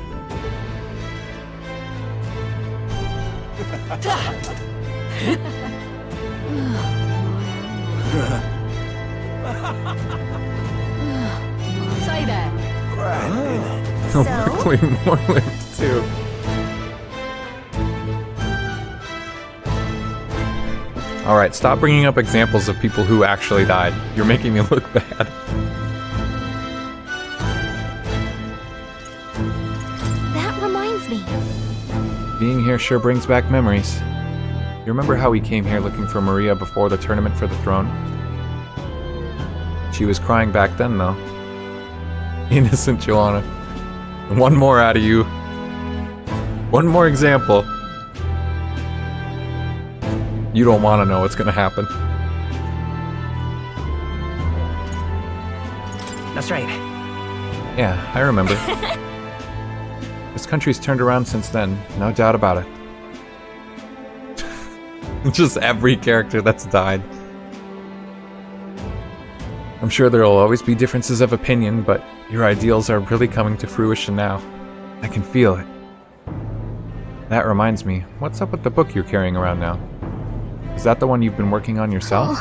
Say that. Hopefully Moreland too. Alright, stop bringing up examples of people who actually died. You're making me look bad. That reminds me. Being here sure brings back memories. You remember how we came here looking for Maria before the tournament for the throne? She was crying back then, though. Innocent Joanna. One more out of you. One more example. You don't want to know what's gonna happen. That's right. Yeah, I remember. This country's turned around since then, no doubt about it. Just every character that's died. I'm sure there'll always be differences of opinion, but your ideals are really coming to fruition now. I can feel it. That reminds me, what's up with the book you're carrying around now? Is that the one you've been working on yourself?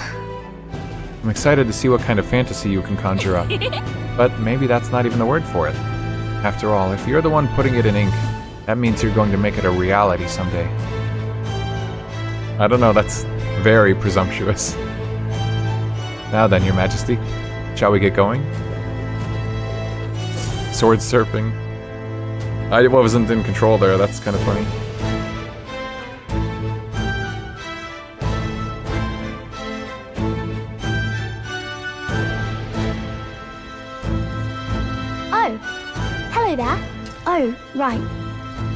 I'm excited to see what kind of fantasy you can conjure up. But maybe that's not even the word for it. After all, if you're the one putting it in ink, that means you're going to make it a reality someday. I don't know, that's very presumptuous. Now then, Your Majesty, shall we get going? Sword surfing. I wasn't in control there, that's kind of funny. Oh, hello there. Oh, right.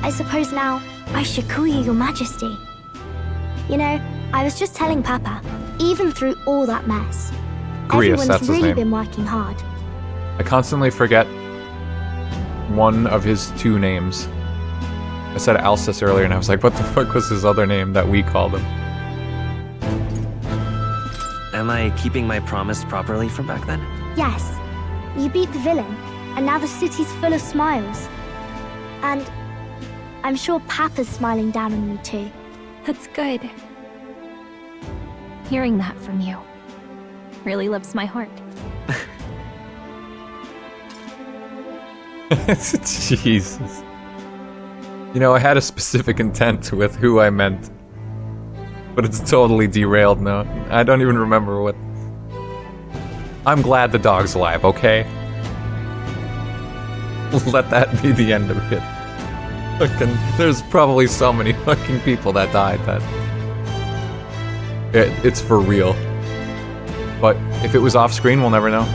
I suppose now I should call you Your Majesty. You know, I was just telling Papa, even through all that mess, Grius, that's everyone's his really name. been working hard. I constantly forget one of his two names. I said Alsus earlier and I was like, what the fuck was his other name that we called him? Am I keeping my promise properly from back then? Yes, you beat the villain, and now the city's full of smiles. And I'm sure Papa's smiling down on you too. That's good. Hearing that from you really lifts my heart. Jesus. You know, I had a specific intent with who I meant. But it's totally derailed now. I don't even remember what... I'm glad the dog's alive, okay? Let that be the end of it. Fucking, there's probably so many fucking people that died that... It's for real. But if it was off screen, we'll never know.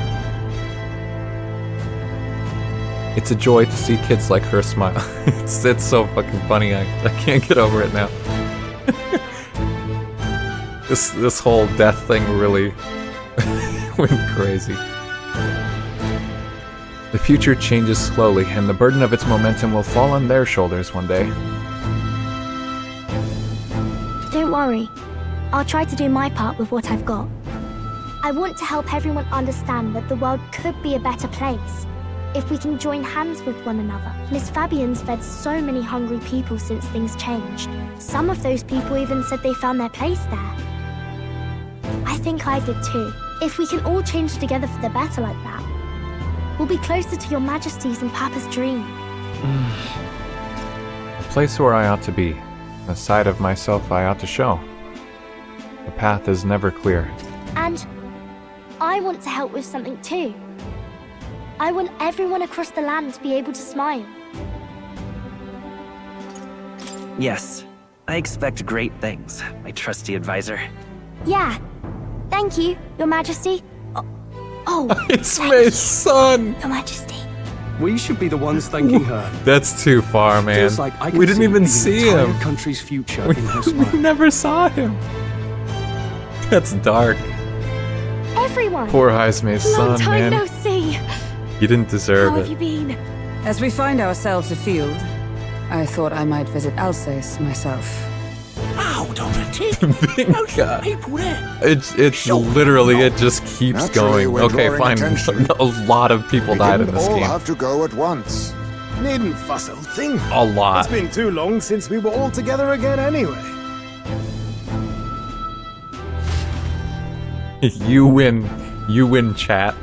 It's a joy to see kids like her smile. It's so fucking funny. I can't get over it now. This whole death thing really went crazy. The future changes slowly, and the burden of its momentum will fall on their shoulders one day. Don't worry. I'll try to do my part with what I've got. I want to help everyone understand that the world could be a better place if we can join hands with one another. Miss Fabian's fed so many hungry people since things changed. Some of those people even said they found their place there. I think I did too. If we can all change together for the better like that, we'll be closer to Your Majesty's and Papa's dream. A place where I ought to be. A side of myself I ought to show. The path is never clear. And I want to help with something too. I want everyone across the land to be able to smile. Yes, I expect great things, my trusty advisor. Yeah. Thank you, Your Majesty. Oh, it's my son! Your Majesty. We should be the ones thanking her. That's too far, man. Feels like I can We didn't even the see entire him. country's future in her smile. We never saw him. That's dark. Everyone. Poor Heismay's son, Long time man. no see. You didn't deserve How have it. you been? As we find ourselves afield, I thought I might visit Alsace myself. Hold on a tick. God. People there. It's literally, it just keeps Naturally, going. we're Okay, drawing fine. attention. A lot of people We died in didn't this all game. have to go at once. Needn't fuss, old thing. A lot. It's been too long since we were all together again anyway. You win, chat.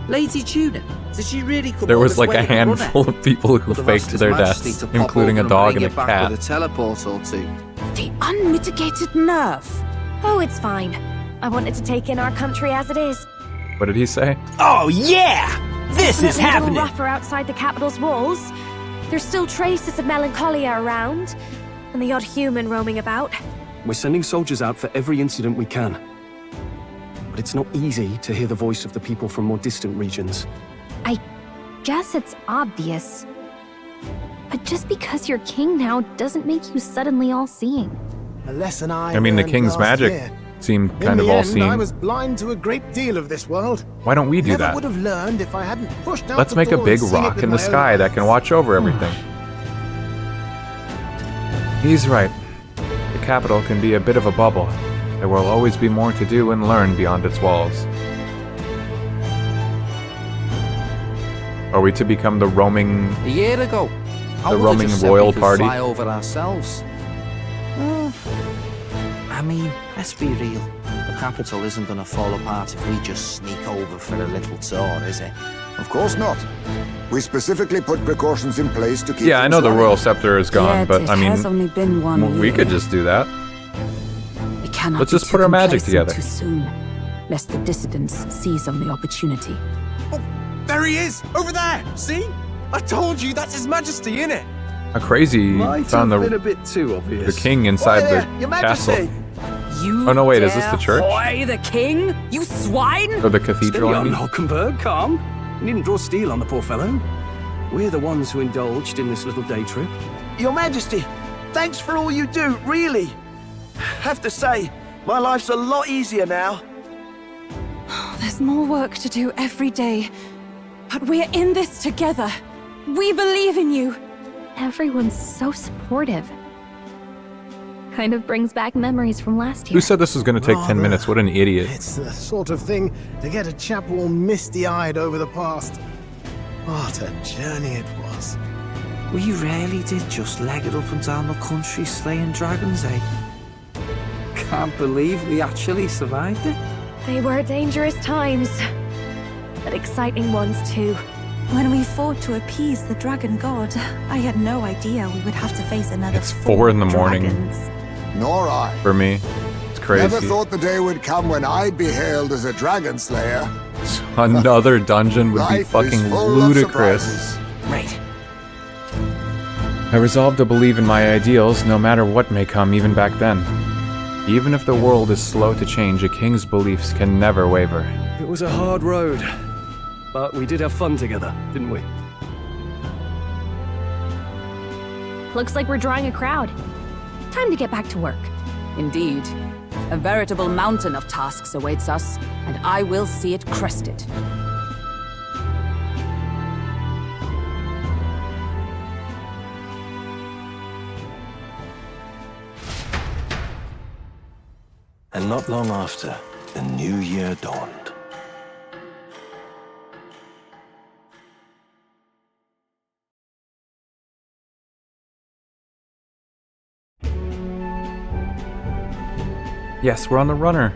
Lady Tuna, did she really come There all was this like way a to run it? handful of people who Could have faked asked His their Majesty deaths, to pop including a over dog bring and a it back cat. with a teleport or two. The unmitigated nerve. Oh, it's fine. I wanted to take in our country as it is. What did he say? Oh yeah! This is Definitely a happening! little rougher outside the capital's walls. There's still traces of melancholia around, and the odd human roaming about. We're sending soldiers out for every incident we can. But it's not easy to hear the voice of the people from more distant regions. I guess it's obvious. But just because you're king now doesn't make you suddenly all-seeing. A lesson I mean, the learned king's last magic year. seemed In kind of the all end, I seeing. was blind to a great deal of this world. Why don't we do Never that? would have learned if I hadn't pushed out Let's the make a door big and seen it rock with in the my own sky that eyes. can watch over everything. He's right. The capital can be a bit of a bubble. There will always be more to do and learn beyond its walls. Are we to become the roaming... A year ago, I The would've roaming just said royal we could party? fly over ourselves. I mean, let's be real. The capital isn't going to fall apart if we just sneak over for a little tour, is it? Of course not. We specifically put precautions in place to keep Yeah, I know things the running. royal scepter is gone, Yet but it I mean, has only been one we year. could just do that. We cannot Let's be just too put our magic complacent together. too soon, lest the dissidents seize on the opportunity. There he is! Over there! See? I told you, that's His Majesty, innit? A crazy Might found have been a the bit too obvious. king inside Oh, yeah, the Your castle. Majesty! You Oh no, wait, is this dare the church? hoy the king? You swine! Or the cathedral, I Steady mean? on, Hulkenberg, calm. You needn't draw steel on the poor fellow. We're the ones who indulged in this little day trip. Your Majesty, thanks for all you do, really. Have to say, my life's a lot easier now. There's more work to do every day. But we're in this together. We believe in you. Everyone's so supportive. Kind of brings back memories from last year. Who said this was going to take 10 Rather. minutes? What an idiot. It's the sort of thing to get a chap all misty-eyed over the past. What a journey it was. We really did just leg it up and down the country slaying dragons, eh? Can't believe we actually survived it. They were dangerous times, but exciting ones too. When we fought to appease the dragon god, I had no idea we would have to face another It's 4 in the morning dragons. Nor I. for me. It's crazy. Never thought the day would come when I'd be hailed as a dragon slayer. Another dungeon would be Life is fucking full of ludicrous. surprises. Right. I resolved to believe in my ideals no matter what may come even back then. Even if the world is slow to change, a king's beliefs can never waver. It was a hard road. But we did have fun together, didn't we? Looks like we're drawing a crowd. Time to get back to work. Indeed. A veritable mountain of tasks awaits us, and I will see it crested. And not long after, the new year dawned. Yes, we're on the runner.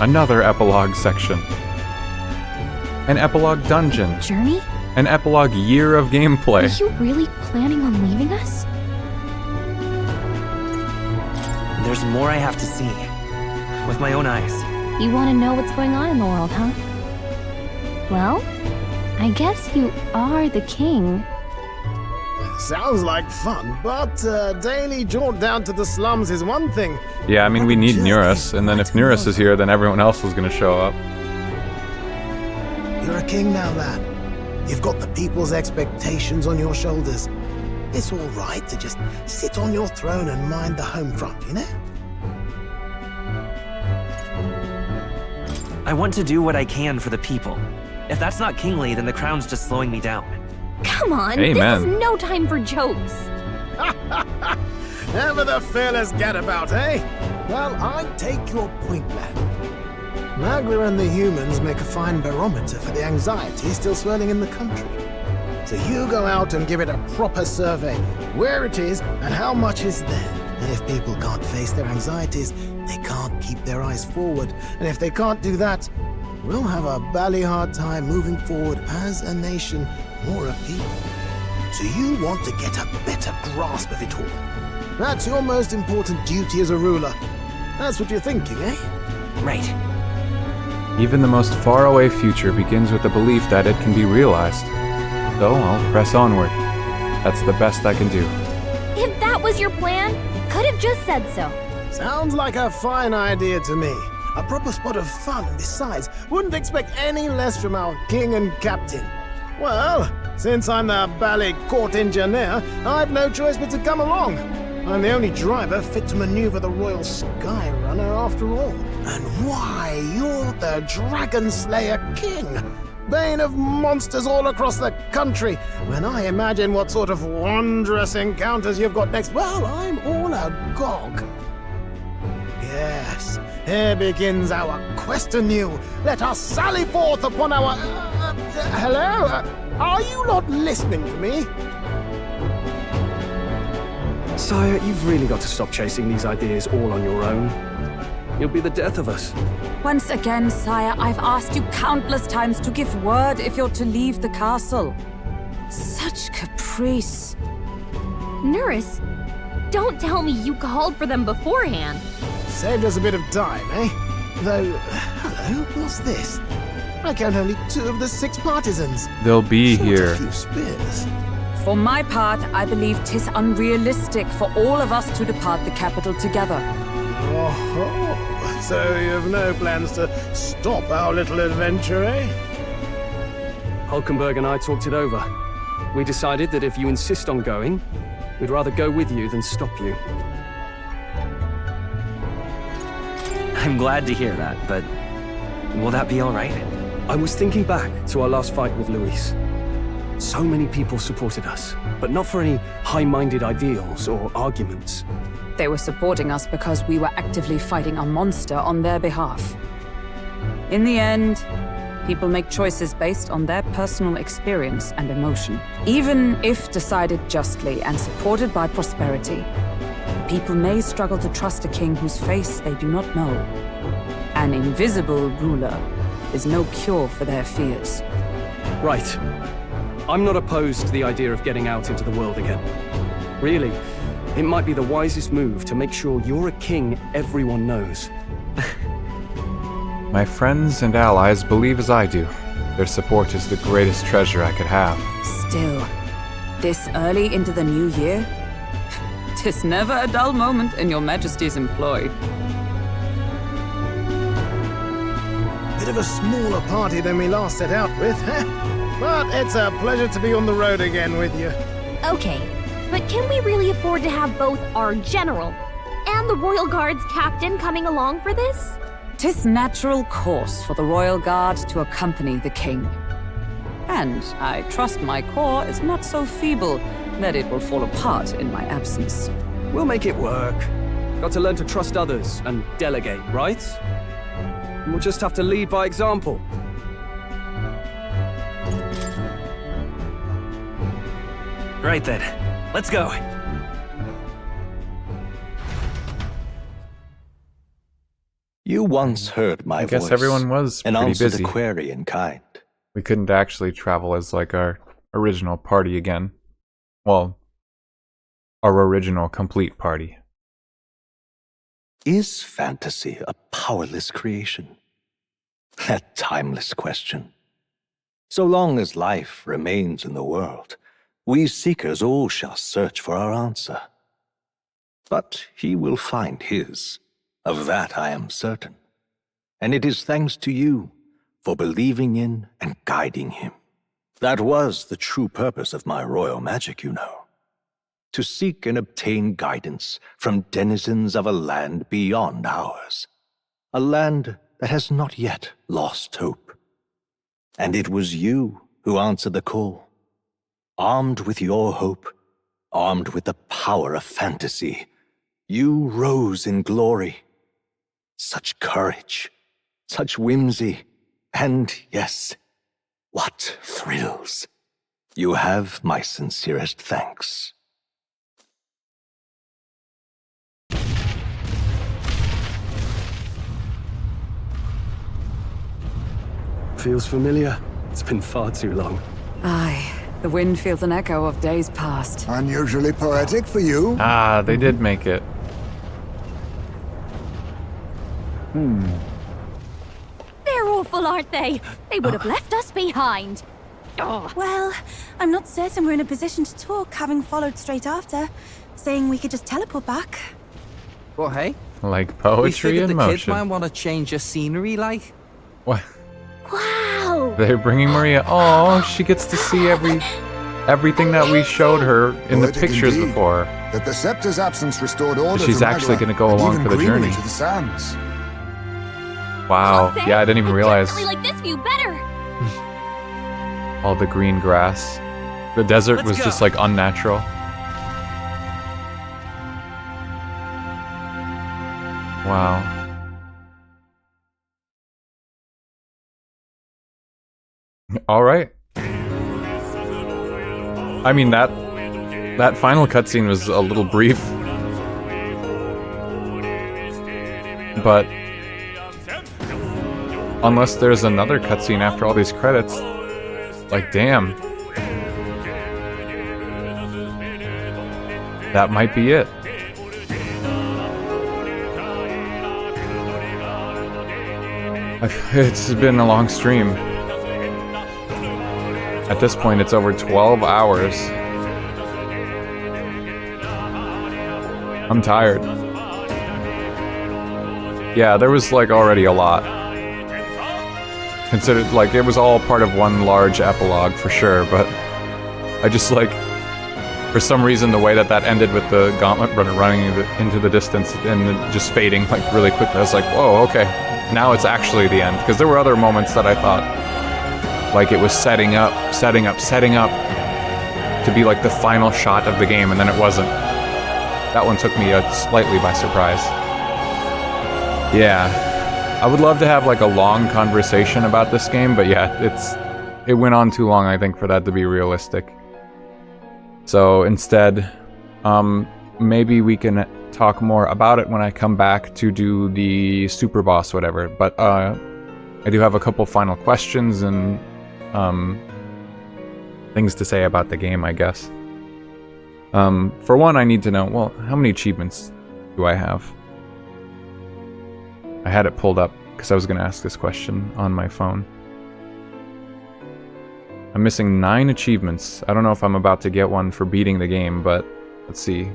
Another epilogue section. An epilogue dungeon. Journey? An epilogue year of gameplay. Are you really planning on leaving us? There's more I have to see. With my own eyes. You want to know what's going on in the world, huh? Well, I guess you are the king. Sounds like fun, but daily jaunt down to the slums is one thing. Yeah, I mean, we need Neurus, and then if Neurus is here, then everyone else is going to show up. You're a king now, lad. You've got the people's expectations on your shoulders. It's all right to just sit on your throne and mind the home front, you know? I want to do what I can for the people. If that's not kingly, then the crown's just slowing me down. Come on, Amen. this is no time for jokes. Ever the fearless gadabout, eh? Well, I take your point, lad. Magla and the humans make a fine barometer for the anxiety still swirling in the country. So you go out and give it a proper survey, where it is and how much is there. And if people can't face their anxieties, they can't keep their eyes forward. And if they can't do that, we'll have a bally hard time moving forward as a nation or a people. So you want to get a better grasp of it all. That's your most important duty as a ruler. That's what you're thinking, eh? Right. Even the most faraway future begins with the belief that it can be realized. So I'll press onward. That's the best I can do. If that was your plan, you could have just said so. Sounds like a fine idea to me. A proper spot of fun, besides. Wouldn't expect any less from our king and captain. Well, since I'm the bally court engineer, I've no choice but to come along. I'm the only driver fit to maneuver the Royal Skyrunner after all. And why, you're the Dragon Slayer King, bane of monsters all across the country. When I imagine what sort of wondrous encounters you've got next, well, I'm all agog. Yes, here begins our quest anew. Let us sally forth upon our... hello? Are you not listening to me? Sire, you've really got to stop chasing these ideas all on your own. You'll be the death of us. Once again, sire, I've asked you countless times to give word if you're to leave the castle. Such caprice. Nurse, don't tell me you called for them beforehand. Saved us a bit of time, eh? Though, hello, what's this? I count only 2 of the 6 partisans. They'll be Short here. a few spears. For my part, I believe 'tis unrealistic for all of us to depart the capital together. Oh, so you've no plans to stop our little adventure, eh? Hulkenberg and I talked it over. We decided that if you insist on going, we'd rather go with you than stop you. I'm glad to hear that, but will that be all right? I was thinking back to our last fight with Luis. So many people supported us, but not for any high-minded ideals or arguments. They were supporting us because we were actively fighting a monster on their behalf. In the end, people make choices based on their personal experience and emotion. Even if decided justly and supported by prosperity, people may struggle to trust a king whose face they do not know. An invisible ruler is no cure for their fears. Right. I'm not opposed to the idea of getting out into the world again. Really, it might be the wisest move to make sure you're a king everyone knows. My friends and allies believe as I do. Their support is the greatest treasure I could have. Still, this early into the new year? 'Tis never a dull moment in your Majesty's employ. Bit of a smaller party than we last set out with, huh? But it's a pleasure to be on the road again with you. Okay, but can we really afford to have both our general and the Royal Guard's captain coming along for this? 'Tis natural course for the Royal Guard to accompany the king. And I trust my corps is not so feeble that it will fall apart in my absence. We'll make it work. Got to learn to trust others and delegate, right? We'll just have to lead by example. Right then, let's go. You once heard my I guess voice everyone was and pretty answered busy. a query in kind. We couldn't actually travel as like our original party again. Well, our original complete party. Is fantasy a powerless creation? That timeless question. So long as life remains in the world, we seekers all shall search for our answer. But he will find his. Of that I am certain. And it is thanks to you for believing in and guiding him. That was the true purpose of my royal magic, you know. To seek and obtain guidance from denizens of a land beyond ours. A land that has not yet lost hope. And it was you who answered the call. Armed with your hope, armed with the power of fantasy, you rose in glory. Such courage, such whimsy, and yes, what thrills. You have my sincerest thanks. Feels familiar. It's been far too long. Aye, the wind feels an echo of days past. Unusually poetic for you. Ah, they did make it. They're awful, aren't they? They would have left us behind. Oh. Well, I'm not certain we're in a position to talk, having followed straight after, saying we could just teleport back. Well, hey, Like we poetry figured in the kids motion. might want to change your scenery, like. What? Wow! They're bringing Maria. Oh, she gets to see everything that we showed her in the Poetic pictures indeed. before. That the scepter's absence restored order She's to actually Magla, gonna go and along even for the greenery journey. to the sands. Wow. Yeah, I didn't even realize Definitely like this view better. all the green grass. The desert Let's was go. just like unnatural. Wow. All right. I mean that final cutscene was a little brief, but unless there's another cutscene after all these credits, like damn, that might be it. It's been a long stream. At this point, it's over 12 hours. I'm tired. Yeah, there was like already a lot. Considered like it was all part of one large epilogue for sure, but I just like, for some reason, the way that ended with the gauntlet runner running into the distance and then just fading like really quickly, I was like, whoa, okay, now it's actually the end. Because there were other moments that I thought like it was setting up to be like the final shot of the game, and then it wasn't. That one took me slightly by surprise. Yeah, I would love to have like a long conversation about this game, but yeah, it went on too long, I think, for that to be realistic. So instead, maybe we can talk more about it when I come back to do the super boss, whatever. But I do have a couple final questions and things to say about the game, I guess. For one, I need to know, well, how many achievements do I have? I had it pulled up because I was going to ask this question on my phone. I'm missing 9 achievements. I don't know if I'm about to get one for beating the game, but let's see.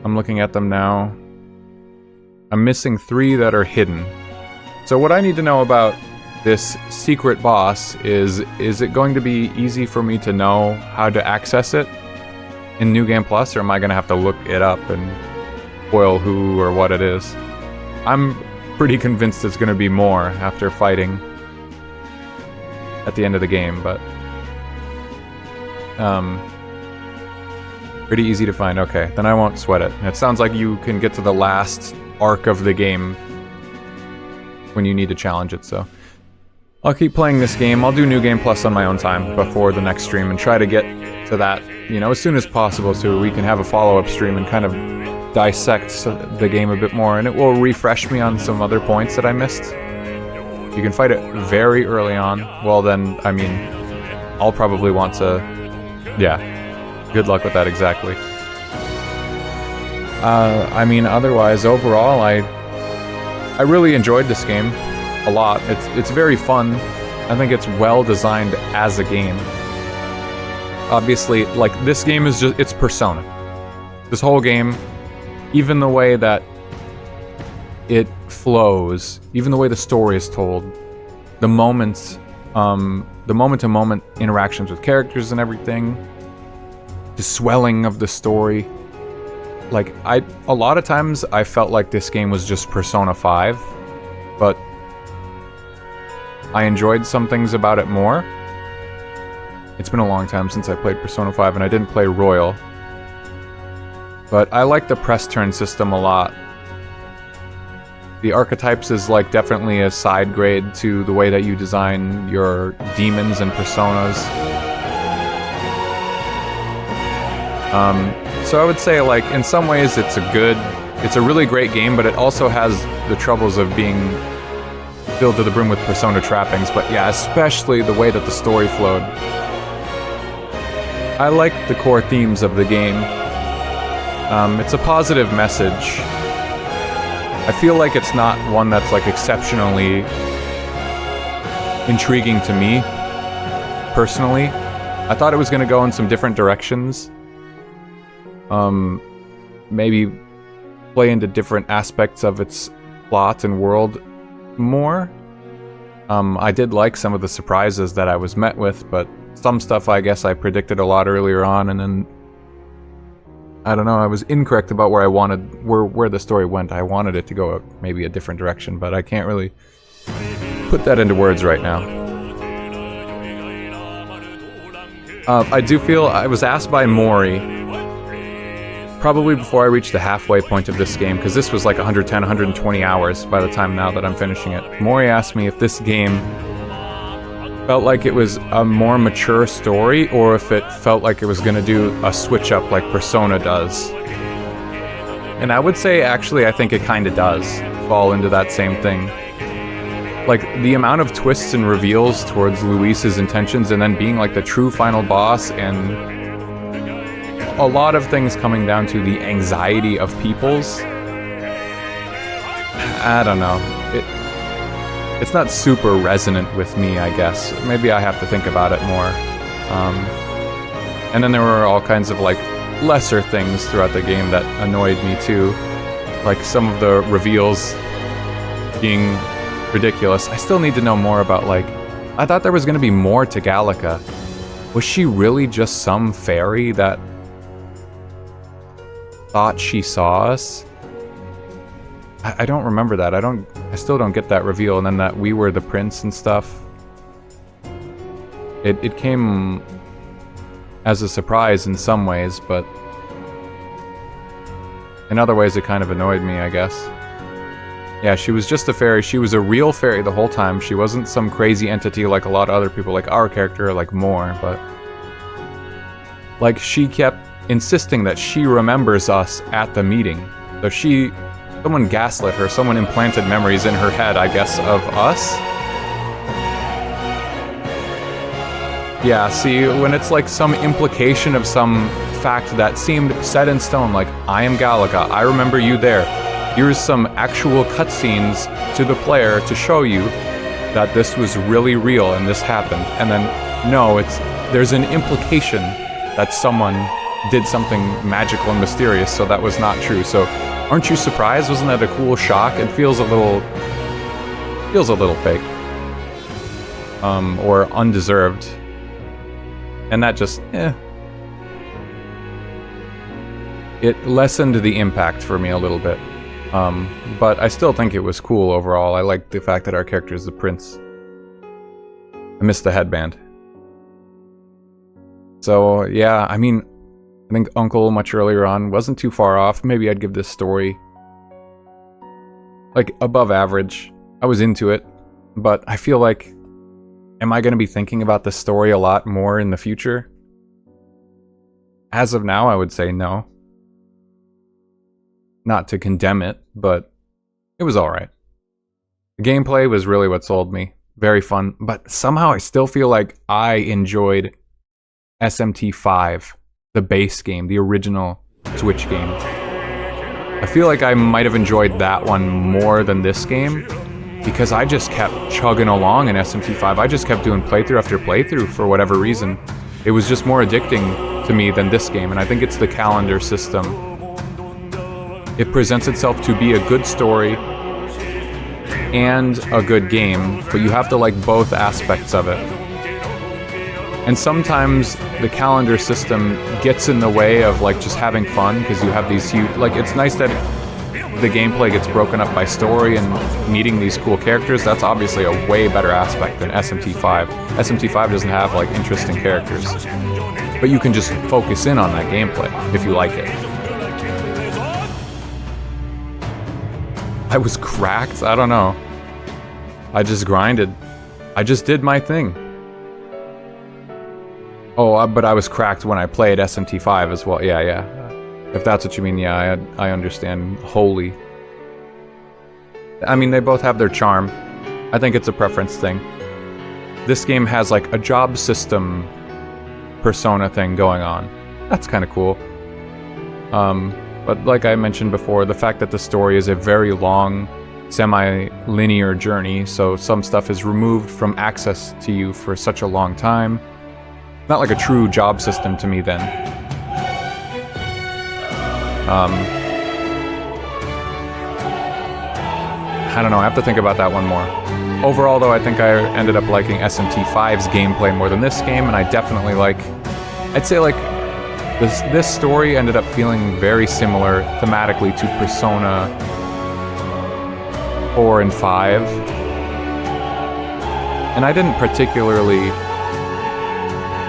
I'm looking at them now. I'm missing 3 that are hidden. So what I need to know about this secret boss is it going to be easy for me to know how to access it in New Game Plus, or am I going to have to look it up and spoil who or what it is? I'm pretty convinced it's going to be more after fighting at the end of the game, but pretty easy to find. Okay, then I won't sweat it. It sounds like you can get to the last arc of the game when you need to challenge it, so I'll keep playing this game. I'll do New Game Plus on my own time before the next stream and try to get to that, you know, as soon as possible so we can have a follow-up stream and kind of dissect the game a bit more, and it will refresh me on some other points that I missed. You can fight it very early on. Well then, I mean, I'll probably want to... Yeah, good luck with that exactly. I mean, otherwise, overall, I really enjoyed this game a lot. It's very fun. I think it's well designed as a game. Obviously, like, this game is just, it's Persona. This whole game, even the way that it flows, even the way the story is told, the moments, the moment-to-moment interactions with characters and everything, the swelling of the story. Like, a lot of times I felt like this game was just Persona 5, but I enjoyed some things about it more. It's been a long time since I played Persona 5, and I didn't play Royal. But I like the press turn system a lot. The archetypes is like definitely a side grade to the way that you design your demons and personas. So I would say, like, in some ways it's a really great game, but it also has the troubles of being filled to the brim with Persona trappings. But yeah, especially the way that the story flowed. I like the core themes of the game. It's a positive message. I feel like it's not one that's like exceptionally intriguing to me, personally. I thought it was going to go in some different directions. Maybe play into different aspects of its plot and world more. I did like some of the surprises that I was met with, but some stuff I guess I predicted a lot earlier on, and then I don't know, I was incorrect about where I wanted, where the story went. I wanted it to go maybe a different direction, but I can't really put that into words right now. I do feel, I was asked by Mori, probably before I reached the halfway point of this game, because this was like 110, 120 hours by the time now that I'm finishing it. Mori asked me if this game felt like it was a more mature story, or if it felt like it was going to do a switch up like Persona does. And I would say, actually, I think it kind of does fall into that same thing. Like, the amount of twists and reveals towards Luis's intentions, and then being like the true final boss, and a lot of things coming down to the anxiety of people's. I don't know. It's not super resonant with me, I guess. Maybe I have to think about it more. And then there were all kinds of like lesser things throughout the game that annoyed me too. Like some of the reveals being ridiculous. I still need to know more about, like, I thought there was going to be more to Gallica. Was she really just some fairy that thought she saw us? I don't remember that. I still don't get that reveal, and then that we were the prince and stuff. It came as a surprise in some ways, but in other ways it kind of annoyed me, I guess. Yeah, she was just a fairy. She was a real fairy the whole time. She wasn't some crazy entity like a lot of other people, like our character, like more, but like she kept insisting that she remembers us at the meeting. So someone gaslit her, someone implanted memories in her head, I guess, of us. Yeah, see, when it's like some implication of some fact that seemed set in stone, like, I am Gallica, I remember you there. Here's some actual cutscenes to the player to show you that this was really real and this happened. And then, no, there's an implication that someone did something magical and mysterious, so that was not true. So, aren't you surprised? Wasn't that a cool shock? It feels a little fake. Or undeserved. And that just, it lessened the impact for me a little bit. But I still think it was cool overall. I like the fact that our character is the prince. I missed the headband. So, yeah, I mean, I think Uncle, much earlier on, wasn't too far off. Maybe I'd give this story, like, above average. I was into it, but I feel like, am I going to be thinking about this story a lot more in the future? As of now, I would say no. Not to condemn it, but it was alright. The gameplay was really what sold me. Very fun, but somehow I still feel like I enjoyed SMT5. The base game, the original Switch game. I feel like I might have enjoyed that one more than this game, because I just kept chugging along in SMT5. I just kept doing playthrough after playthrough for whatever reason. It was just more addicting to me than this game, and I think it's the calendar system. It presents itself to be a good story and a good game, but you have to like both aspects of it. And sometimes the calendar system gets in the way of like just having fun, because you have these huge, like, it's nice that the gameplay gets broken up by story and meeting these cool characters, that's obviously a way better aspect than SMT5. SMT5 doesn't have like interesting characters, but you can just focus in on that gameplay if you like it. I was cracked? I don't know. I just grinded. I just did my thing. Oh, but I was cracked when I played SMT5 as well. Yeah. If that's what you mean, yeah, I understand wholly. I mean, they both have their charm. I think it's a preference thing. This game has like a job system Persona thing going on. That's kind of cool. But like I mentioned before, the fact that the story is a very long, semi-linear journey, so some stuff is removed from access to you for such a long time. Not like a true job system to me then. I don't know, I have to think about that one more. Overall though, I think I ended up liking SMT5's gameplay more than this game, and I definitely like... I'd say like, this story ended up feeling very similar thematically to Persona 4 and 5. And I didn't particularly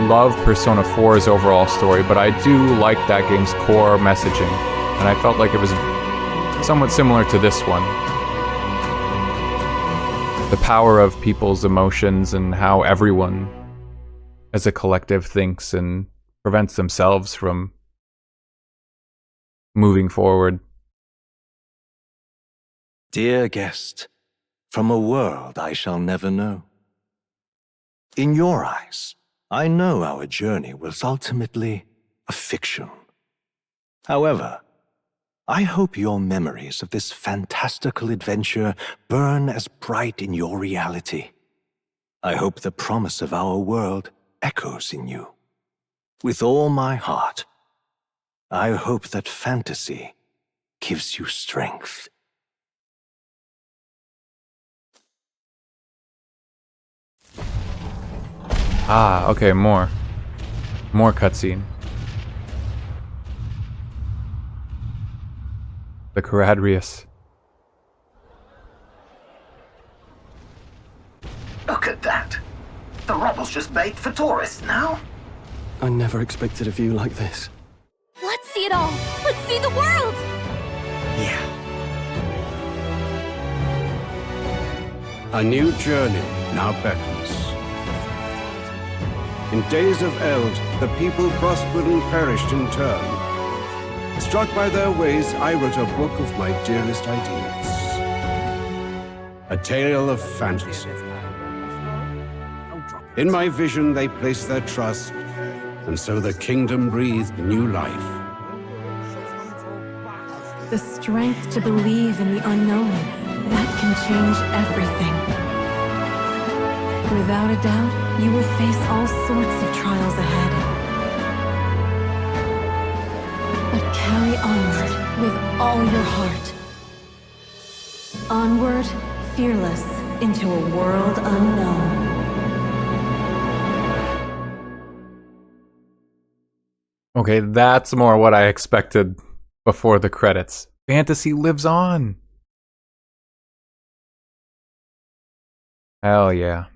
love Persona 4's overall story, but I do like that game's core messaging, and I felt like it was somewhat similar to this one. The power of people's emotions and how everyone as a collective thinks and prevents themselves from moving forward. Dear guest, from a world I shall never know. In your eyes, I know our journey was ultimately a fiction. However, I hope your memories of this fantastical adventure burn as bright in your reality. I hope the promise of our world echoes in you. With all my heart, I hope that fantasy gives you strength. Ah, okay, more cutscene. The Caradrius. Look at that! The rubble's just bait for tourists now. I never expected a view like this. Let's see it all! Let's see the world! Yeah. A new journey now beckons. In days of eld, the people prospered and perished in turn. Struck by their ways, I wrote a book of my dearest ideas. A tale of fantasy. In my vision, they placed their trust, and so the kingdom breathed new life. The strength to believe in the unknown, that can change everything. Without a doubt, you will face all sorts of trials ahead. But carry onward with all your heart. Onward, fearless, into a world unknown. Okay, that's more what I expected before the credits. Fantasy lives on! Hell yeah.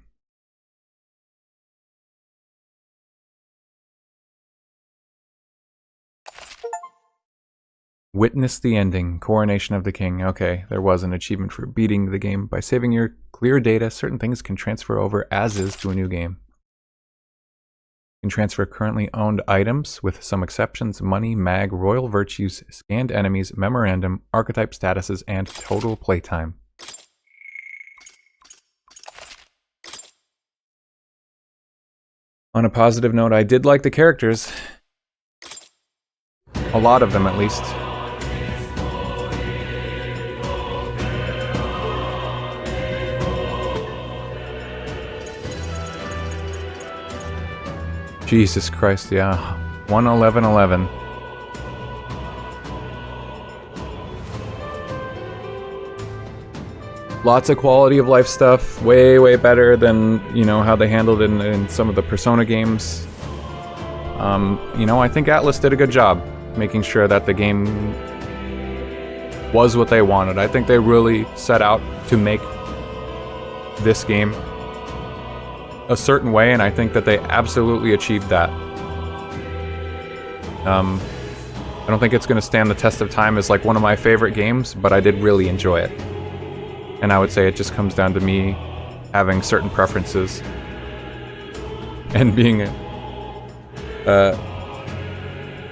Witness the ending. Coronation of the King. Okay, there was an achievement for beating the game. By saving your clear data, certain things can transfer over as is to a new game. You can transfer currently owned items, with some exceptions: money, mag, royal virtues, scanned enemies, memorandum, archetype statuses, and total playtime. On a positive note, I did like the characters. A lot of them, at least. Jesus Christ, yeah. 11111. Lots of quality of life stuff. Way, way better than, you know, how they handled it in some of the Persona games. You know, I think Atlus did a good job making sure that the game was what they wanted. I think they really set out to make this game a certain way, and I think that they absolutely achieved that. I don't think it's going to stand the test of time as like one of my favorite games, but I did really enjoy it. And I would say it just comes down to me having certain preferences and being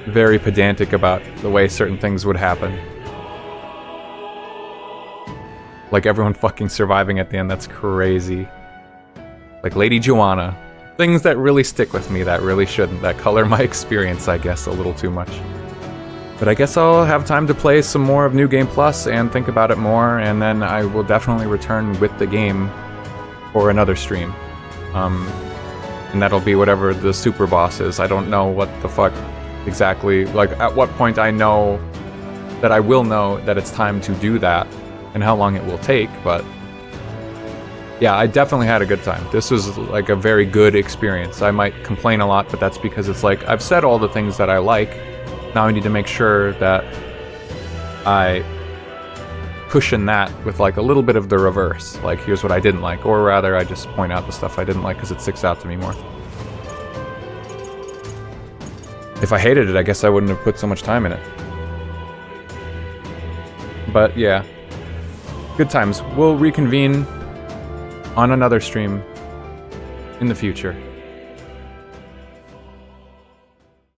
very pedantic about the way certain things would happen. Like everyone fucking surviving at the end, that's crazy. Like Lady Joanna. Things that really stick with me that really shouldn't, that color my experience, I guess, a little too much. But I guess I'll have time to play some more of New Game Plus and think about it more, and then I will definitely return with the game for another stream. And that'll be whatever the super boss is. I don't know what the fuck exactly, like at what point I know that I will know that it's time to do that and how long it will take, but yeah, I definitely had a good time. This was like a very good experience. I might complain a lot, but that's because it's like, I've said all the things that I like. Now I need to make sure that I cushion that with like a little bit of the reverse. Like, here's what I didn't like, or rather I just point out the stuff I didn't like because it sticks out to me more. If I hated it, I guess I wouldn't have put so much time in it. But yeah, good times. We'll reconvene on another stream in the future.